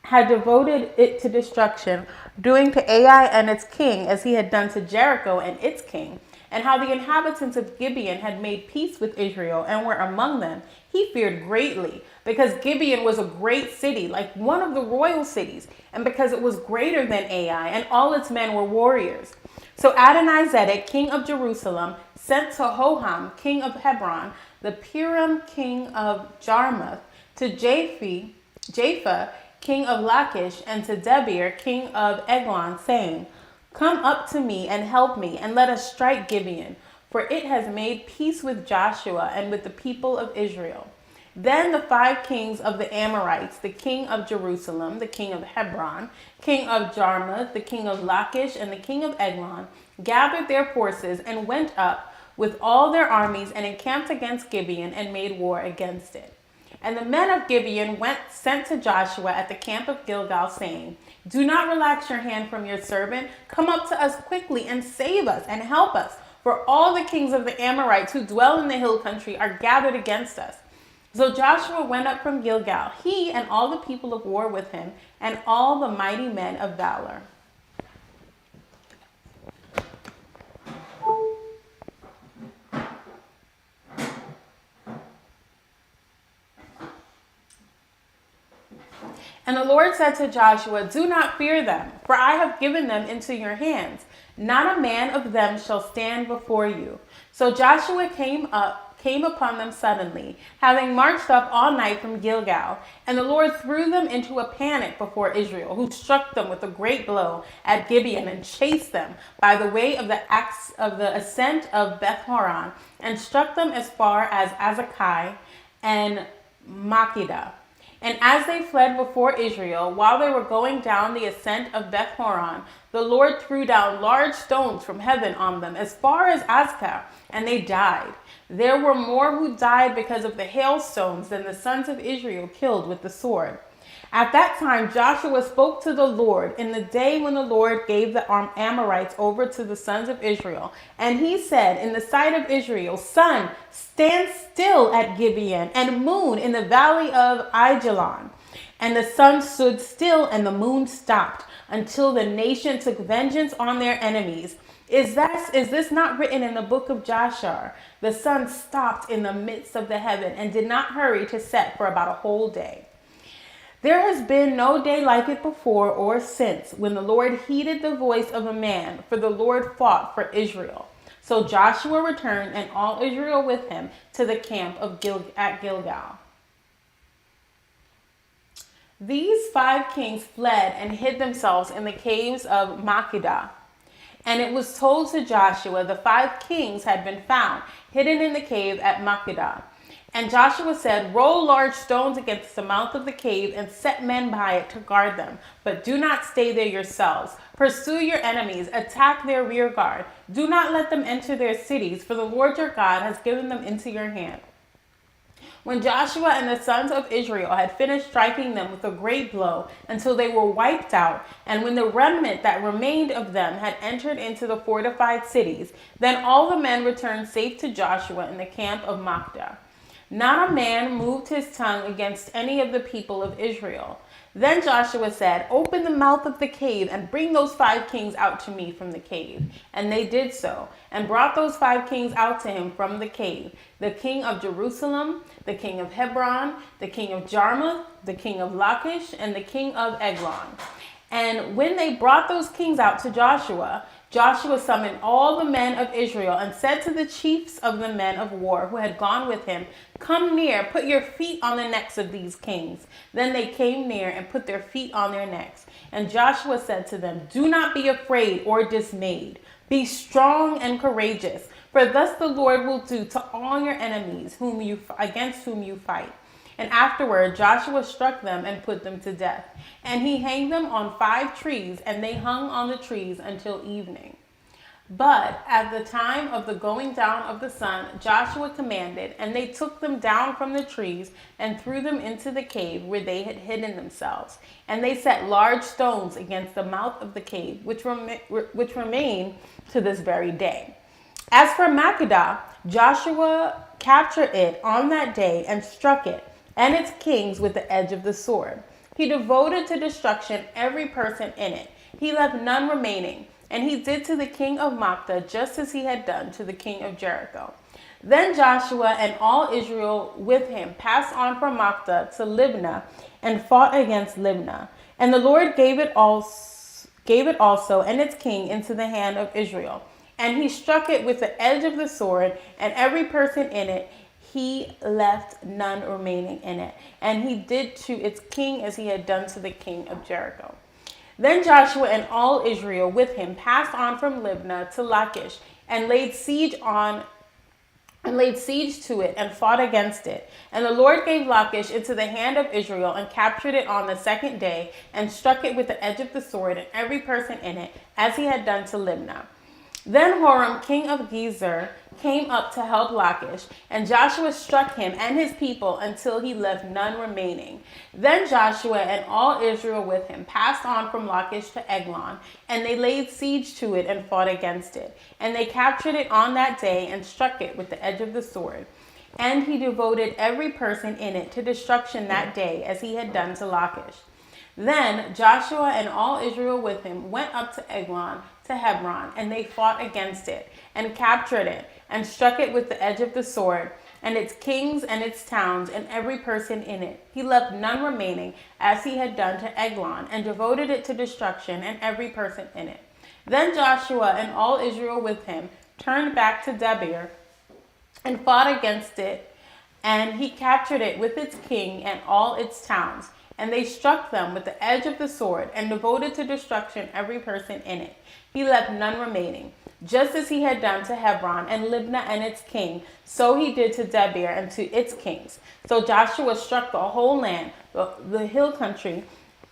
had devoted it to destruction, doing to Ai and its king as he had done to Jericho and its king, and how the inhabitants of Gibeon had made peace with Israel and were among them, he feared greatly, because Gibeon was a great city, like one of the royal cities, and because it was greater than Ai, and all its men were warriors. So Adonizedek, king of Jerusalem, sent to Hoham, king of Hebron, the Piram, king of Jarmuth, to Japha, king of Lachish, and to Debir, king of Eglon, saying, Come up to me and help me, and let us strike Gibeon, for it has made peace with Joshua and with the people of Israel. Then the 5 kings of the Amorites, the king of Jerusalem, the king of Hebron, king of Jarmuth, the king of Lachish, and the king of Eglon, gathered their forces and went up with all their armies and encamped against Gibeon and made war against it. And the men of Gibeon sent to Joshua at the camp of Gilgal, saying, Do not relax your hand from your servant. Come up to us quickly and save us and help us, for all the kings of the Amorites who dwell in the hill country are gathered against us. So Joshua went up from Gilgal, he and all the people of war with him, and all the mighty men of valor. And the Lord said to Joshua, Do not fear them, for I have given them into your hands. Not a man of them shall stand before you. So Joshua came upon them suddenly, having marched up all night from Gilgal. And the Lord threw them into a panic before Israel, who struck them with a great blow at Gibeon and chased them by the way of the ascent of Beth-horon, and struck them as far as Azakai and Makkedah. And as they fled before Israel, while they were going down the ascent of Beth-horon, the Lord threw down large stones from heaven on them as far as Azekah, and they died. There were more who died because of the hailstones than the sons of Israel killed with the sword. At that time, Joshua spoke to the Lord in the day when the Lord gave the Amorites over to the sons of Israel. And he said in the sight of Israel, Sun, stand still at Gibeon, and moon in the valley of Aijalon. And the sun stood still and the moon stopped until the nation took vengeance on their enemies. Is this not written in the book of Jashar? The sun stopped in the midst of the heaven and did not hurry to set for about a whole day. There has been no day like it before or since, when the Lord heeded the voice of a man, for the Lord fought for Israel. So Joshua returned, and all Israel with him, to the camp at Gilgal. These 5 kings fled and hid themselves in the caves of Makkedah. And it was told to Joshua, the 5 kings had been found, hidden in the cave at Makkedah. And Joshua said, Roll large stones against the mouth of the cave and set men by it to guard them. But do not stay there yourselves. Pursue your enemies, attack their rear guard. Do not let them enter their cities, for the Lord your God has given them into your hand. When Joshua and the sons of Israel had finished striking them with a great blow until they were wiped out, and when the remnant that remained of them had entered into the fortified cities, then all the men returned safe to Joshua in the camp of Makkedah. Not a man moved his tongue against any of the people of Israel. Then Joshua said, Open the mouth of the cave and bring those 5 kings out to me from the cave. And they did so, and brought those 5 kings out to him from the cave, the king of Jerusalem, the king of Hebron, the king of Jarmuth, the king of Lachish, and the king of Eglon. And when they brought those kings out to Joshua, Joshua summoned all the men of Israel and said to the chiefs of the men of war who had gone with him, Come near, put your feet on the necks of these kings. Then they came near and put their feet on their necks. And Joshua said to them, Do not be afraid or dismayed. Be strong and courageous, for thus the Lord will do to all your enemies against whom you fight. And afterward Joshua struck them and put them to death. And he hanged them on 5 trees, and they hung on the trees until evening. But at the time of the going down of the sun, Joshua commanded, and they took them down from the trees and threw them into the cave where they had hidden themselves. And they set large stones against the mouth of the cave, which remain to this very day. As for Makkedah, Joshua captured it on that day and struck it and its kings with the edge of the sword. He devoted to destruction every person in it. He left none remaining. And he did to the king of Makkedah just as he had done to the king of Jericho. Then Joshua and all Israel with him passed on from Makkedah to Libnah and fought against Libnah. And the Lord gave it also and its king into the hand of Israel. And he struck it with the edge of the sword, and every person in it he left none remaining in it. And he did to its king as he had done to the king of Jericho. Then Joshua and all Israel with him passed on from Libnah to Lachish and laid siege to it and fought against it. And the Lord gave Lachish into the hand of Israel and captured it on the second day and struck it with the edge of the sword and every person in it, as he had done to Libnah. Then Horam, king of Gezer, came up to help Lachish, and Joshua struck him and his people until he left none remaining. Then Joshua and all Israel with him passed on from Lachish to Eglon, and they laid siege to it and fought against it. And they captured it on that day and struck it with the edge of the sword. And he devoted every person in it to destruction that day, as he had done to Lachish. Then Joshua and all Israel with him went up to Eglon, to Hebron, and they fought against it, and captured it, and struck it with the edge of the sword, and its kings and its towns, and every person in it. He left none remaining, as he had done to Eglon, and devoted it to destruction, and every person in it. Then Joshua and all Israel with him turned back to Debir, and fought against it, and he captured it with its king and all its towns. And they struck them with the edge of the sword, and devoted to destruction every person in it. He left none remaining. Just as he had done to Hebron and Libnah and its king, so he did to Debir and to its kings. So Joshua struck the whole land, the hill country,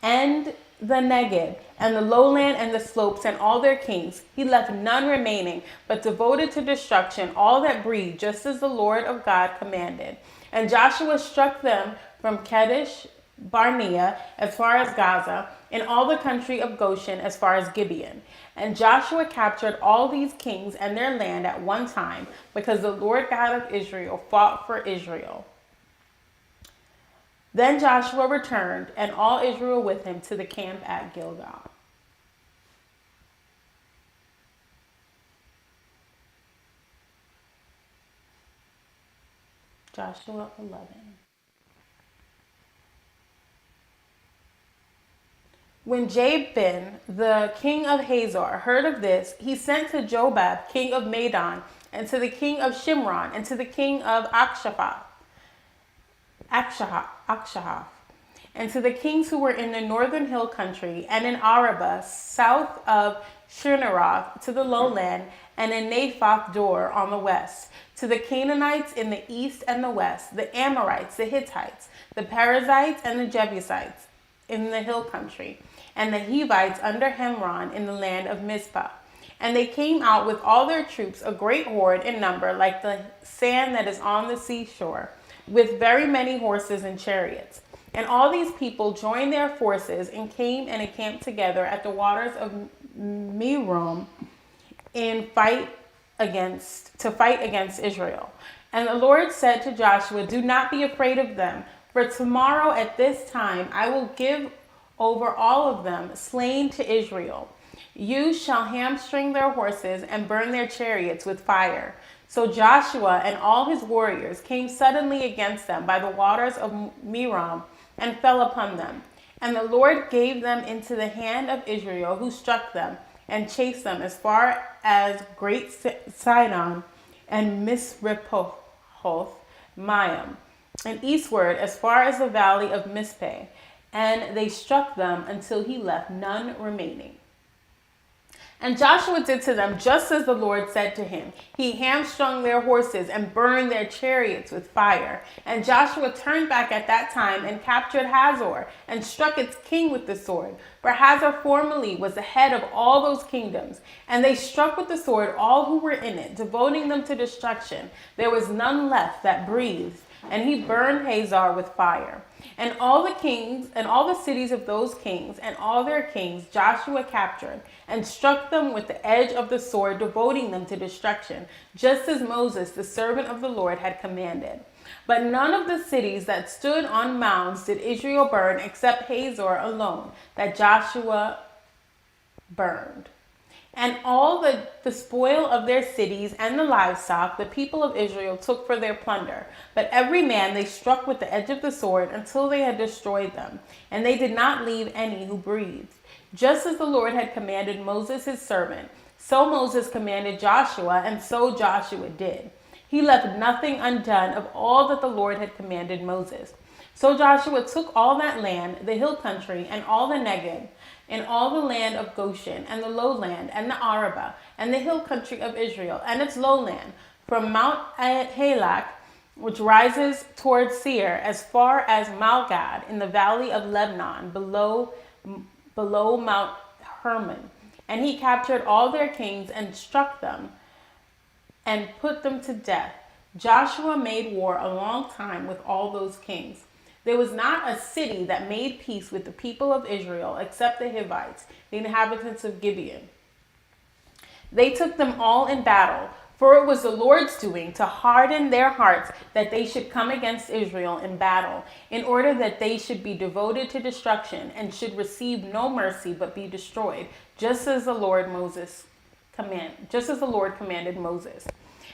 and the Negeb, and the lowland and the slopes, and all their kings. He left none remaining, but devoted to destruction all that breathed, just as the Lord of God commanded. And Joshua struck them from Kadesh Barnea as far as Gaza, in all the country of Goshen as far as Gibeon. And Joshua captured all these kings and their land at one time, because the Lord God of Israel fought for Israel. Then Joshua returned, and all Israel with him, to the camp at Gilgal. Joshua 11. When Jabin, the king of Hazor, heard of this, he sent to Jobab, king of Madon, and to the king of Shimron, and to the king of Akshaph, and to the kings who were in the northern hill country, and in Arabah, south of Shinaroth, to the lowland, and in Naphoth Dor on the west, to the Canaanites in the east and the west, the Amorites, the Hittites, the Perizzites, and the Jebusites in the hill country, and the Hivites under Hemron in the land of Mizpah. And they came out with all their troops, a great horde in number, like the sand that is on the seashore, with very many horses and chariots. And all these people joined their forces and came and encamped together at the waters of Merom to fight against Israel. And the Lord said to Joshua, "Do not be afraid of them, for tomorrow at this time I will give over all of them slain to Israel. You shall hamstring their horses and burn their chariots with fire." So Joshua and all his warriors came suddenly against them by the waters of Merom and fell upon them. And the Lord gave them into the hand of Israel, who struck them and chased them as far as Great Sidon and Misrephoth Maim, and eastward as far as the valley of Mizpeh. And they struck them until he left none remaining. And Joshua did to them just as the Lord said to him. He hamstrung their horses and burned their chariots with fire. And Joshua turned back at that time and captured Hazor and struck its king with the sword. For Hazor formerly was the head of all those kingdoms. And they struck with the sword all who were in it, devoting them to destruction. There was none left that breathed. And he burned Hazor with fire. And all the kings and all the cities of those kings and all their kings Joshua captured and struck them with the edge of the sword, devoting them to destruction, just as Moses, the servant of the Lord, had commanded. But none of the cities that stood on mounds did Israel burn, except Hazor alone, that Joshua burned. And all the spoil of their cities and the livestock the people of Israel took for their plunder. But every man they struck with the edge of the sword until they had destroyed them. And they did not leave any who breathed. Just as the Lord had commanded Moses his servant, so Moses commanded Joshua, and so Joshua did. He left nothing undone of all that the Lord had commanded Moses. So Joshua took all that land, the hill country, and all the Negeb, and all the land of Goshen, and the lowland, and the Arabah, and the hill country of Israel, and its lowland, from Mount Halak, which rises towards Seir, as far as Malgad, in the valley of Lebanon, below Mount Hermon. And he captured all their kings and struck them and put them to death. Joshua made war a long time with all those kings. There was not a city that made peace with the people of Israel except the Hivites, the inhabitants of Gibeon. They took them all in battle, for it was the Lord's doing to harden their hearts that they should come against Israel in battle, in order that they should be devoted to destruction and should receive no mercy but be destroyed, just as the Lord commanded Moses.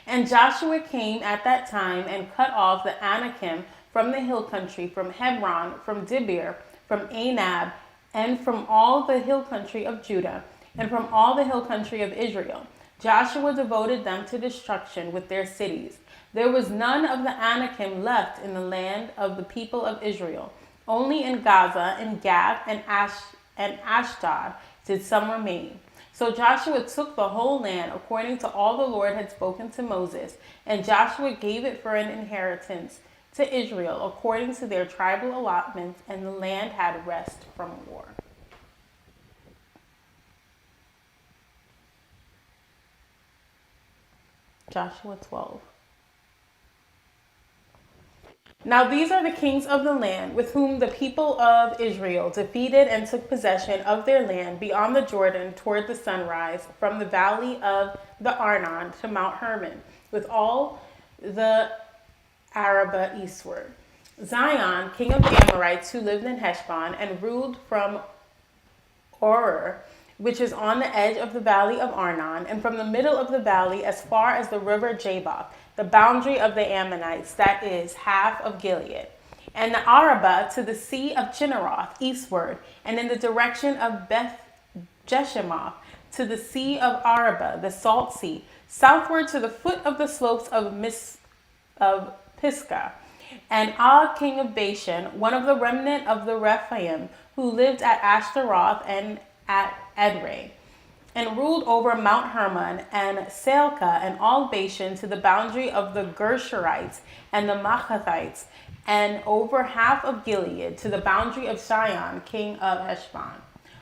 And Joshua came at that time and cut off the Anakim from the hill country, from Hebron, from Dibir, from Anab, and from all the hill country of Judah, and from all the hill country of Israel. Joshua devoted them to destruction with their cities. There was none of the Anakim left in the land of the people of Israel. Only in Gaza, and Gath, and Ashdod did some remain. So Joshua took the whole land according to all the Lord had spoken to Moses, and Joshua gave it for an inheritance to Israel according to their tribal allotments, and the land had rest from war. Joshua 12. Now these are the kings of the land with whom the people of Israel defeated and took possession of their land beyond the Jordan toward the sunrise, from the valley of the Arnon to Mount Hermon, with all the Arabah eastward. Zion, king of the Amorites, who lived in Heshbon and ruled from Oror, which is on the edge of the valley of Arnon, and from the middle of the valley as far as the river Jabbok, the boundary of the Ammonites, that is, half of Gilead. And the Arabah to the sea of Chinneroth, eastward, and in the direction of Beth Jeshimoth, to the sea of Arabah, the salt sea, southward to the foot of the slopes of Pisgah. And Og, king of Bashan, one of the remnant of the Rephaim, who lived at Ashtaroth and at Edrei, and ruled over Mount Hermon and Salcah and all Bashan to the boundary of the Gershurites and the Machathites, and over half of Gilead to the boundary of Sihon, king of Heshbon.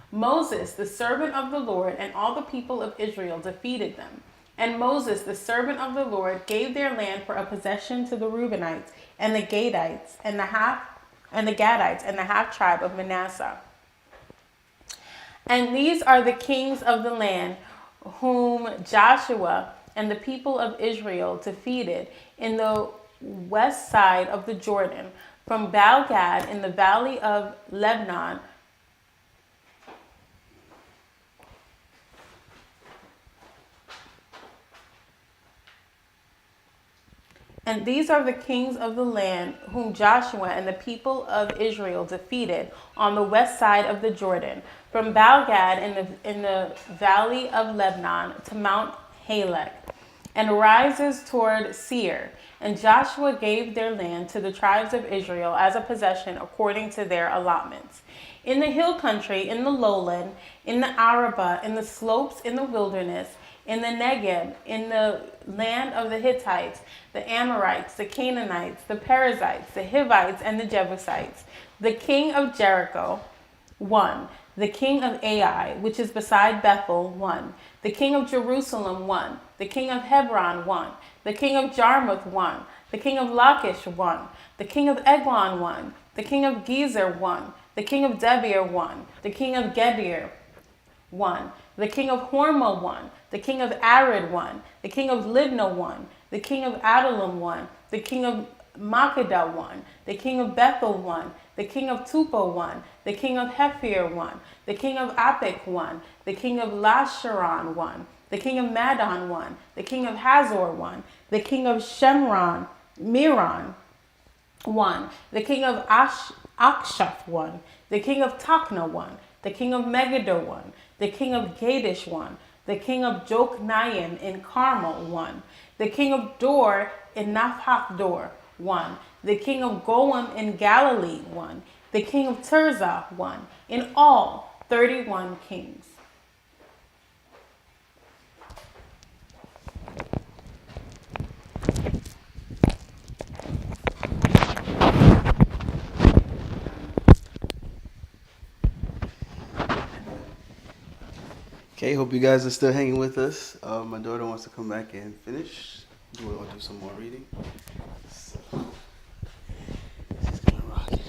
Moses, the servant of the Lord, and all the people of Israel defeated them. And Moses, the servant of the Lord, gave their land for a possession to the Reubenites and the Gadites and the half tribe of Manasseh. And these are the kings of the land whom Joshua and the people of Israel defeated in the west side of the Jordan, from Baal-gad in the valley of Lebanon, and these are the kings of the land whom Joshua and the people of Israel defeated on the west side of the Jordan, from Baal-gad in the valley of Lebanon to Mount Halak, and rises toward Seir. And Joshua gave their land to the tribes of Israel as a possession according to their allotments. In the hill country, in the lowland, in the Arabah, in the slopes, in the wilderness, in the Negeb, in the land of the Hittites, the Amorites, the Canaanites, the Perizzites, the Hivites, and the Jebusites. The king of Jericho, 1. The king of Ai, which is beside Bethel, 1. The king of Jerusalem, 1. The king of Hebron, 1. The king of Jarmuth, 1. The king of Lachish, 1. The king of Eglon, 1. The king of Gezer, 1. The king of Debir, 1. The king of Gedir, 1. The king of Hormah, 1. The king of Arid, 1. The king of Libnah, 1. The king of Adullam, 1. The king of Makkedah, 1. The king of Bethel, 1. The king of Tupah, 1. The king of Hephir, 1. The king of Apik, 1. The king of Lasharon, 1. The king of Madon, 1. The king of Hazor, 1. The king of Miron, 1. The king of Akshaph, 1. The king of Takna, 1. The king of Megiddo, 1. The king of Gadish, 1. The king of Jokneam in Carmel, 1. The king of Dor in Naphach-dor, 1. The king of Goim in Galilee, 1. The king of Tirzah, 1. In all, 31 kings. Okay, hope you guys are still hanging with us. My daughter wants to come back and finish. We'll do some more reading. So, she's gonna rock it.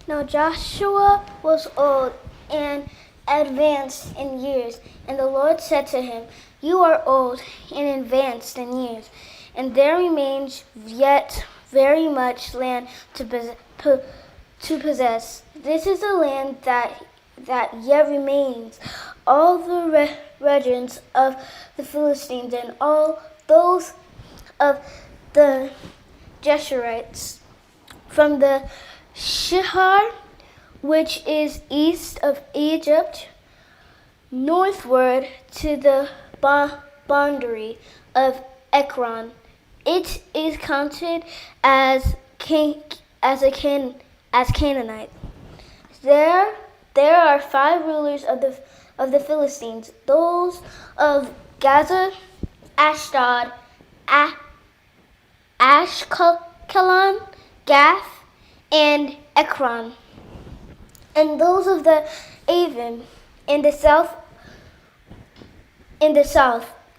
Now Joshua was old and advanced in years, and the Lord said to him, "You are old and advanced in years, and there remains yet very much land to possess. This is the land that yet remains, all the regions of the Philistines and all those of the Geshurites, from the Shihar, which is east of Egypt, northward to the boundary of Ekron. It is counted as Canaanite. There are 5 rulers of the Philistines, those of Gaza, Ashdod, Ashkelon, Gath, and Ekron, and those of the Avon in the south.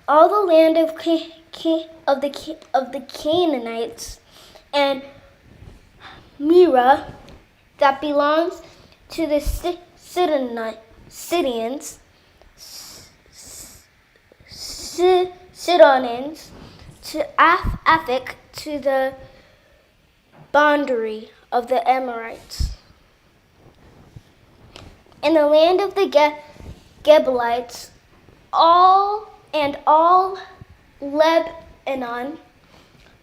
All the land of the Canaanites, and Mira, that belongs to the Sidonians, to Aphek, to the boundary of the Amorites. In the land of the Gebalites, all Lebanon,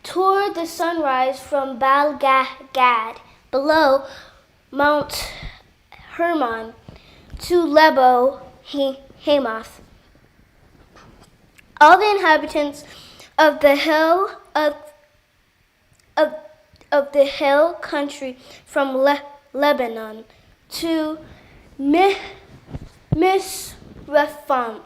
toward the sunrise from Baal Gad, below Mount Hermon, to Lebo Hamath. All the inhabitants of the hill of the hill country from Lebanon to Misrephoth,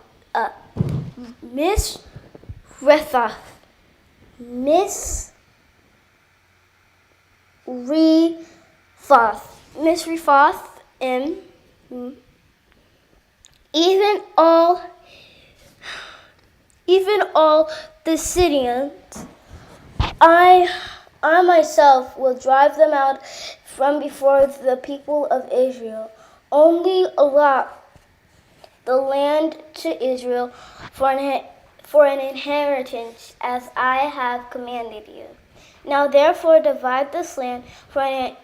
and even all the Syrians. I myself will drive them out from before the people of Israel. Only allot the land to Israel for an inheritance, as I have commanded you. Now therefore divide this land for an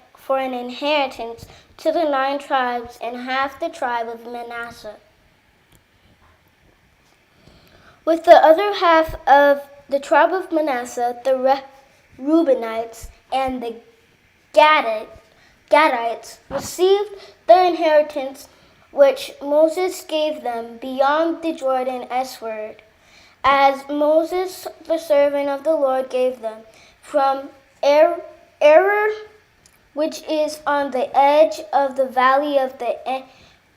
inheritance to the 9 tribes and half the tribe of Manasseh. With the other half of the tribe of Manasseh, the Reubenites and the Gadites received their inheritance, which Moses gave them beyond the Jordan eastward, as Moses, the servant of the Lord, gave them, from Aroer, which is on the edge of the valley of the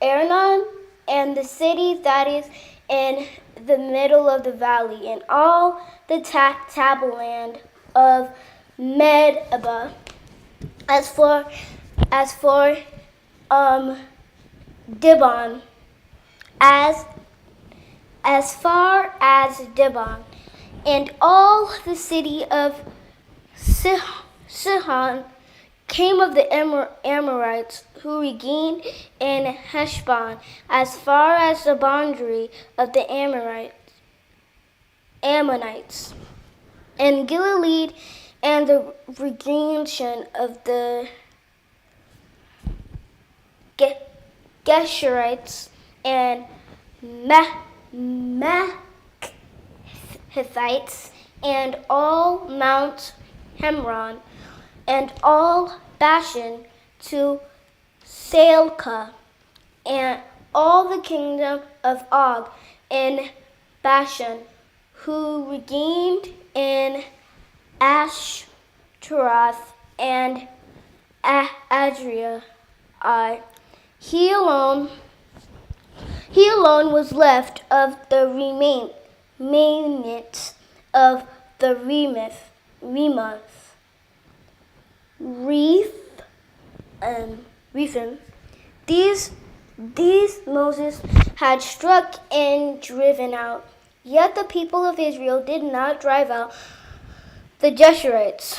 Arnon, and the city that is in the middle of the valley, and all the tableland of Medeba, as for Dibon, as far as Dibon, and all the city of Sihon came of the Amorites, who regained in Heshbon, as far as the boundary of the Ammonites, and Gilead, and the region of the Geshurites, and Maacathites, and all Mount Hemron, and all Bashan to Salcah, and all the kingdom of Og in Bashan, who redeemed in Ashtaroth and Adria. He alone was left of the remnants of the Rephaim. These Moses had struck and driven out. Yet the people of Israel did not drive out the Jeshurites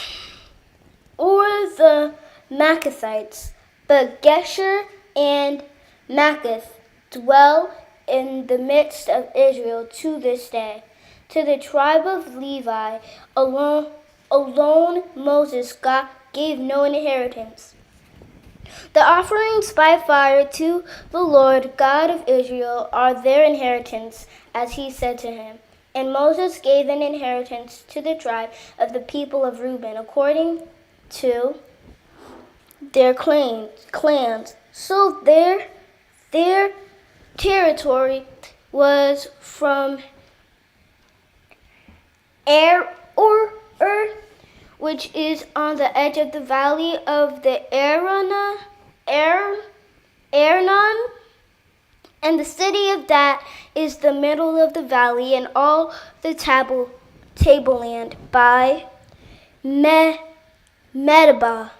or the Maccathites, but Gesher and Maccath dwell in the midst of Israel to this day. To the tribe of Levi alone Moses gave no inheritance. The offerings by fire to the Lord God of Israel are their inheritance, as he said to him. And Moses gave an inheritance to the tribe of the people of Reuben, according to their clans. So their territory was from which is on the edge of the valley of the Arnon, and the city of that is the middle of the valley, and all the tableland by Medeba,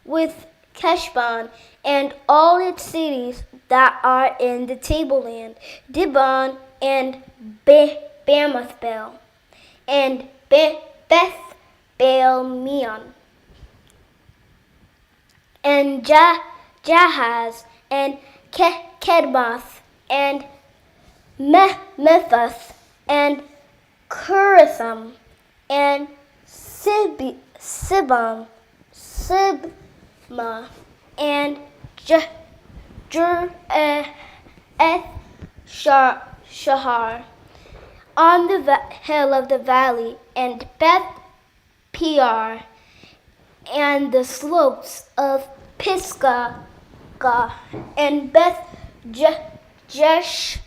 with Keshbon and all its cities that are in the tableland, Dibon and Bamothbel, and Beth Baal Meon, and Jahaz, and Kedmoth, and Mephath, and Kuratham, and Sibma, and Shahar, on the hill of the valley, and Beth Peor, and the slopes of Pisgah, and Beth Jeshimoth.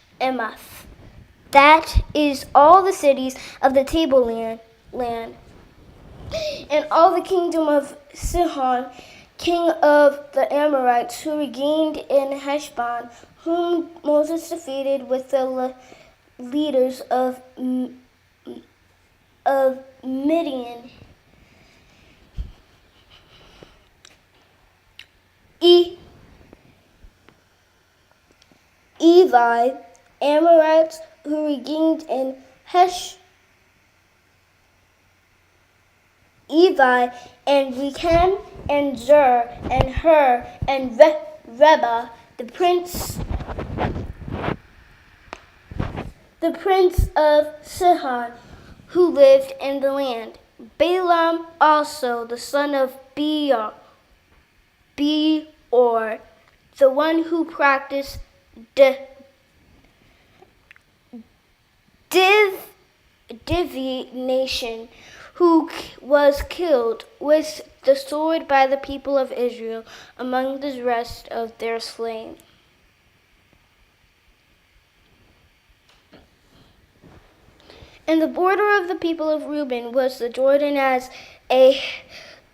That is all the cities of the tableland, and all the kingdom of Sihon, king of the Amorites, who regained in Heshbon, whom Moses defeated with the leaders of Midian. Evi, Amorites, who regained in Evi, and Rechem, and Zur, and Hur, and Reba, the prince of Sihon, who lived in the land. Balaam also, the son of Beor, the one who practiced divination, who was killed with the sword by the people of Israel among the rest of their slain. And the border of the people of Reuben was the Jordan as a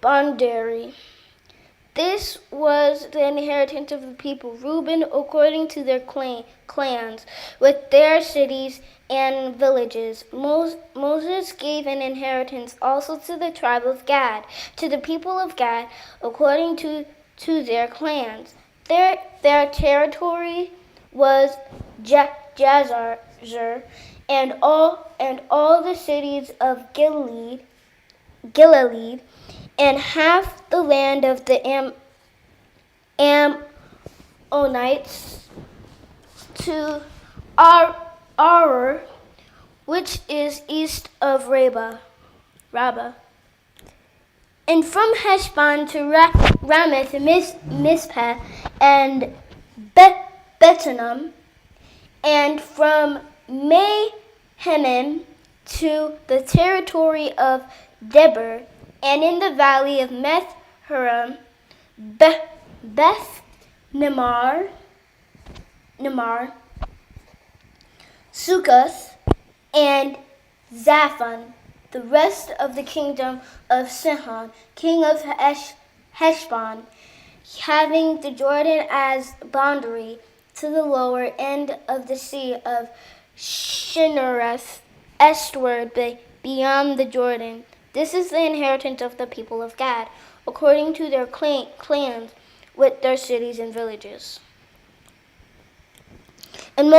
boundary. This was the inheritance of the people, Reuben, according to their clans, with their cities and villages. Moses gave an inheritance also to the tribe of Gad, to the people of Gad, according to their clans. Their territory was Jazer, and all the cities of Gilead, and half the land of the Ammonites to Ar, which is east of Rabbah. And from Heshbon to Ramath, Mizpeh, and Bethlehem, and from Mahanaim to the territory of Debir, and in the valley of Meth-haram, Beth Nimar, Succoth, and Zaphon. The rest of the kingdom of Sihon, king of Heshbon, having the Jordan as boundary to the lower end of the sea of Shinnereth, eastward beyond the Jordan. This is the inheritance of the people of Gad, according to their clans, with their cities and villages. And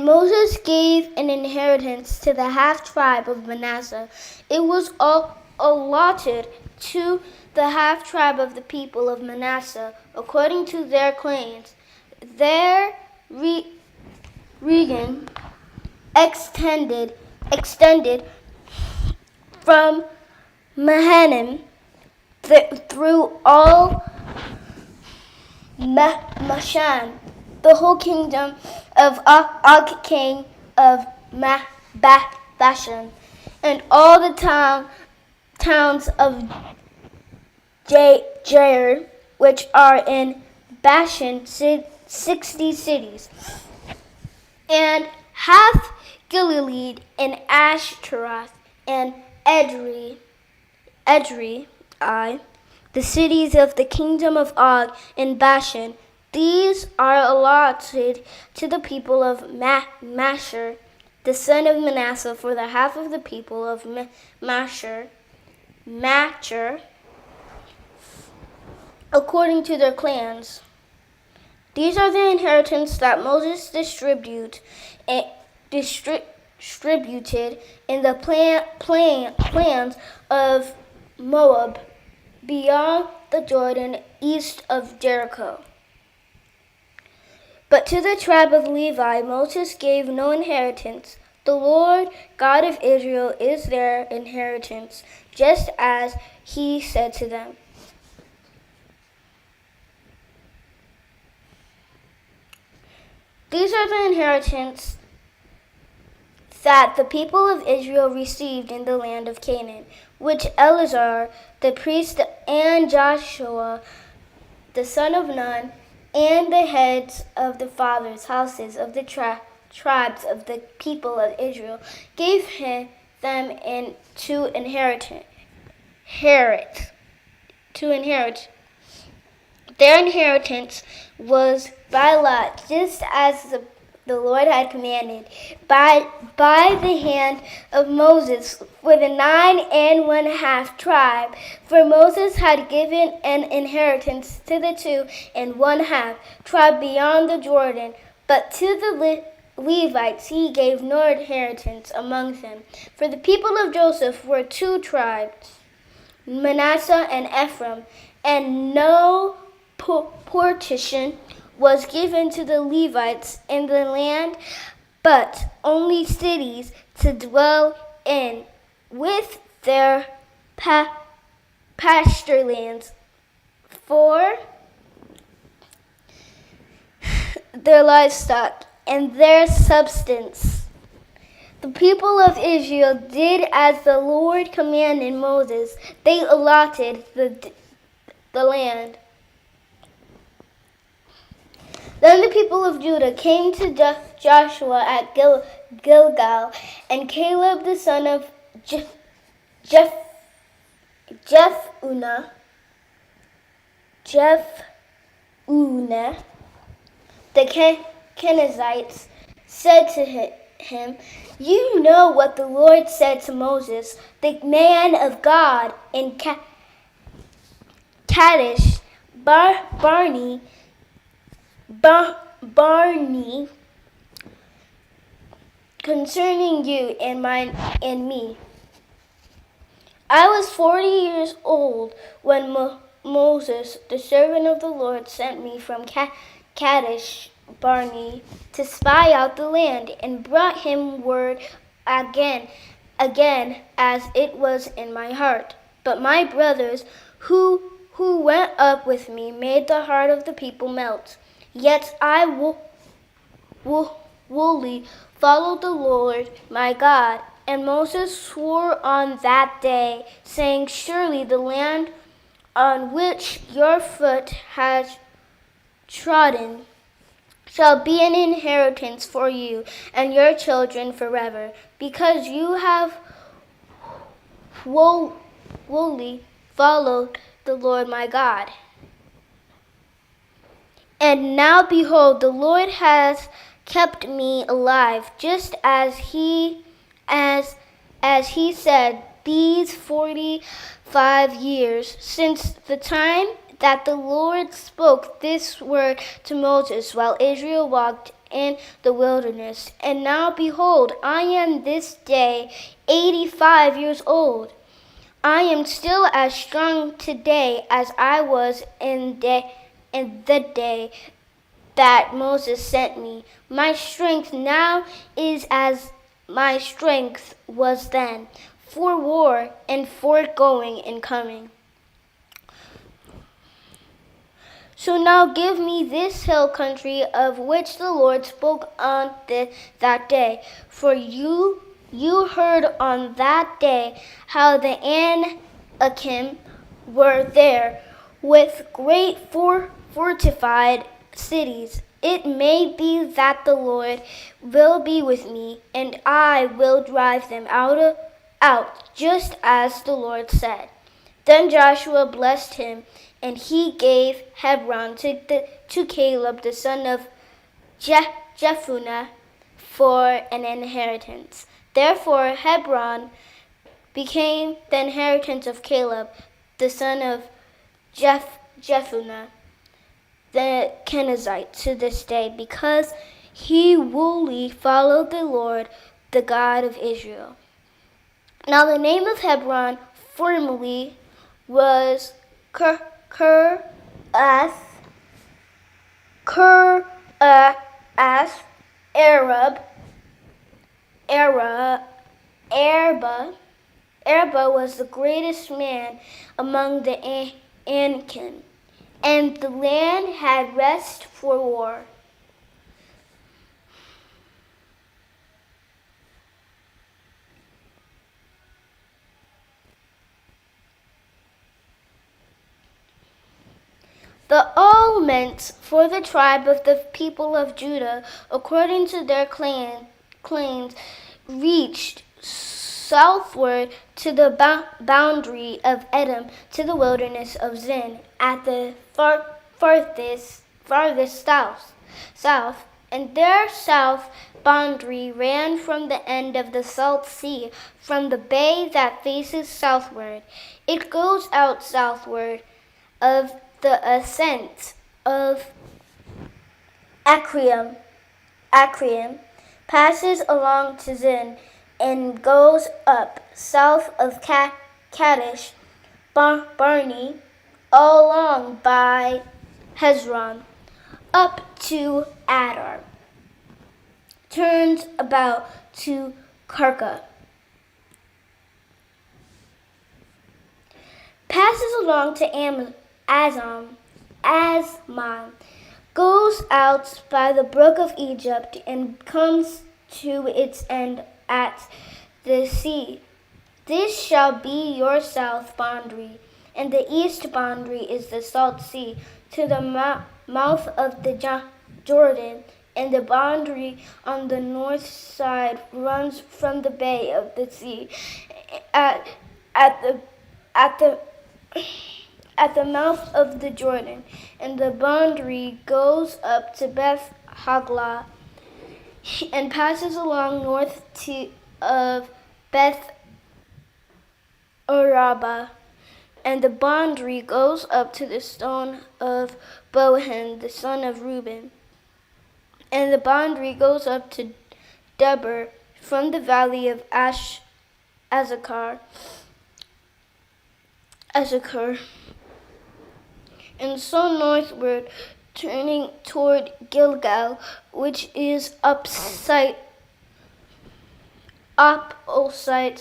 Moses gave an inheritance to the half-tribe of Manasseh. It was all allotted to the half-tribe of the people of Manasseh, according to their clans. Their region extended from Mahanaim through all Bashan, the whole kingdom of Og, king of Bashan, and all the towns of Jair, which are in Bashan, 60 cities, and half Gilead, and Ashtaroth, and Edrei, the cities of the kingdom of Og in Bashan. These are allotted to the people of Mashur, the son of Manasseh, for the half of the people of Machir, according to their clans. These are the inheritance that Moses distributed in the plans of Moab, beyond the Jordan, east of Jericho. But to the tribe of Levi, Moses gave no inheritance. The Lord God of Israel is their inheritance, just as he said to them. These are the inheritance that the people of Israel received in the land of Canaan, which Eleazar the priest and Joshua the son of Nun and the heads of the fathers' houses of the tribes of the people of Israel gave them to inherit. Their inheritance was by lot, just as the Lord had commanded, by the hand of Moses for the 9 1/2 tribe. For Moses had given an inheritance to the 2 1/2 tribe beyond the Jordan, but to the Levites he gave no inheritance among them. For the people of Joseph were 2 tribes, Manasseh and Ephraim, and no partition was given to the Levites in the land, but only cities to dwell in, with their pasture lands for their livestock and their substance. The people of Israel did as the Lord commanded Moses. They allotted the land. Then the people of Judah came to Joshua at Gilgal, and Caleb the son of Jephunneh, the Kenizzites, said to him, "You know what the Lord said to Moses, the man of God, in Kadesh Barnea, concerning you and me. I was 40 years old when Moses, the servant of the Lord, sent me from Kadesh Barnea to spy out the land, and brought him word again as it was in my heart. But my brothers who went up with me made the heart of the people melt. Yet I wholly followed the Lord my God. And Moses swore on that day, saying, surely the land on which your foot has trodden shall be an inheritance for you and your children forever, because you have wholly followed the Lord my God. And now behold, the Lord has kept me alive, just as he said, these 45 years since the time that the Lord spoke this word to Moses while Israel walked in the wilderness. And now behold, I am this day 85 years old. I am still as strong today as I was in the day that Moses sent me. My strength now is as my strength was then, for war and for going and coming. So now give me this hill country of which the Lord spoke on that day. For you heard on that day how the Anakim were there with great fortified cities. It may be that the Lord will be with me, and I will drive them out, just as the Lord said. Then Joshua blessed him, and he gave Hebron to Caleb, the son of Jephunneh, for an inheritance. Therefore Hebron became the inheritance of Caleb, the son of Jephunneh, the Kenizzite, to this day, because he wholly followed the Lord, the God of Israel. Now the name of Hebron formerly was Ker-As Arba was the greatest man among the Anakim, and the land had rest for war. The almonds for the tribe of the people of Judah, according to their clans, reached southward to the boundary of Edom, to the wilderness of Zin, at the farthest south, and their south boundary ran from the end of the Salt Sea, from the bay that faces southward. It goes out southward of the ascent of Acraim, passes along to Zin, and goes up south of Kadesh Barnea, all along by Hezron, up to Adar, turns about to Karka, passes along to Asman, goes out by the brook of Egypt, and comes to its end at the sea. This shall be your south boundary, and the east boundary is the Salt Sea, to the mouth of the Jordan, and the boundary on the north side runs from the bay of the sea at the mouth of the Jordan, and the boundary goes up to Beth Haglah, and passes along north of Beth Araba, and the boundary goes up to the stone of Bohan, the son of Reuben, and the boundary goes up to Debir, from the valley of Azekar, and so northward, turning toward Gilgal, which is opposite the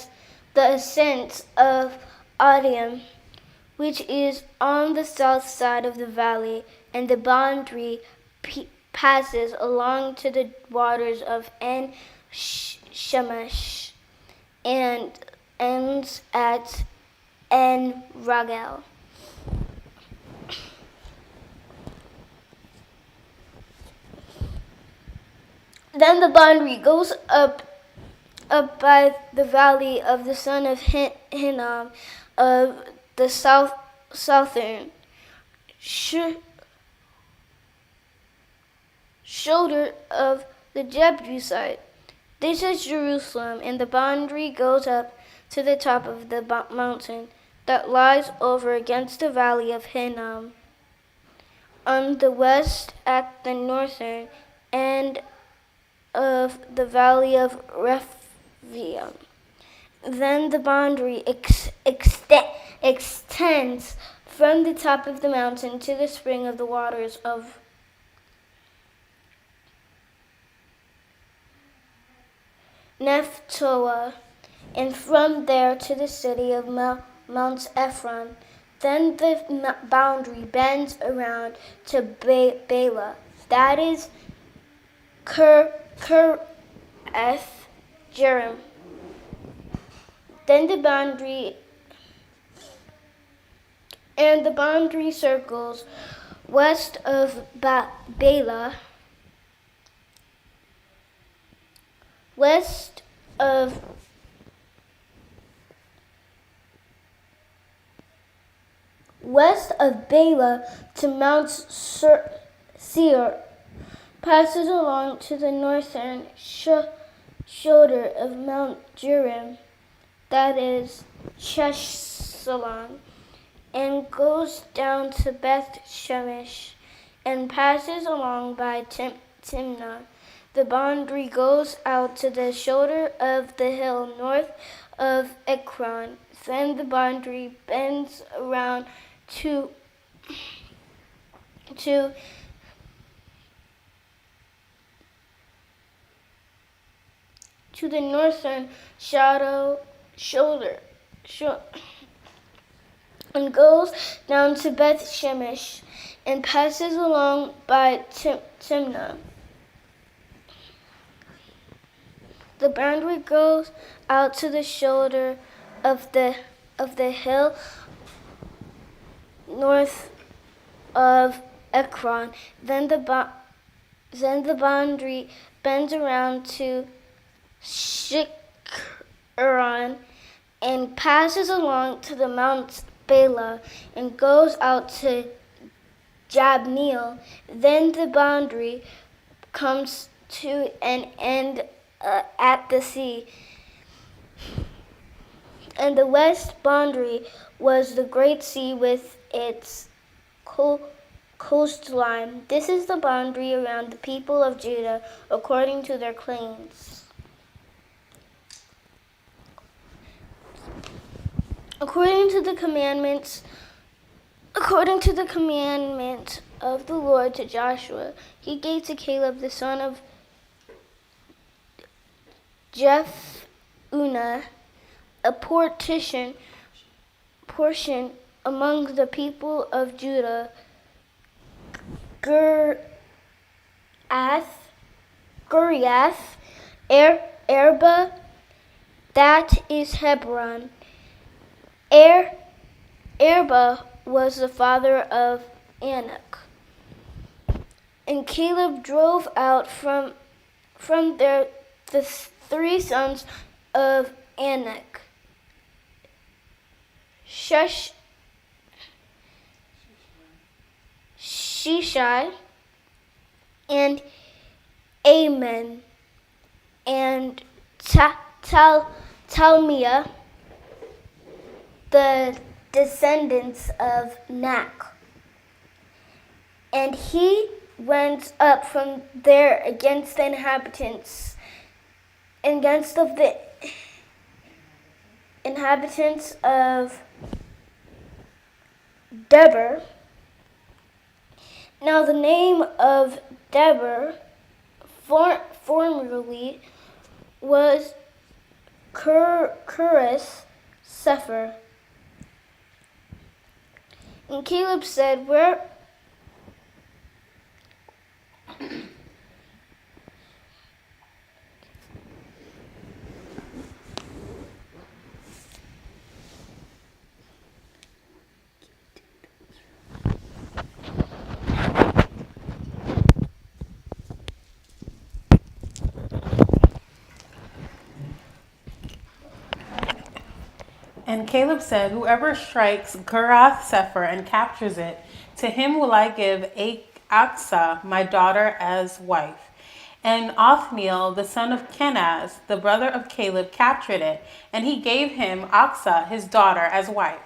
ascent of Adium, which is on the south side of the valley, and the boundary passes along to the waters of En Shemesh, and ends at En Rogel. Then the boundary goes up by the valley of the son of Hinnom of the southern shoulder of the Jebusite. This is Jerusalem, and the boundary goes up to the top of the mountain that lies over against the valley of Hinnom. On the west, at the northern end of the valley of Rephaim. Then the boundary extends from the top of the mountain to the spring of the waters of Nephtoah, and from there to the city of Mount Ephron. Then the boundary bends around to Bela, that is Kireth Jearim. Then the boundary circles west of Bela, west of Bela to Mount Seir, passes along to the northern shoulder of Mount Jearim, that is Cheshsalon, and goes down to Beth Shemesh, and passes along by Timnah. The boundary goes out to the shoulder of the hill north of Ekron. Then the boundary bends around to the northern shoulder and goes down to Beth Shemesh and passes along by Timnah. The boundary goes out to the shoulder of the hill north of Ekron. Then the boundary bends around to Shikron and passes along to the Mount Bela and goes out to Jabneel. Then the boundary comes to an end at the sea. And the west boundary was the great sea with its coastline. This is the boundary around the people of Judah according to their clans. According to the commandment of the Lord to Joshua, he gave to Caleb the son of Jephunneh a portion among the people of Judah, Guriath, Arba, that is Hebron. Arba was the father of Anak. And Caleb drove out from there the three sons of Anak, Shishai, and Amen, and Talmiah, the descendants of Nak. And he went up from there against the inhabitants of Debir. Now the name of Debir formerly was Kirith Sepher. And Caleb said, And Caleb said, whoever strikes Kirath Sefer and captures it, to him will I give Achsah, my daughter, as wife. And Othniel, the son of Kenaz, the brother of Caleb, captured it, and he gave him Achsah, his daughter, as wife.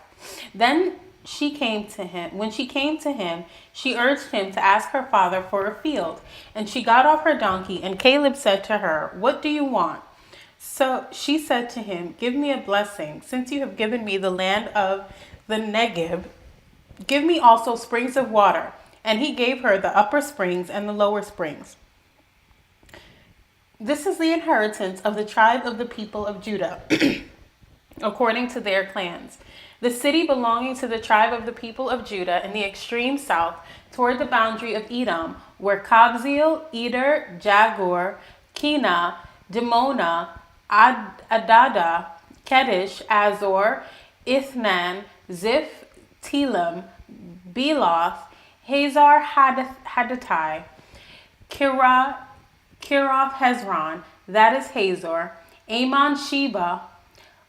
Then she came to him. When she came to him, she urged him to ask her father for a field. And she got off her donkey, and Caleb said to her, "What do you want?" So she said to him, "Give me a blessing. Since you have given me the land of the Negeb, give me also springs of water." And he gave her the upper springs and the lower springs. This is the inheritance of the tribe of the people of Judah, according to their clans. The city belonging to the tribe of the people of Judah in the extreme south, toward the boundary of Edom, were Kabzeel, Eder, Jagur, Kena, Dimona, Adada, Kedesh, Azor, Ithnan, Ziph, Telam, Beloth, Hazar Hadatai, Kirath Hezron, that is Hazor, Amon Sheba,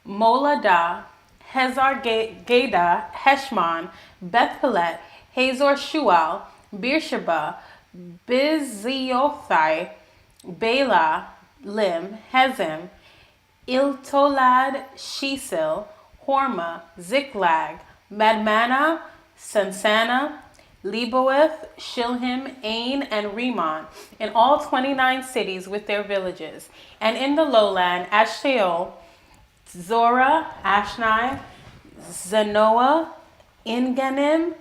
Moladah, Hazar Gada, Heshmon, Beth Pelet, Hazor Shual, Beersheba, Biziothai, Bela, Lim, Hezem, Iltolad, Shisil, Horma, Ziklag, Madmana, Sansana, Leboeth, Shilhim, Ain, and Rimmon, in all 29 cities with their villages. And in the lowland, Ashtaol, Zorah, Ashnai, Zanoah, Inganim,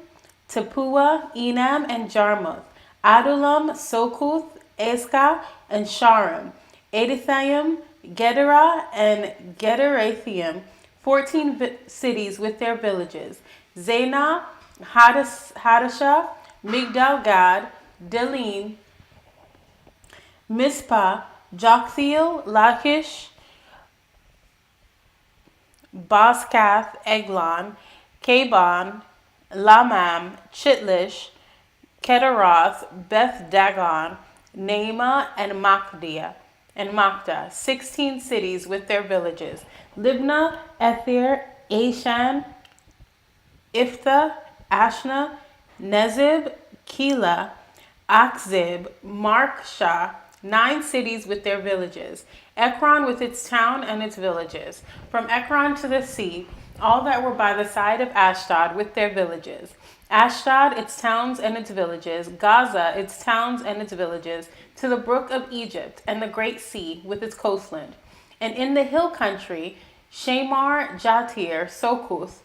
Tapua, Enam, and Jarmuth, Adullam, Sokuth, Eska, and Sharim, Edithaim, Gedera, and Gederathaim, 14 cities with their villages. Zena, Hadashah, Migdal Gad, Delim, Mizpah, Joktheel, Lachish, Boskath, Eglon, Kaban, Lamam, Chitlish, Kedaroth, Beth Dagon, Naamah, and Makdah, 16 cities with their villages. Libnah, Ether, Ashan, Iftha, Ashna, Nezib, Keilah, Akzib, Markshah, 9 cities with their villages. Ekron with its town and its villages. From Ekron to the sea, all that were by the side of Ashdod with their villages. Ashdod, its towns and its villages. Gaza, its towns and its villages. To the brook of Egypt and the great sea with its coastland. And in the hill country, Shamar, Jatir, Sokuth,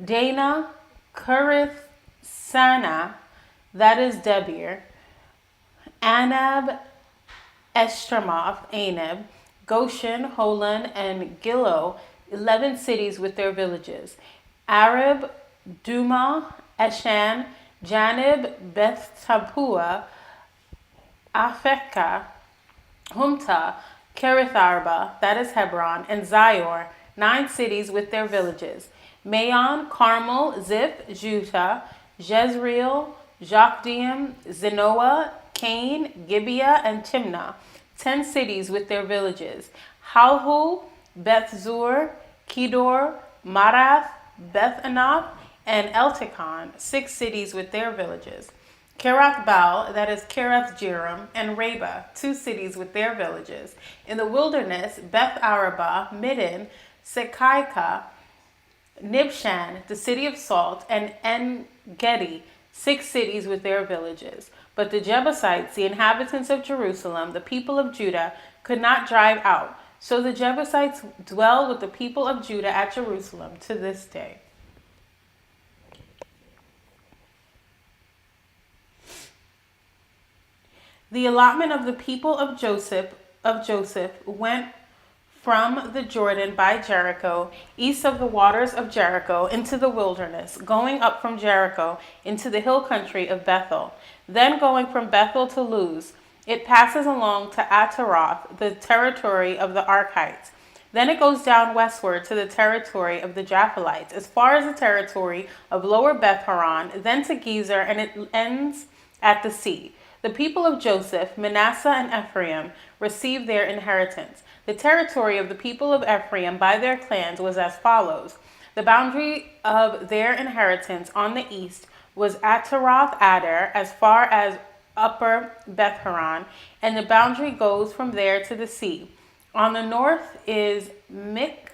Dana, Kerith, Sana, that is Debir, Anab, Eshtremoth, Anab, Goshen, Holon, and Gilo, 11 cities with their villages. Arab, Duma, Eshan, Janib, Beth Tapua, Afekah, Humta, Kerith Arba, that is Hebron, and Zior, 9 cities with their villages. Maon, Carmel, Ziph, Judah, Jezreel, Jokdeam, Zenoah, Cain, Gibeah, and Timnah, 10 cities with their villages. Halhu, Beth Zur, Kedor, Marath, Beth Anath, and Eltekon, 6 cities with their villages. Kerath Baal, that is Kerath Jearim, and Reba, 2 cities with their villages. In the wilderness, Beth Arabah, Middin, Sekaika, Nibshan, the city of salt, and En-Gedi, 6 cities with their villages. But the Jebusites, the inhabitants of Jerusalem, the people of Judah, could not drive out. So the Jebusites dwell with the people of Judah at Jerusalem to this day. The allotment of the people of Joseph went from the Jordan by Jericho, east of the waters of Jericho, into the wilderness, going up from Jericho into the hill country of Bethel. Then going from Bethel to Luz, it passes along to Ataroth, the territory of the Archites. Then it goes down westward to the territory of the Japhilites, as far as the territory of Lower Beth Horon, then to Gezer, and it ends at the sea. The people of Joseph, Manasseh and Ephraim, received their inheritance. The territory of the people of Ephraim by their clans was as follows. The boundary of their inheritance on the east was Ataroth Adar as far as Upper Beth Horon, and the boundary goes from there to the sea. On the north is Mikpethath.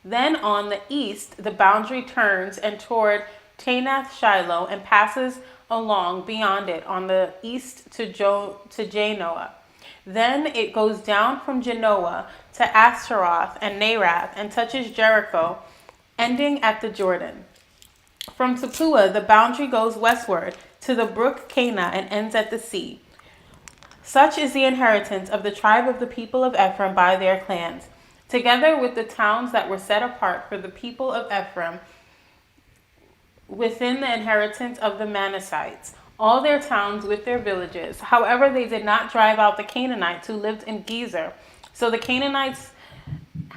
Then on the east, the boundary turns and toward Tanath Shiloh and passes along beyond it on the east to Janoah. Then it goes down from Genoa to Ashtaroth and Narath and touches Jericho, ending at the Jordan. From Tapua, the boundary goes westward to the brook Cana and ends at the sea. Such is the inheritance of the tribe of the people of Ephraim by their clans, together with the towns that were set apart for the people of Ephraim within the inheritance of the Manassites, all their towns with their villages. However, they did not drive out the Canaanites who lived in Gezer. So the Canaanites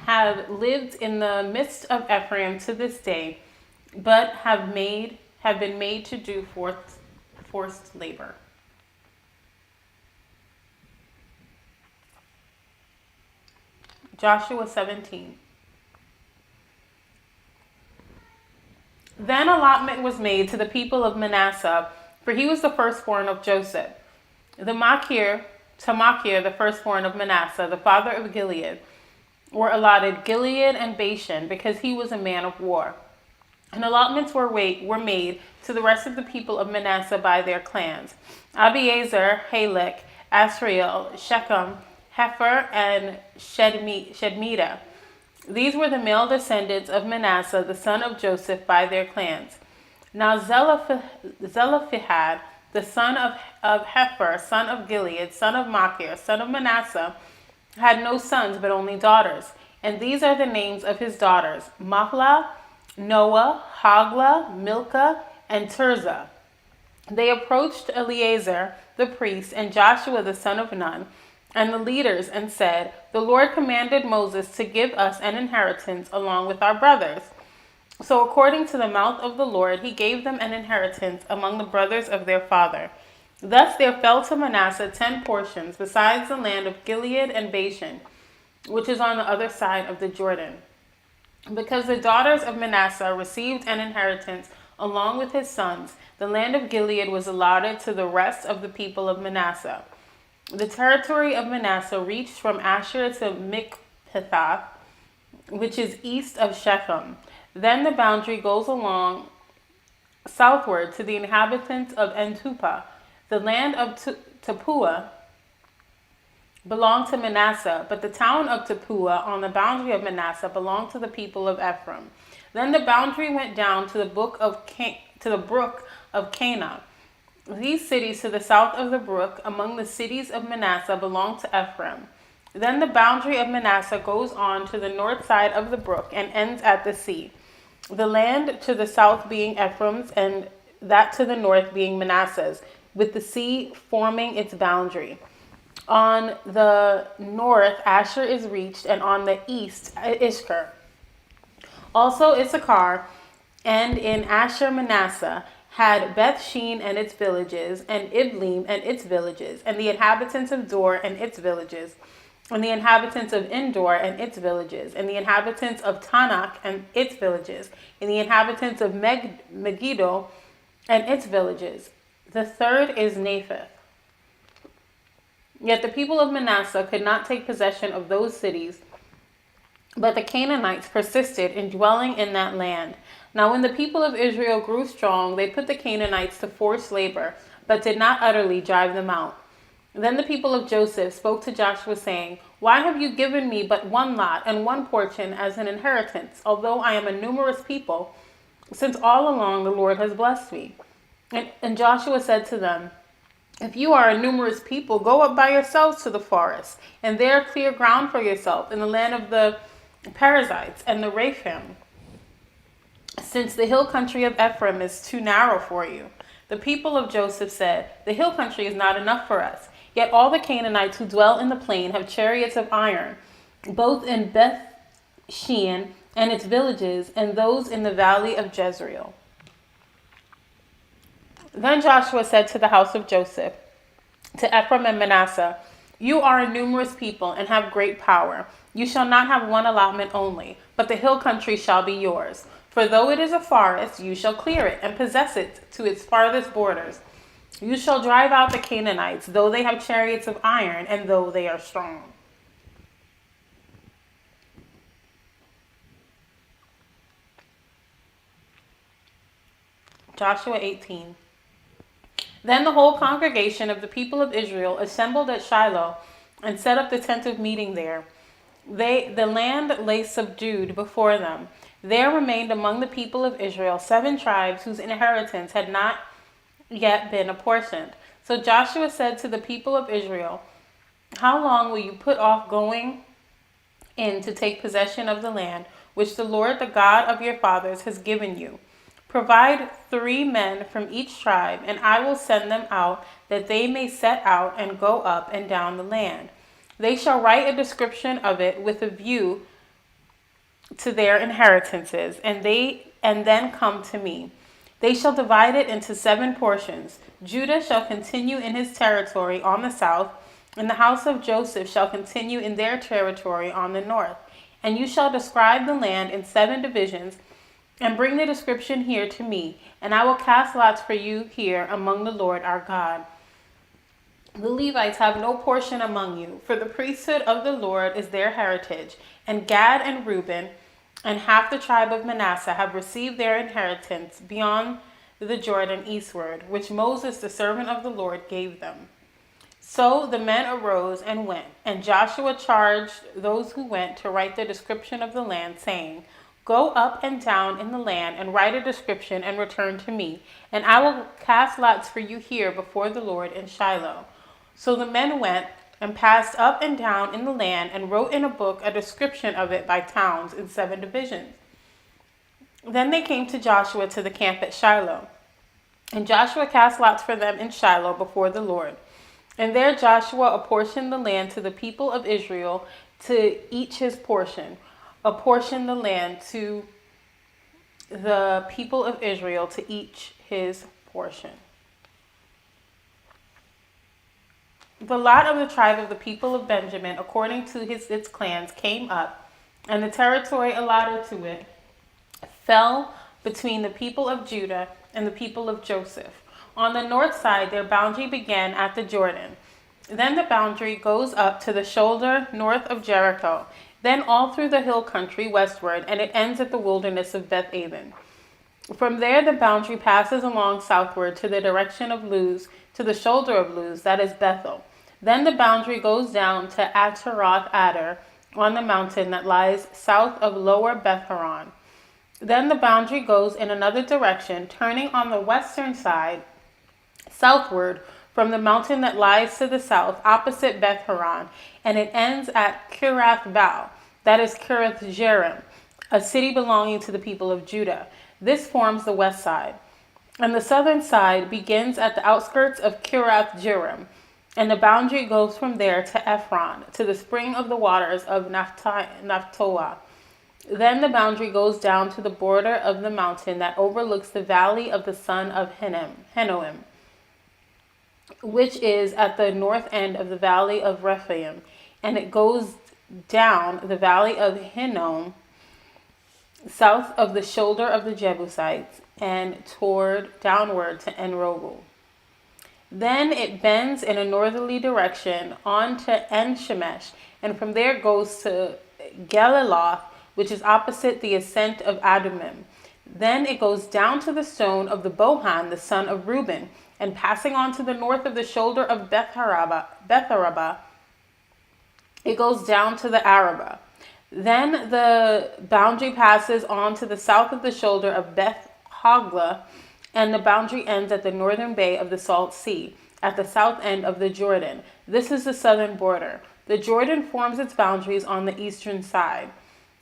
have lived in the midst of Ephraim to this day, but have been made to do forced labor. Joshua 17. Then allotment was made to the people of Manasseh, for he was the firstborn of Joseph. To Machir, the firstborn of Manasseh, the father of Gilead, were allotted Gilead and Bashan, because he was a man of war. And allotments were made to the rest of the people of Manasseh by their clans: Abiezer, Halek, Asriel, Shechem, Hefer, and Shedmida. These were the male descendants of Manasseh, the son of Joseph, by their clans. Now Zelophehad, the son of Hefer, son of Gilead, son of Machir, son of Manasseh, had no sons but only daughters. And these are the names of his daughters: Mahlah, Noah, Hagla, Milcah, and Tirzah. They approached Eleazar the priest and Joshua the son of Nun and the leaders and said, "The Lord commanded Moses to give us an inheritance along with our brothers." So according to the mouth of the Lord, he gave them an inheritance among the brothers of their father. Thus there fell to Manasseh 10 portions, besides the land of Gilead and Bashan, which is on the other side of the Jordan. Because the daughters of Manasseh received an inheritance along with his sons, the land of Gilead was allotted to the rest of the people of Manasseh. The territory of Manasseh reached from Asher to Mikpethath, which is east of Shechem. Then the boundary goes along southward to the inhabitants of Entupah. The land of Tapua belonged to Manasseh, but the town of Tapua on the boundary of Manasseh belonged to the people of Ephraim. Then the boundary went down to the brook of Cana. These cities to the south of the brook among the cities of Manasseh belonged to Ephraim. Then the boundary of Manasseh goes on to the north side of the brook and ends at the sea. The land to the south being Ephraim's and that to the north being Manasseh's, with the sea forming its boundary. On the north, Asher is reached, and on the east, Ishkar. Also Issachar, and in Asher Manasseh, had Beth Shean and its villages, and Ibleam and its villages, and the inhabitants of Dor and its villages, and the inhabitants of Endor and its villages, and the inhabitants of Tanakh and its villages, and the inhabitants of Megiddo and its villages. The third is Naphath. Yet the people of Manasseh could not take possession of those cities, but the Canaanites persisted in dwelling in that land. Now when the people of Israel grew strong, they put the Canaanites to forced labor, but did not utterly drive them out. Then the people of Joseph spoke to Joshua, saying, "Why have you given me but one lot and one portion as an inheritance, although I am a numerous people, since all along the Lord has blessed me?" And Joshua said to them, "If you are a numerous people, go up by yourselves to the forest, and there clear ground for yourself in the land of the Perizzites and the Rephaim, since the hill country of Ephraim is too narrow for you." The people of Joseph said, "The hill country is not enough for us. Yet all the Canaanites who dwell in the plain have chariots of iron, both in Beth Shean and its villages, and those in the valley of Jezreel." Then Joshua said to the house of Joseph, to Ephraim and Manasseh, "You are a numerous people and have great power. You shall not have one allotment only, but the hill country shall be yours. For though it is a forest, you shall clear it and possess it to its farthest borders. You shall drive out the Canaanites, though they have chariots of iron, and though they are strong. Joshua 18. Then the whole congregation of the people of Israel assembled at Shiloh and set up the tent of meeting there. The land lay subdued before them. There remained among the people of Israel 7 tribes whose inheritance had not yet been apportioned. So Joshua said to the people of Israel, how long will you put off going in to take possession of the land which the Lord, the God of your fathers, has given you? Provide 3 men from each tribe, and I will send them out, that they may set out and go up and down the land. They shall write a description of it with a view to their inheritances, and then come to me. They shall divide it into 7 portions. Judah shall continue in his territory on the south, and the house of Joseph shall continue in their territory on the north. And you shall describe the land in 7 divisions, and bring the description here to me, and I will cast lots for you here among the Lord our God. The Levites have no portion among you, for the priesthood of the Lord is their heritage, and Gad and Reuben and half the tribe of Manasseh have received their inheritance beyond the Jordan eastward, which Moses the servant of the Lord gave them. So the men arose and went, and Joshua charged those who went to write the description of the land, saying, go up and down in the land and write a description and return to me, and I will cast lots for you here before the Lord in Shiloh. So the men went and passed up and down in the land and wrote in a book a description of it by towns in 7 divisions. Then they came to Joshua to the camp at Shiloh, and Joshua cast lots for them in Shiloh before the Lord. And there Joshua apportioned the land to the people of Israel, to each his portion. Apportioned the land to the people of Israel, to each his portion. The lot of the tribe of the people of Benjamin, according to its clans, came up, and the territory allotted to it fell between the people of Judah and the people of Joseph. On the north side, their boundary began at the Jordan. Then the boundary goes up to the shoulder north of Jericho, then all through the hill country westward, and it ends at the wilderness of Beth-aven. From there, the boundary passes along southward to the direction of Luz, to the shoulder of Luz, that is Bethel. Then the boundary goes down to Ataroth Adar, on the mountain that lies south of Lower Beth-horon. Then the boundary goes in another direction, turning on the western side, southward from the mountain that lies to the south, opposite Beth-horon, and it ends at Kirath Baal, that is Kirath Jearim, a city belonging to the people of Judah. This forms the west side. And the southern side begins at the outskirts of Kirath Jearim, and the boundary goes from there to Ephron, to the spring of the waters of Naphtali. Then the boundary goes down to the border of the mountain that overlooks the valley of the son of Hinnom, which is at the north end of the valley of Rephaim, and it goes down the valley of Hinnom, south of the shoulder of the Jebusites, and downward to En-rogel. Then it bends in a northerly direction on to En-shemesh, and from there goes to Geliloth, which is opposite the ascent of Adumim. Then it goes down to the stone of the Bohan, the son of Reuben, and passing on to the north of the shoulder of Beth-arabah, it goes down to the Arabah. Then the boundary passes on to the south of the shoulder of Beth-hoglah, and the boundary ends at the northern bay of the Salt Sea, at the south end of the Jordan. This is the southern border. The Jordan forms its boundaries on the eastern side.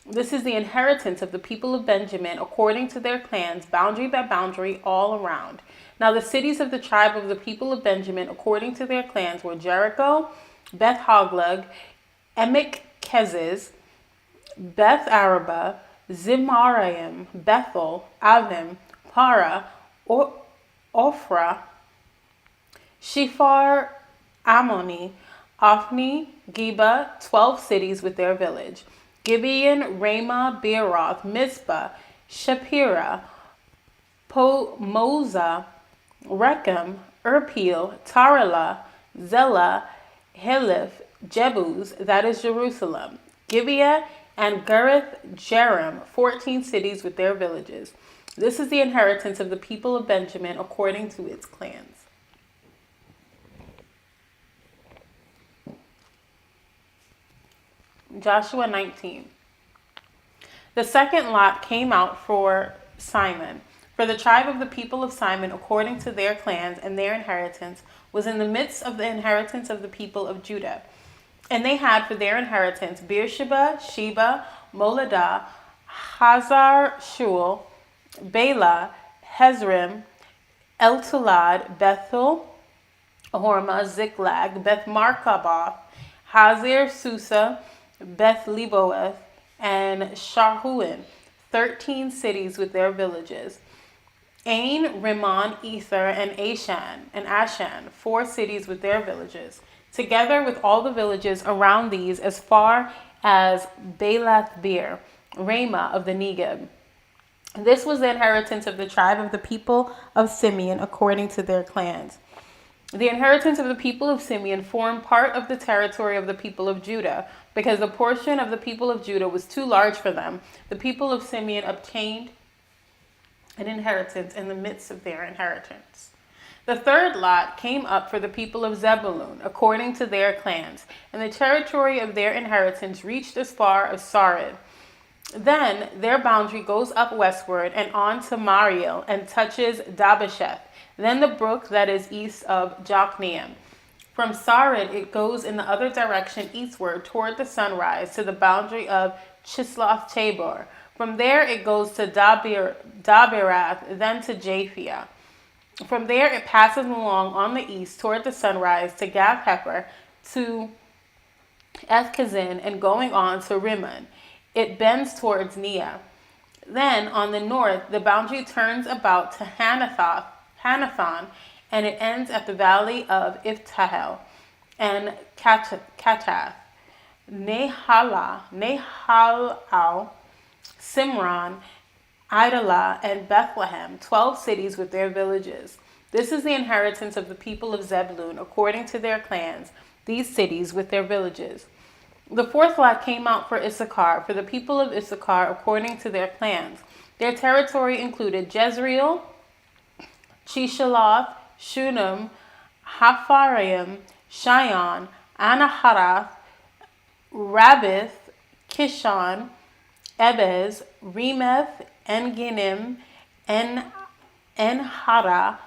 This is the inheritance of the people of Benjamin, according to their clans, boundary by boundary, all around. Now the cities of the tribe of the people of Benjamin, according to their clans, were Jericho, Beth-hoglah, Emek-keziz, Beth-arabah, Zimaraim, Bethel, Avim, Para, Ophrah, Shephar, Ammoni, Ophni, Geba, 12 cities with their village. Gibeon, Ramah, Beeroth, Mizpah, Shapira, Moza, Rechem, Irpeel, Tarala, Zela, Helif, Jebus, that is Jerusalem, Gibeah, and Gerith Jearim, 14 cities with their villages. This is the inheritance of the people of Benjamin according to its clans. Joshua 19. The second lot came out for Simon. For the tribe of the people of Simon, according to their clans and their inheritance, was in the midst of the inheritance of the people of Judah. And they had for their inheritance Beersheba, Sheba, Moladah, Hazar Shul, Bela, Hezrim, Eltolad, Bethel, Hormah, Ziklag, Beth Markaboth, Hazir Susa, Beth Leboeth, and Sharhuin, 13 cities with their villages. Ain, Rimmon, Ether, and Ashan, 4 cities with their villages, together with all the villages around these as far as Balath Beer, Ramah of the Negeb. This was the inheritance of the tribe of the people of Simeon according to their clans. The inheritance of the people of Simeon formed part of the territory of the people of Judah, because the portion of the people of Judah was too large for them. The people of Simeon obtained an inheritance in the midst of their inheritance. The third lot came up for the people of Zebulun, according to their clans, and the territory of their inheritance reached as far as Sarid. Then their boundary goes up westward and on to Mariel and touches Dabasheth, then the brook that is east of Jokneam. From Sarid it goes in the other direction eastward toward the sunrise to the boundary of Chisloth Tabor. From there it goes to Dabirath, then to Japhia. From there it passes along on the east toward the sunrise to Gath Hepher, to Ethkazin, and going on to Rimmon. It bends towards Neah. Then on the north the boundary turns about to Hanathon, and it ends at the valley of Iftahel and Katath, Nehalal, Simron, Idalah, and Bethlehem, 12 cities with their villages. This is the inheritance of the people of Zebulun according to their clans, these cities with their villages. The fourth lot came out for Issachar, for the people of Issachar according to their clans. Their territory included Jezreel, Chishaloth, Shunem, Hapharaim, Shion, Anaharath, Rabbith, Kishon, Ebez, Remeth, Enginim, Enhara,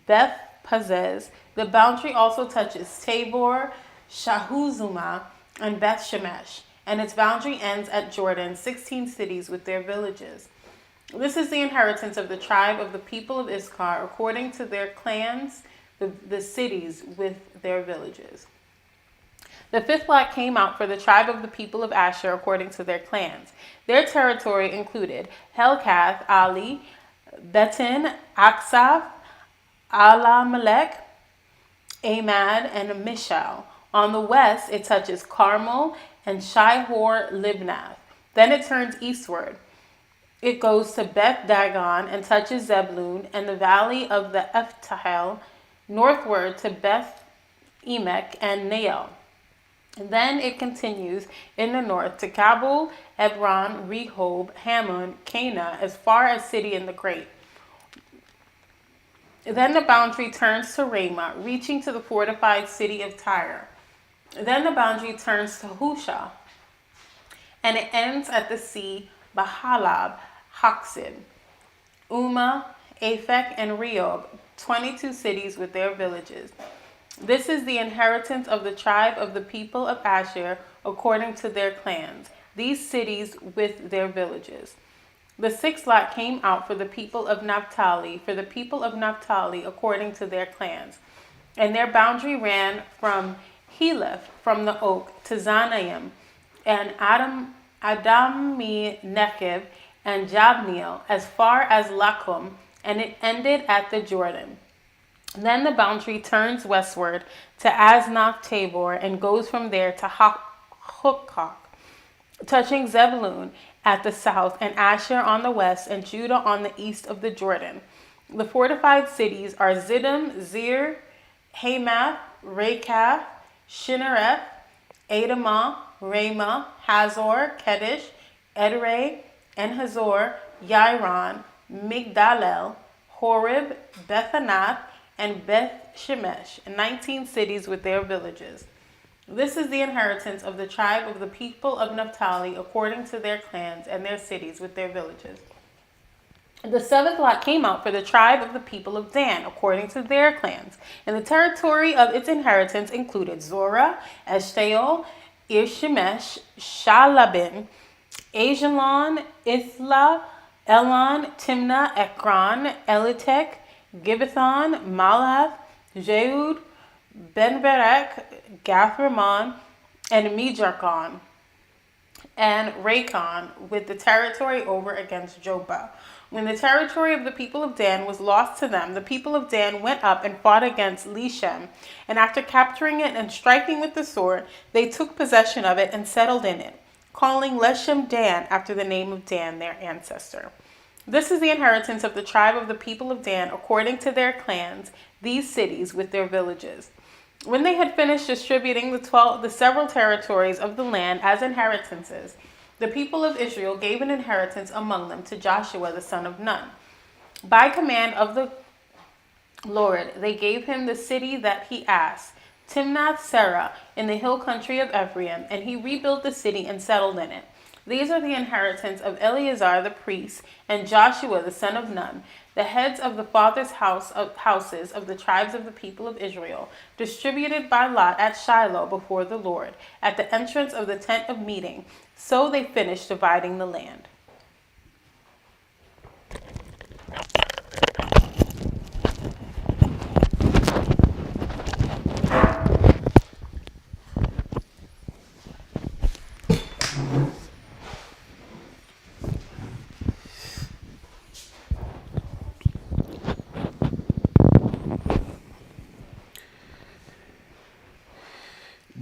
Beth Pazez. The boundary also touches Tabor, Shahuzuma, and Beth Shemesh, and its boundary ends at Jordan, 16 cities with their villages. This is the inheritance of the tribe of the people of Issachar according to their clans, the cities with their villages. The fifth lot came out for the tribe of the people of Asher according to their clans. Their territory included Helkath, Ali, Betin, Aksaph, Alamelech, Amad, and Mishal. On the west, it touches Carmel and Shihor Libnath. Then it turns eastward. It goes to Beth Dagon and touches Zebulun and the valley of the Eftahel, northward to Beth Emek and Nael. And then it continues in the north to Kabul, Hebron, Rehob, Hammon, Cana, as far as City in the Great. Then the boundary turns to Ramah, reaching to the fortified city of Tyre. Then the boundary turns to Husha, and it ends at the sea Bahalab, Haksid, Umah, Aphek, and Rehob, 22 cities with their villages. This is the inheritance of the tribe of the people of Asher according to their clans, these cities with their villages. The sixth lot came out for the people of Naphtali, according to their clans. And their boundary ran from Heleph, from the oak, to Zanaim, and Adami Nekev, and Jabneel, as far as Lakum, and it ended at the Jordan. Then the boundary turns westward to Aznoth Tabor and goes from there to Hukkok, touching Zebulun at the south, and Asher on the west, and Judah on the east of the Jordan. The fortified cities are Ziddim, Zir, Hamath, Rekath, Shinnereth, Adamah, Ramah, Hazor, Kedesh, Edrei, En-Hazor, Yairon, Migdalel, Horeb, Bethanath, and Beth Shemesh, 19 cities with their villages. This is the inheritance of the tribe of the people of Naphtali according to their clans and their cities with their villages. The seventh lot came out for the tribe of the people of Dan according to their clans, and the territory of its inheritance included Zorah, Eshtaol, Irshemesh, Shalabin, Ajalon, Ithla, Elon, Timnah, Ekron, Elitek, Gibbethon, Malath, Jehud, Ben-Berek, Gath-Rimmon, and Mijarkon, and Raycon, with the territory over against Jobah. When the territory of the people of Dan was lost to them, the people of Dan went up and fought against Leshem, and after capturing it and striking with the sword, they took possession of it and settled in it, calling Leshem Dan after the name of Dan, their ancestor. This is the inheritance of the tribe of the people of Dan according to their clans, these cities with their villages. When they had finished distributing the several territories of the land as inheritances, the people of Israel gave an inheritance among them to Joshua the son of Nun. By command of the Lord, they gave him the city that he asked, Timnath-Serah, in the hill country of Ephraim, and he rebuilt the city and settled in it. These are the inheritance of Eleazar the priest and Joshua the son of Nun, the heads of the fathers' houses of the tribes of the people of Israel, distributed by lot at Shiloh before the Lord, at the entrance of the tent of meeting. So they finished dividing the land.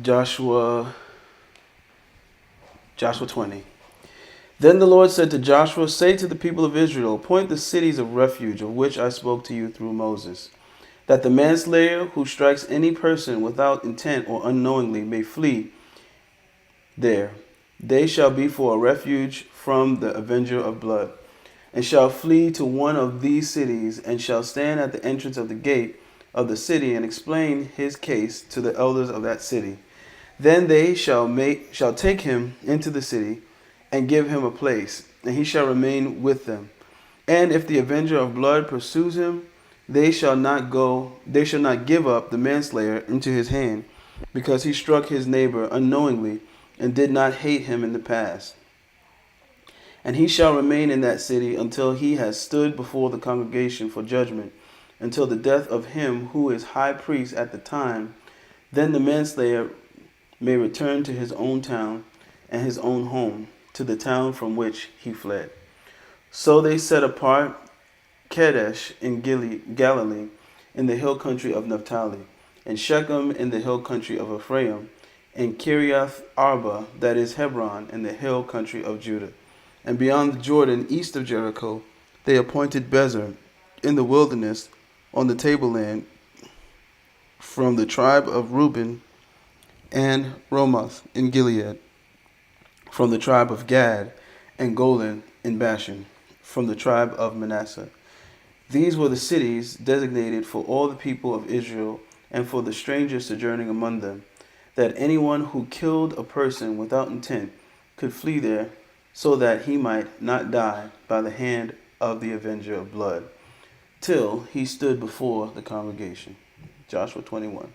Joshua 20. Then the Lord said to Joshua, say to the people of Israel, appoint the cities of refuge of which I spoke to you through Moses, that the manslayer who strikes any person without intent or unknowingly may flee there. They shall be for a refuge from the avenger of blood, and shall flee to one of these cities, and shall stand at the entrance of the gate of the city and explain his case to the elders of that city. Then they shall take him into the city and give him a place, and he shall remain with them. And if the avenger of blood pursues him, they shall not give up the manslayer into his hand, because he struck his neighbor unknowingly and did not hate him in the past. And he shall remain in that city until he has stood before the congregation for judgment, until the death of him who is high priest at the time. Then the manslayer may return to his own town and his own home, to the town from which he fled. So they set apart Kadesh in Galilee, in the hill country of Naphtali, and Shechem in the hill country of Ephraim, and Kiriath Arba, that is Hebron, in the hill country of Judah. And beyond the Jordan, east of Jericho, they appointed Bezer in the wilderness on the tableland from the tribe of Reuben, and Ramoth in Gilead from the tribe of Gad, and Golan in Bashan from the tribe of Manasseh. These were the cities designated for all the people of Israel and for the strangers sojourning among them, that anyone who killed a person without intent could flee there, so that he might not die by the hand of the avenger of blood, till he stood before the congregation. Joshua 21.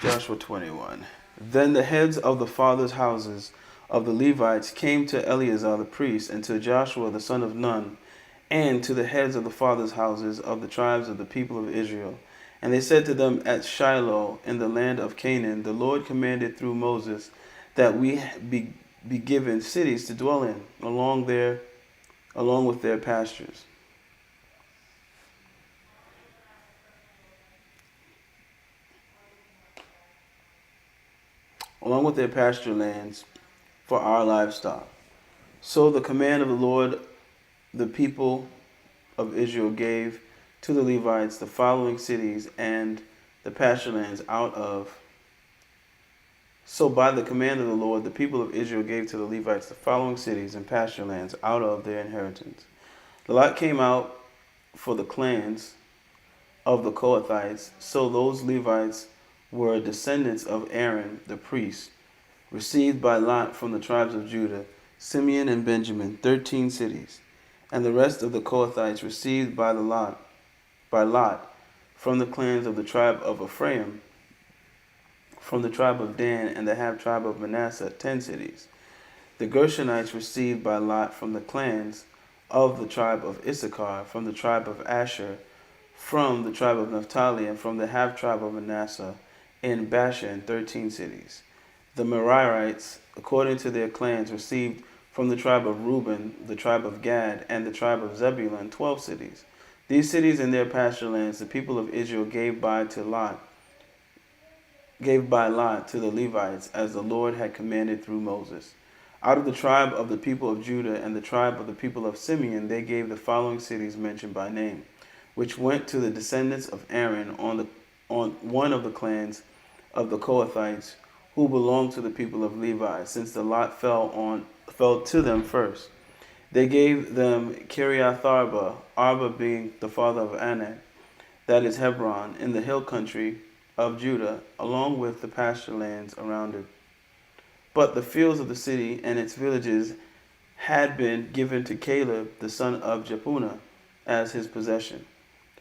Joshua 21. Then the heads of the fathers' houses of the Levites came to Eleazar the priest and to Joshua the son of Nun, and to the heads of the fathers' houses of the tribes of the people of Israel. And they said to them at Shiloh in the land of Canaan, the Lord commanded through Moses that we be given cities to dwell in, along with their pastures. along with their pasture lands for our livestock. So the command of the Lord, the people of Israel gave to the Levites the following cities and the pasture lands out of. So by the command of the Lord, the people of Israel gave to the Levites the following cities and pasture lands out of their inheritance. The lot came out for the clans of the Kohathites. So those Levites were descendants of Aaron the priest, received by lot from the tribes of Judah, Simeon and Benjamin, 13 cities, and the rest of the Kohathites received by lot from the clans of the tribe of Ephraim, from the tribe of Dan and the half tribe of Manasseh, 10 cities. The Gershonites received by lot from the clans of the tribe of Issachar, from the tribe of Asher, from the tribe of Naphtali, and from the half tribe of Manasseh, in Bashan, 13 cities. The Merarites, according to their clans, received from the tribe of Reuben, the tribe of Gad, and the tribe of Zebulun, 12 cities. These cities and their pasture lands the people of Israel gave by lot to the Levites, as the Lord had commanded through Moses. Out of the tribe of the people of Judah and the tribe of the people of Simeon, they gave the following cities mentioned by name, which went to the descendants of Aaron on one of the clans of the Kohathites, who belonged to the people of Levi, since the lot fell to them first. They gave them Kiriath Arba being the father of Anak, that is Hebron, in the hill country of Judah, along with the pasture lands around it. But the fields of the city and its villages had been given to Caleb the son of Jephunneh as his possession.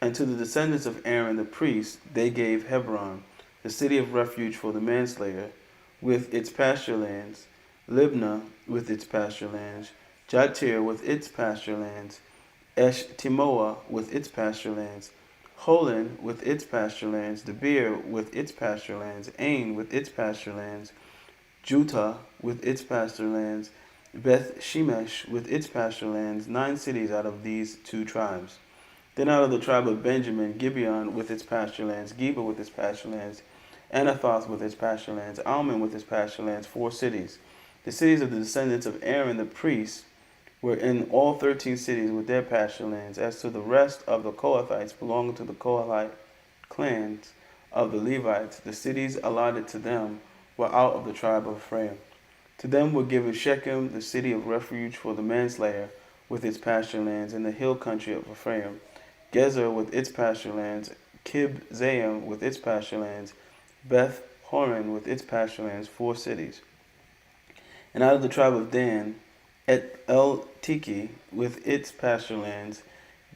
And to the descendants of Aaron the priest they gave Hebron, the city of refuge for the manslayer, with its pasture lands, Libnah with its pasture lands, Jatir with its pasture lands, Eshtimoa with its pasture lands, Holon with its pasture lands, Debir with its pasture lands, Ain with its pasture lands, Juttah with its pasture lands, Beth Shemesh with its pasture lands, 9 cities out of these 2 tribes. Then out of the tribe of Benjamin, Gibeon with its pasture lands, Geba with its pasture lands, Anathoth with its pasture lands, Almon with its pasture lands, 4 cities. The cities of the descendants of Aaron the priest were in all 13 cities with their pasture lands. As to the rest of the Kohathites belonging to the Kohathite clans of the Levites, the cities allotted to them were out of the tribe of Ephraim. To them were given Shechem, the city of refuge for the manslayer, with its pasture lands, in the hill country of Ephraim, Gezer with its pasture lands, Kibzaim with its pasture lands, Beth Horon with its pasture lands, 4 cities. And out of the tribe of Dan, Et El Tiki with its pasture lands,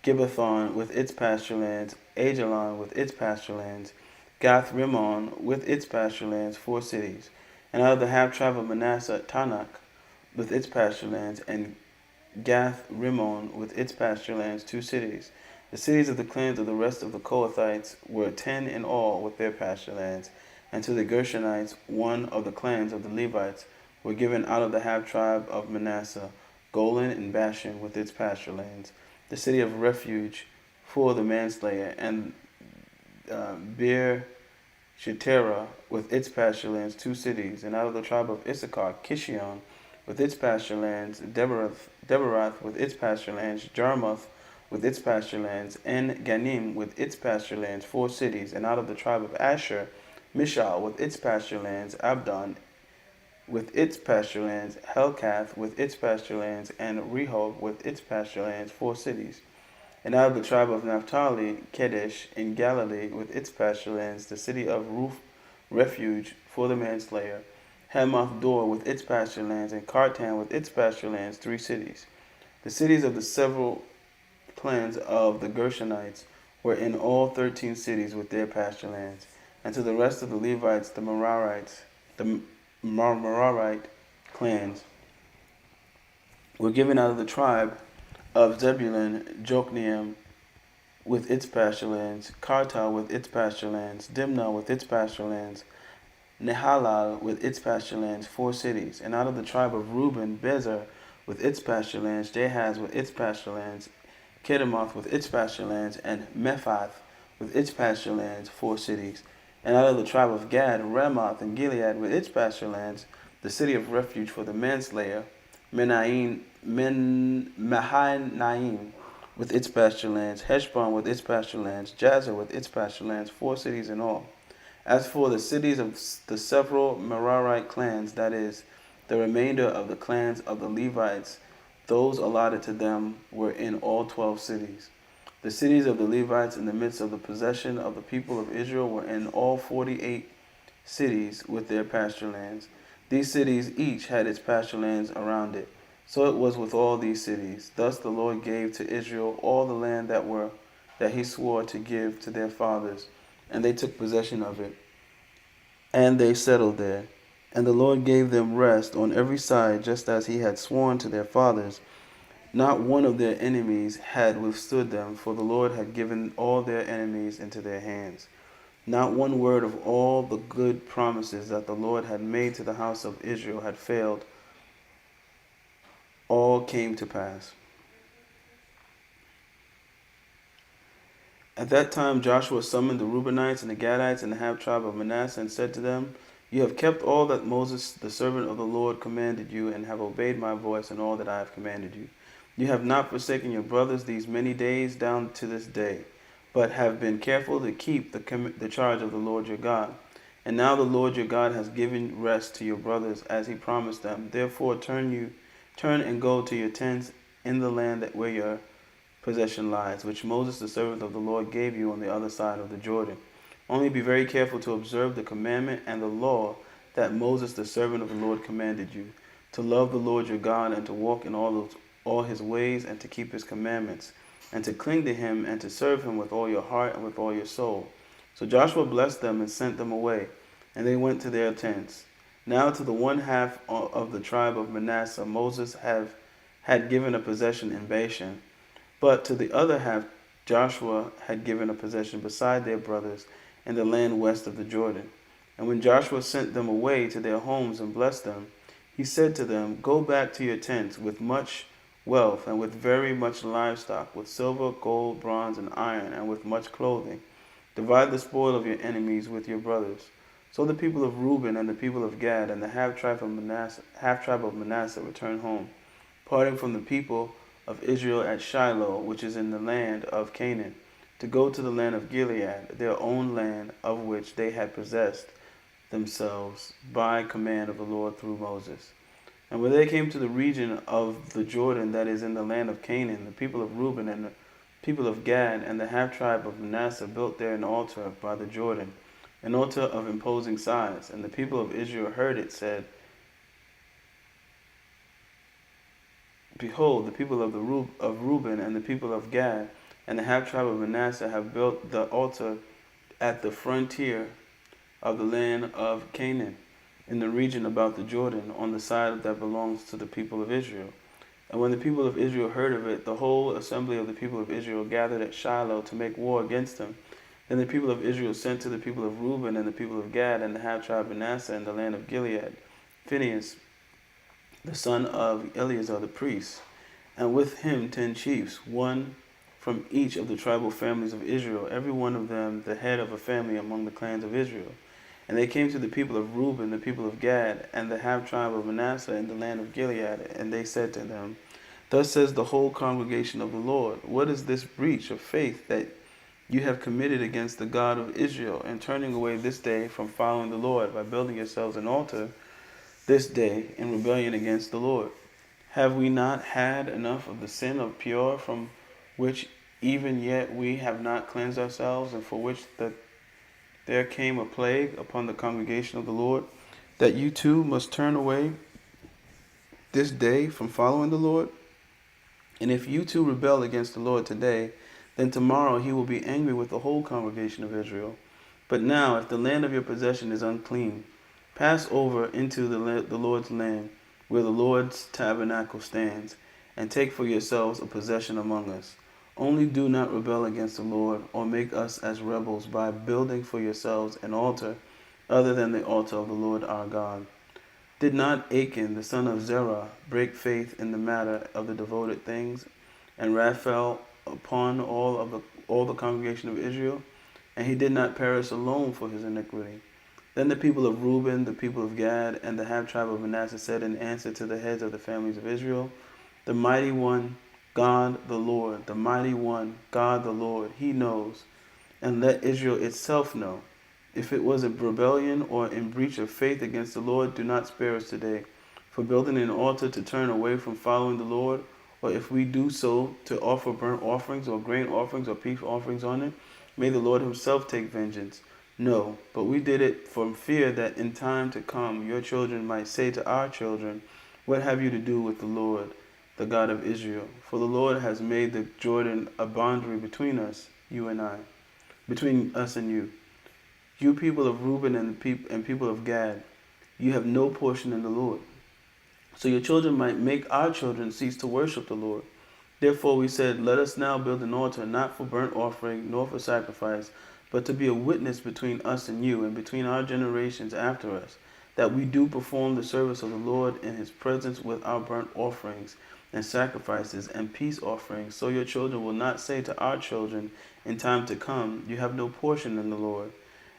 Gibbethon with its pasture lands, Ajalon with its pasture lands, Gath Rimmon with its pasture lands, 4 cities. And out of the half tribe of Manasseh, Tanakh with its pasture lands, and Gath Rimmon with its pasture lands, 2 cities. The cities of the clans of the rest of the Kohathites were 10 in all with their pasture lands. And to the Gershonites, one of the clans of the Levites, were given out of the half tribe of Manasseh, Golan and Bashan with its pasture lands, the city of refuge for the manslayer, and Beer Shetera with its pasture lands, 2 cities. And out of the tribe of Issachar, Kishion with its pasture lands, Debaroth with its pasture lands, Jarmuth with its pasture lands, and Ganim with its pasture lands, 4 cities. And out of the tribe of Asher, Mishal with its pasture lands, Abdon with its pasture lands, Helkath with its pasture lands, and Rehob with its pasture lands, 4 cities. And out of the tribe of Naphtali, Kedesh in Galilee with its pasture lands, the city of refuge for the manslayer, Hamath Dor with its pasture lands, and Kartan with its pasture lands, 3 cities. The cities of the several clans of the Gershonites were in all 13 cities with their pasture lands. And to the rest of the Levites, the Merarite clans were given out of the tribe of Zebulun, Jokneam with its pasture lands, Kartal with its pasture lands, Dimnah with its pasture lands, Nehalal with its pasture lands, 4 cities. And out of the tribe of Reuben, Bezer with its pasture lands, Jahaz with its pasture lands, Kedemoth with its pasture lands, and Mephath with its pasture lands, 4 cities. And out of the tribe of Gad, Ramoth and Gilead with its pasture lands, the city of refuge for the manslayer, Mahanaim with its pasture lands, Heshbon with its pasture lands, Jazer with its pasture lands, 4 cities in all. As for the cities of the several Merarite clans, that is, the remainder of the clans of the Levites, those allotted to them were in all 12 cities. The cities of the Levites in the midst of the possession of the people of Israel were in all 48 cities with their pasture lands. These cities each had its pasture lands around it. So it was with all these cities. Thus the Lord gave to Israel all the land that he swore to give to their fathers, and they took possession of it, and they settled there. And the Lord gave them rest on every side, just as he had sworn to their fathers. Not one of their enemies had withstood them, for the Lord had given all their enemies into their hands. Not one word of all the good promises that the Lord had made to the house of Israel had failed. All came to pass. At that time Joshua summoned the Reubenites and the Gadites and the half-tribe of Manasseh and said to them, You have kept all that Moses, the servant of the Lord, commanded you, and have obeyed my voice in all that I have commanded you. You have not forsaken your brothers these many days down to this day, but have been careful to keep the charge of the Lord your God. And now the Lord your God has given rest to your brothers as he promised them. Therefore turn and go to your tents in the land where your possession lies, which Moses the servant of the Lord gave you on the other side of the Jordan. Only be very careful to observe the commandment and the law that Moses the servant of the Lord commanded you, to love the Lord your God and to walk in all his ways and to keep his commandments, and to cling to him and to serve him with all your heart and with all your soul. So Joshua blessed them and sent them away, and they went to their tents. Now to the one half of the tribe of Manasseh Moses had given a possession in Bashan, but to the other half Joshua had given a possession beside their brothers in the land west of the Jordan. And when Joshua sent them away to their homes and blessed them, he said to them, Go back to your tents with much wealth and with very much livestock, with silver, gold, bronze, and iron, and with much clothing. Divide the spoil of your enemies with your brothers. So the people of Reuben and the people of Gad and the half-tribe of Manasseh returned home, parting from the people of Israel at Shiloh, which is in the land of Canaan, to go to the land of Gilead, their own land, of which they had possessed themselves by command of the Lord through Moses. And when they came to the region of the Jordan that is in the land of Canaan, the people of Reuben and the people of Gad and the half-tribe of Manasseh built there an altar by the Jordan, an altar of imposing size. And the people of Israel heard it, said, Behold, the people of Reuben and the people of Gad and the half-tribe of Manasseh have built the altar at the frontier of the land of Canaan, in the region about the Jordan, on the side that belongs to the people of Israel. And when the people of Israel heard of it, the whole assembly of the people of Israel gathered at Shiloh to make war against them. Then the people of Israel sent to the people of Reuben and the people of Gad and the half-tribe of Manasseh in the land of Gilead Phinehas, the son of Eleazar the priest, and with him 10 chiefs, one from each of the tribal families of Israel, every one of them the head of a family among the clans of Israel. And they came to the people of Reuben, the people of Gad, and the half-tribe of Manasseh in the land of Gilead, and they said to them, Thus says the whole congregation of the Lord, What is this breach of faith that you have committed against the God of Israel, in turning away this day from following the Lord by building yourselves an altar this day in rebellion against the Lord? Have we not had enough of the sin of Peor, from which even yet we have not cleansed ourselves, and for which there came a plague upon the congregation of the Lord, that you too must turn away this day from following the Lord? And if you too rebel against the Lord today, then tomorrow he will be angry with the whole congregation of Israel. But now, if the land of your possession is unclean, pass over into the Lord's land, where the Lord's tabernacle stands, and take for yourselves a possession among us. Only do not rebel against the Lord, or make us as rebels by building for yourselves an altar other than the altar of the Lord our God. Did not Achan, the son of Zerah, break faith in the matter of the devoted things, and wrath fell upon all the congregation of Israel? and he did not perish alone for his iniquity. Then the people of Reuben, the people of Gad, and the half tribe of Manasseh said in answer to the heads of the families of Israel, the mighty one, God the Lord, the mighty one, God the Lord, he knows, and let Israel itself know. If it was a rebellion or in breach of faith against the Lord, do not spare us today for building an altar to turn away from following the Lord, or if we do so to offer burnt offerings or grain offerings or peace offerings on it, may the Lord himself take vengeance. No, but we did it from fear that in time to come your children might say to our children, what have you to do with the Lord, the God of Israel? For the Lord has made the Jordan a boundary between us, you and I, between us and you. You people of Reuben and people of Gad, you have no portion in the Lord. So your children might make our children cease to worship the Lord. Therefore we said, let us now build an altar, not for burnt offering, nor for sacrifice, but to be a witness between us and you, and between our generations after us, that we do perform the service of the Lord in his presence with our burnt offerings and sacrifices and peace offerings. So your children will not say to our children in time to come, you have no portion in the Lord.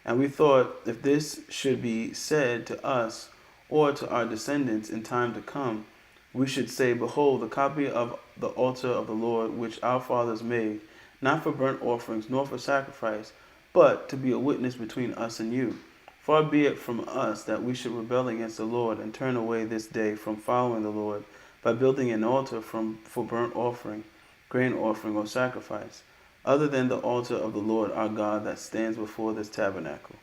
And we thought, if this should be said to us or to our descendants in time to come, we should say, behold, the copy of the altar of the Lord which our fathers made, not for burnt offerings nor for sacrifice, but to be a witness between us and you. Far be it from us that we should rebel against the Lord and turn away this day from following the Lord by building an altar for burnt offering, grain offering, or sacrifice, other than the altar of the Lord our God that stands before this tabernacle.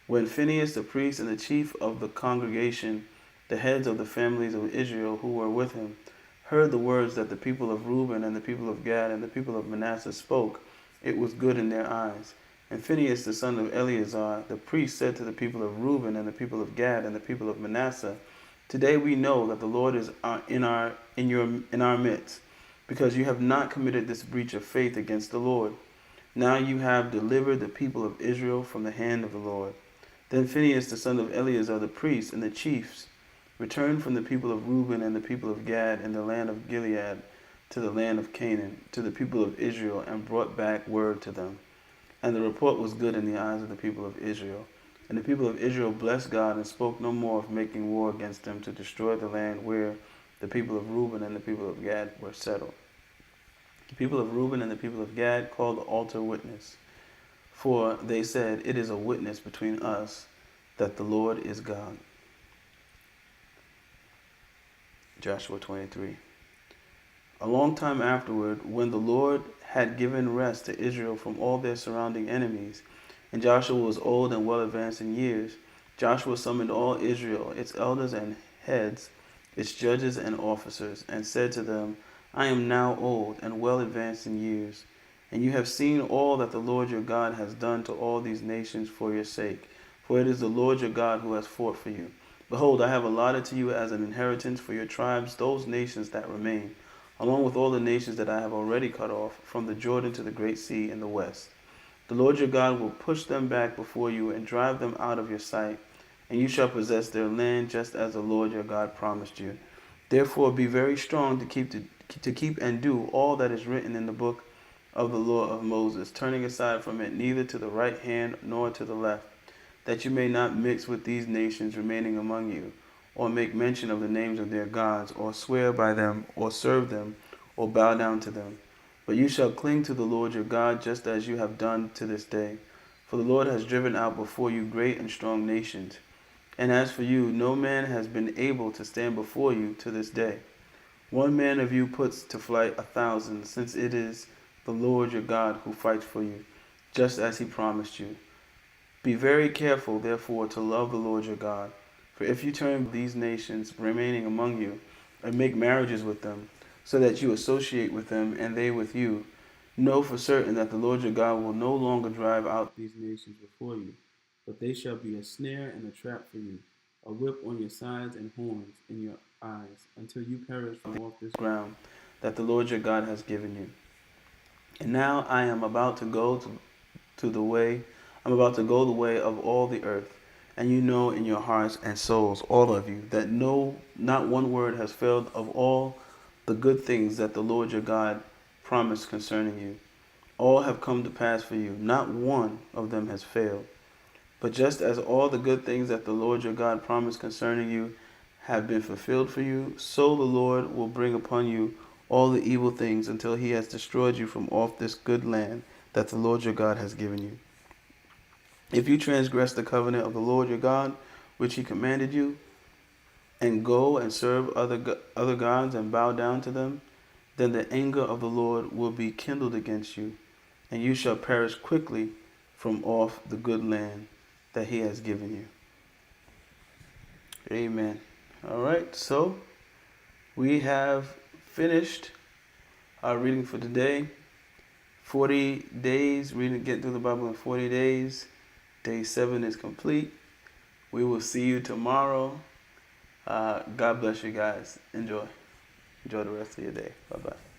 When Phinehas the priest and the chief of the congregation, the heads of the families of Israel who were with him, heard the words that the people of Reuben and the people of Gad and the people of Manasseh spoke, it was good in their eyes. And Phinehas the son of Eleazar, the priest, said to the people of Reuben and the people of Gad and the people of Manasseh, today we know that the Lord is in our midst, because you have not committed this breach of faith against the Lord. Now you have delivered the people of Israel from the hand of the Lord. Then Phinehas the son of Eleazar the priest and the chiefs returned from the people of Reuben and the people of Gad in the land of Gilead to the land of Canaan, to the people of Israel, and brought back word to them. And the report was good in the eyes of the people of Israel. And the people of Israel blessed God and spoke no more of making war against them to destroy the land where the people of Reuben and the people of Gad were settled. The people of Reuben and the people of Gad called the altar witness, for they said, it is a witness between us that the Lord is God. Joshua 23. A long time afterward, when the Lord had given rest to Israel from all their surrounding enemies, and Joshua was old and well advanced in years, Joshua summoned all Israel, its elders and heads, its judges and officers, and said to them, I am now old and well advanced in years, and you have seen all that the Lord your God has done to all these nations for your sake. For it is the Lord your God who has fought for you. Behold, I have allotted to you as an inheritance for your tribes those nations that remain, along with all the nations that I have already cut off, from the Jordan to the great sea in the west. The Lord your God will push them back before you and drive them out of your sight, and you shall possess their land just as the Lord your God promised you. Therefore be very strong to keep and do all that is written in the book of the law of Moses, turning aside from it neither to the right hand nor to the left, that you may not mix with these nations remaining among you, or make mention of the names of their gods, or swear by them, or serve them, or bow down to them. But you shall cling to the Lord your God, just as you have done to this day. For the Lord has driven out before you great and strong nations. And as for you, no man has been able to stand before you to this day. One man of you puts to flight 1,000, since it is the Lord your God who fights for you, just as he promised you. Be very careful, therefore, to love the Lord your God. For if you turn these nations remaining among you, and make marriages with them, so that you associate with them and they with you, know for certain that the Lord your God will no longer drive out these nations before you, but they shall be a snare and a trap for you, a whip on your sides and horns in your eyes, until you perish from off this ground that the Lord your God has given you. And now I am about to go to the way I'm about to go the way of all the earth, and you know in your hearts and souls, all of you, that not one word has failed of all the good things that the Lord your God promised concerning you. All have come to pass for you. Not one of them has failed. But just as all the good things that the Lord your God promised concerning you have been fulfilled for you, so the Lord will bring upon you all the evil things until he has destroyed you from off this good land that the Lord your God has given you. If you transgress the covenant of the Lord your God, which he commanded you, and go and serve other gods and bow down to them, then the anger of the Lord will be kindled against you, and you shall perish quickly from off the good land that he has given you. Amen. All right, so we have finished our reading for today. 40 days, get through the Bible in 40 days. Day 7 is complete. We will see you tomorrow. God bless you guys. Enjoy the rest of your day. Bye-bye.